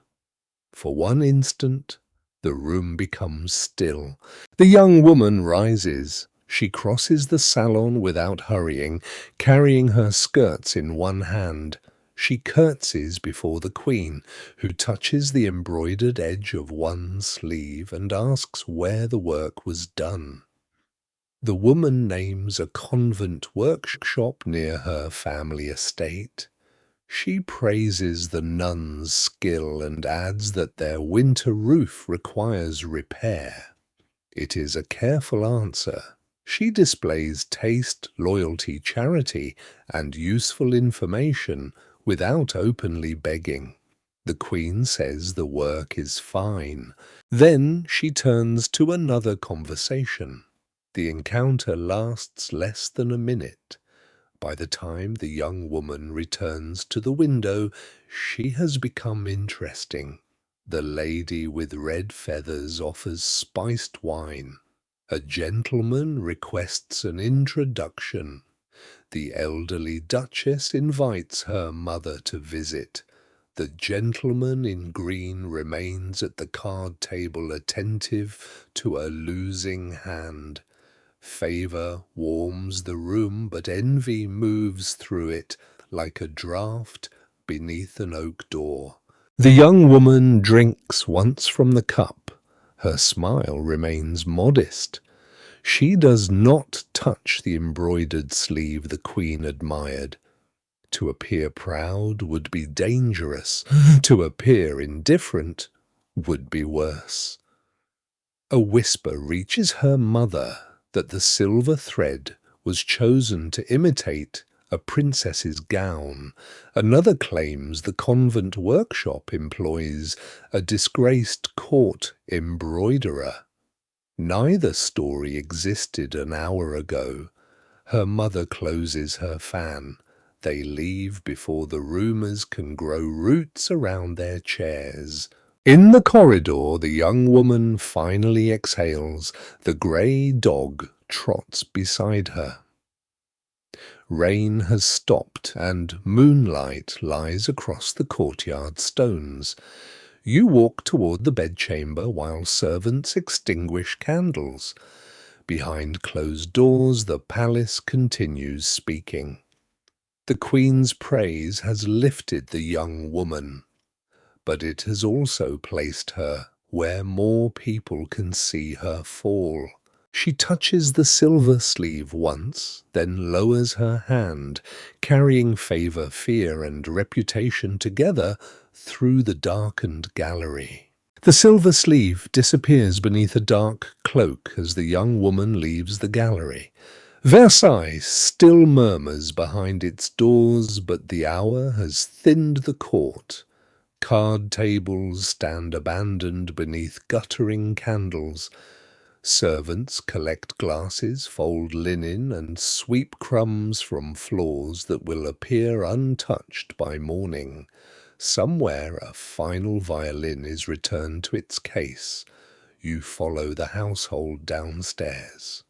For one instant, the room becomes still. The young woman rises. She crosses the salon without hurrying, carrying her skirts in one hand. She curtsies before the queen, who touches the embroidered edge of one sleeve and asks where the work was done. The woman names a convent workshop near her family estate. She praises the nuns' skill and adds that their winter roof requires repair. It is a careful answer. She displays taste, loyalty, charity, and useful information without openly begging. The queen says the work is fine. Then she turns to another conversation. The encounter lasts less than a minute. By the time the young woman returns to the window, she has become interesting. The lady with red feathers offers spiced wine. A gentleman requests an introduction. The elderly duchess invites her mother to visit. The gentleman in green remains at the card table attentive to a losing hand. Favor warms the room, but envy moves through it like a draught beneath an oak door. The young woman drinks once from the cup. Her smile remains modest. She does not touch the embroidered sleeve the queen admired. To appear proud would be dangerous. To appear indifferent would be worse. A whisper reaches her mother that the silver thread was chosen to imitate a princess's gown. Another claims the convent workshop employs a disgraced court embroiderer. Neither story existed an hour ago. Her mother closes her fan. They leave before the rumors can grow roots around their chairs. In the corridor, the young woman finally exhales. The grey dog trots beside her. Rain has stopped, and moonlight lies across the courtyard stones. You walk toward the bedchamber while servants extinguish candles. Behind closed doors, the palace continues speaking. The Queen's praise has lifted the young woman, but it has also placed her where more people can see her fall. She touches the silver sleeve once, then lowers her hand, carrying favor, fear, and reputation together through the darkened gallery. The silver sleeve disappears beneath a dark cloak as the young woman leaves the gallery. Versailles still murmurs behind its doors, but the hour has thinned the court. Card tables stand abandoned beneath guttering candles. Servants collect glasses, fold linen, and sweep crumbs from floors that will appear untouched by morning. Somewhere a final violin is returned to its case. You follow the household downstairs.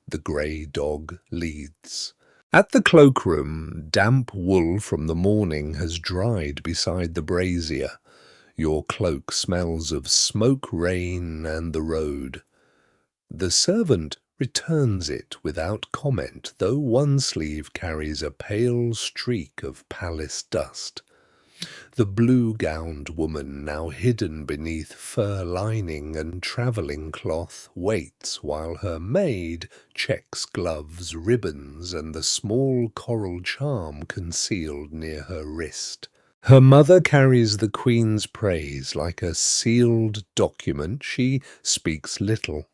The grey dog leads. At the cloakroom, damp wool from the morning has dried beside the brazier. Your cloak smells of smoke, rain, and the road. The servant returns it without comment, though one sleeve carries a pale streak of palace dust. The blue-gowned woman, now hidden beneath fur lining and travelling cloth, waits while her maid checks gloves, ribbons, and the small coral charm concealed near her wrist. Her mother carries the Queen's praise like a sealed document. She speaks little.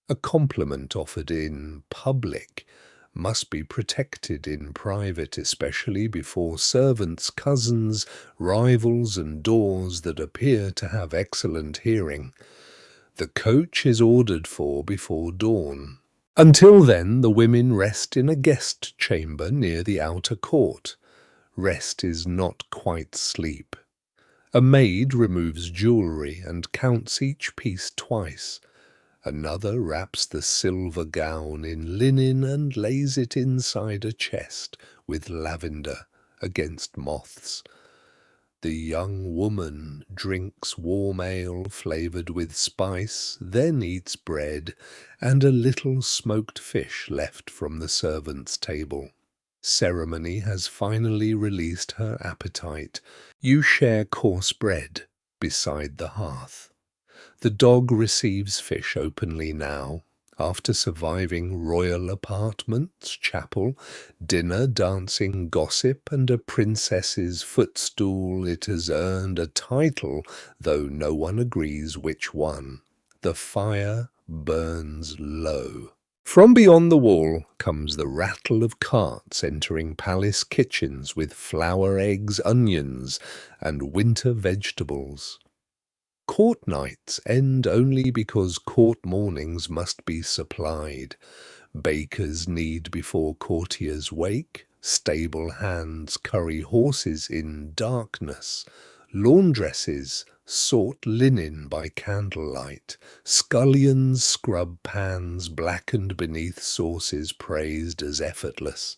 A compliment offered in public must be protected in private, especially before servants, cousins, rivals, and doors that appear to have excellent hearing. The coach is ordered for before dawn. Until then, the women rest in a guest chamber near the outer court. Rest is not quite sleep. A maid removes jewellery and counts each piece twice. Another wraps the silver gown in linen and lays it inside a chest with lavender against moths. The young woman drinks warm ale flavoured with spice, then eats bread and a little smoked fish left from the servants' table. Ceremony has finally released her appetite. You share coarse bread beside the hearth. The dog receives fish openly now. After surviving royal apartments, chapel, dinner, dancing, gossip, and a princess's footstool, it has earned a title, though no one agrees which one. The fire burns low. From beyond the wall comes the rattle of carts entering palace kitchens with flour, eggs, onions, and winter vegetables. Court nights end only because court mornings must be supplied. Bakers knead before courtiers wake. Stable hands curry horses in darkness. Laundresses sort linen by candlelight. Scullions scrub pans blackened beneath sauces praised as effortless.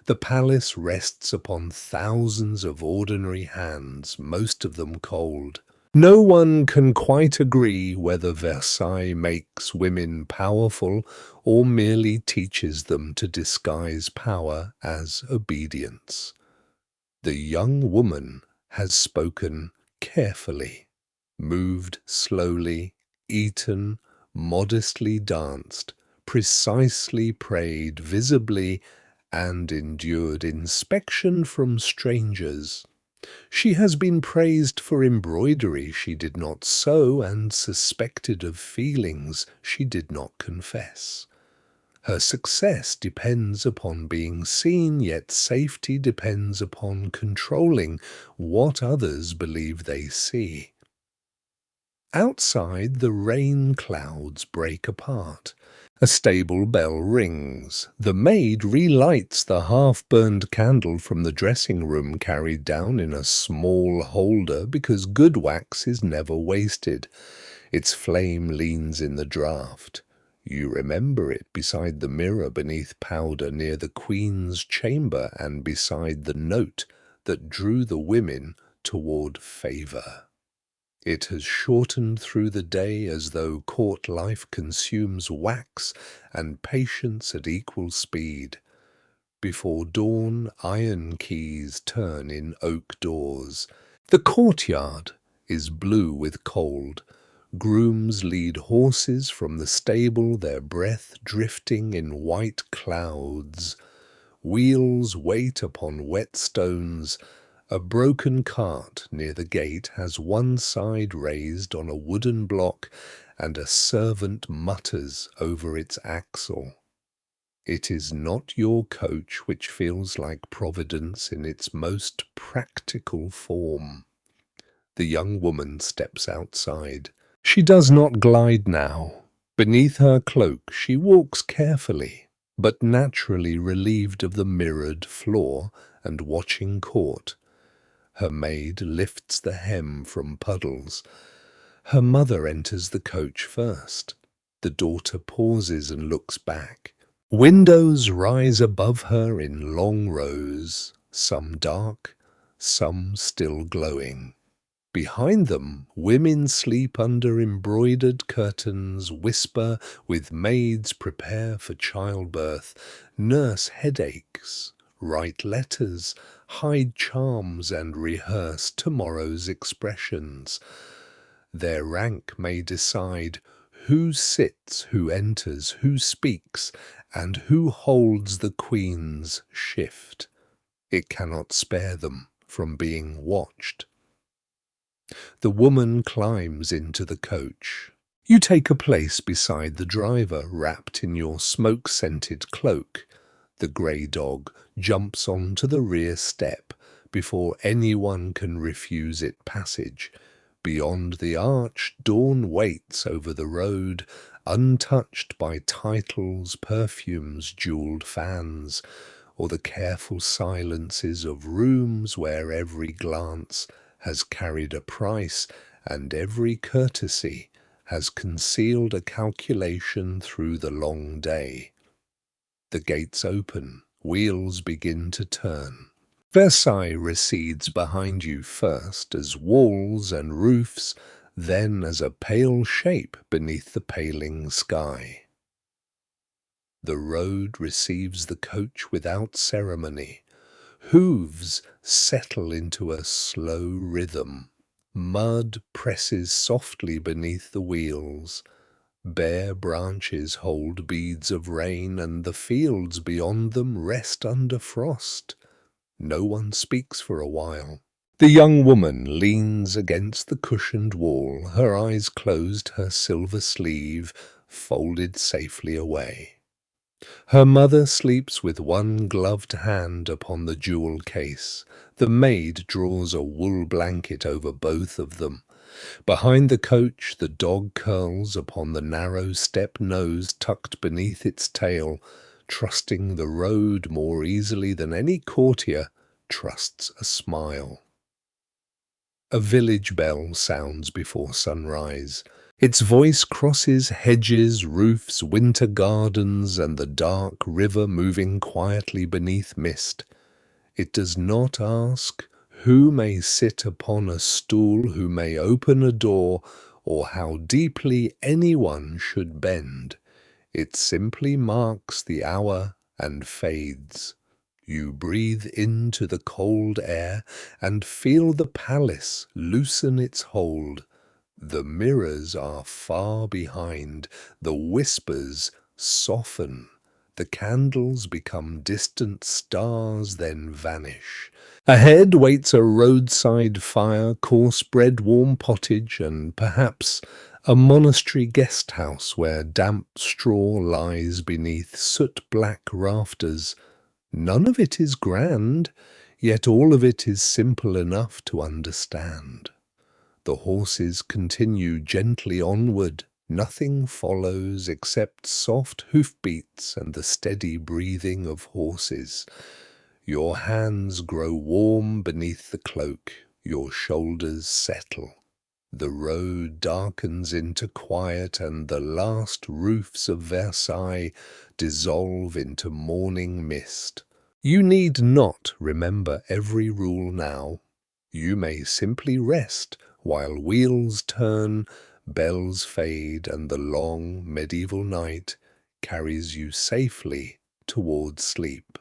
The palace rests upon thousands of ordinary hands, most of them cold. No one can quite agree whether Versailles makes women powerful or merely teaches them to disguise power as obedience. The young woman has spoken carefully, moved slowly, eaten, modestly danced, precisely prayed visibly, and endured inspection from strangers. She has been praised for embroidery she did not sew and suspected of feelings she did not confess. Her success depends upon being seen, yet safety depends upon controlling what others believe they see. Outside, the rain clouds break apart. A stable bell rings. The maid relights the half-burned candle from the dressing room, carried down in a small holder because good wax is never wasted. Its flame leans in the draught. You remember it beside the mirror beneath powder near the Queen's chamber and beside the note that drew the women toward favour. It has shortened through the day as though court life consumes wax and patience at equal speed. Before dawn, iron keys turn in oak doors. The courtyard is blue with cold. Grooms lead horses from the stable, their breath drifting in white clouds. Wheels wait upon wet stones. A broken cart near the gate has one side raised on a wooden block, and a servant mutters over its axle. It is not your coach which feels like Providence in its most practical form. The young woman steps outside. She does not glide now. Beneath her cloak she walks carefully, but naturally relieved of the mirrored floor and watching court. Her maid lifts the hem from puddles. Her mother enters the coach first. The daughter pauses and looks back. Windows rise above her in long rows, some dark, some still glowing. Behind them, women sleep under embroidered curtains, whisper with maids prepare for childbirth, nurse headaches, write letters, hide charms and rehearse tomorrow's expressions. Their rank may decide who sits, who enters, who speaks, and who holds the Queen's shift. It cannot spare them from being watched. The woman climbs into the coach. You take a place beside the driver, wrapped in your smoke-scented cloak. The grey dog jumps onto the rear step before anyone can refuse it passage. Beyond the arch, dawn waits over the road, untouched by titles, perfumes, jewelled fans, or the careful silences of rooms where every glance has carried a price and every courtesy has concealed a calculation through the long day. The gates open, wheels begin to turn. Versailles recedes behind you first as walls and roofs, then as a pale shape beneath the paling sky. The road receives the coach without ceremony. Hooves settle into a slow rhythm. Mud presses softly beneath the wheels. Bare branches hold beads of rain, and the fields beyond them rest under frost. No one speaks for a while. The young woman leans against the cushioned wall, her eyes closed, her silver sleeve folded safely away. Her mother sleeps with one gloved hand upon the jewel case. The maid draws a wool blanket over both of them. Behind the coach, the dog curls upon the narrow step nose tucked beneath its tail, trusting the road more easily than any courtier trusts a smile. A village bell sounds before sunrise. Its voice crosses hedges, roofs, winter gardens, and the dark river moving quietly beneath mist. It does not ask who may sit upon a stool, who may open a door, or how deeply anyone should bend. It simply marks the hour and fades. You breathe into the cold air and feel the palace loosen its hold. The mirrors are far behind, the whispers soften, the candles become distant stars, then vanish. Ahead waits a roadside fire, coarse bread, warm pottage, and perhaps A monastery guest house where damp straw lies beneath soot-black rafters. None of it is grand, yet all of it is simple enough to understand. The horses continue gently onward. Nothing follows except soft hoofbeats and the steady breathing of horses. Your hands grow warm beneath the cloak. Your shoulders settle. The road darkens into quiet, and the last roofs of Versailles dissolve into morning mist. You need not remember every rule now. You may simply rest while wheels turn, bells fade, and the long medieval night carries you safely towards sleep.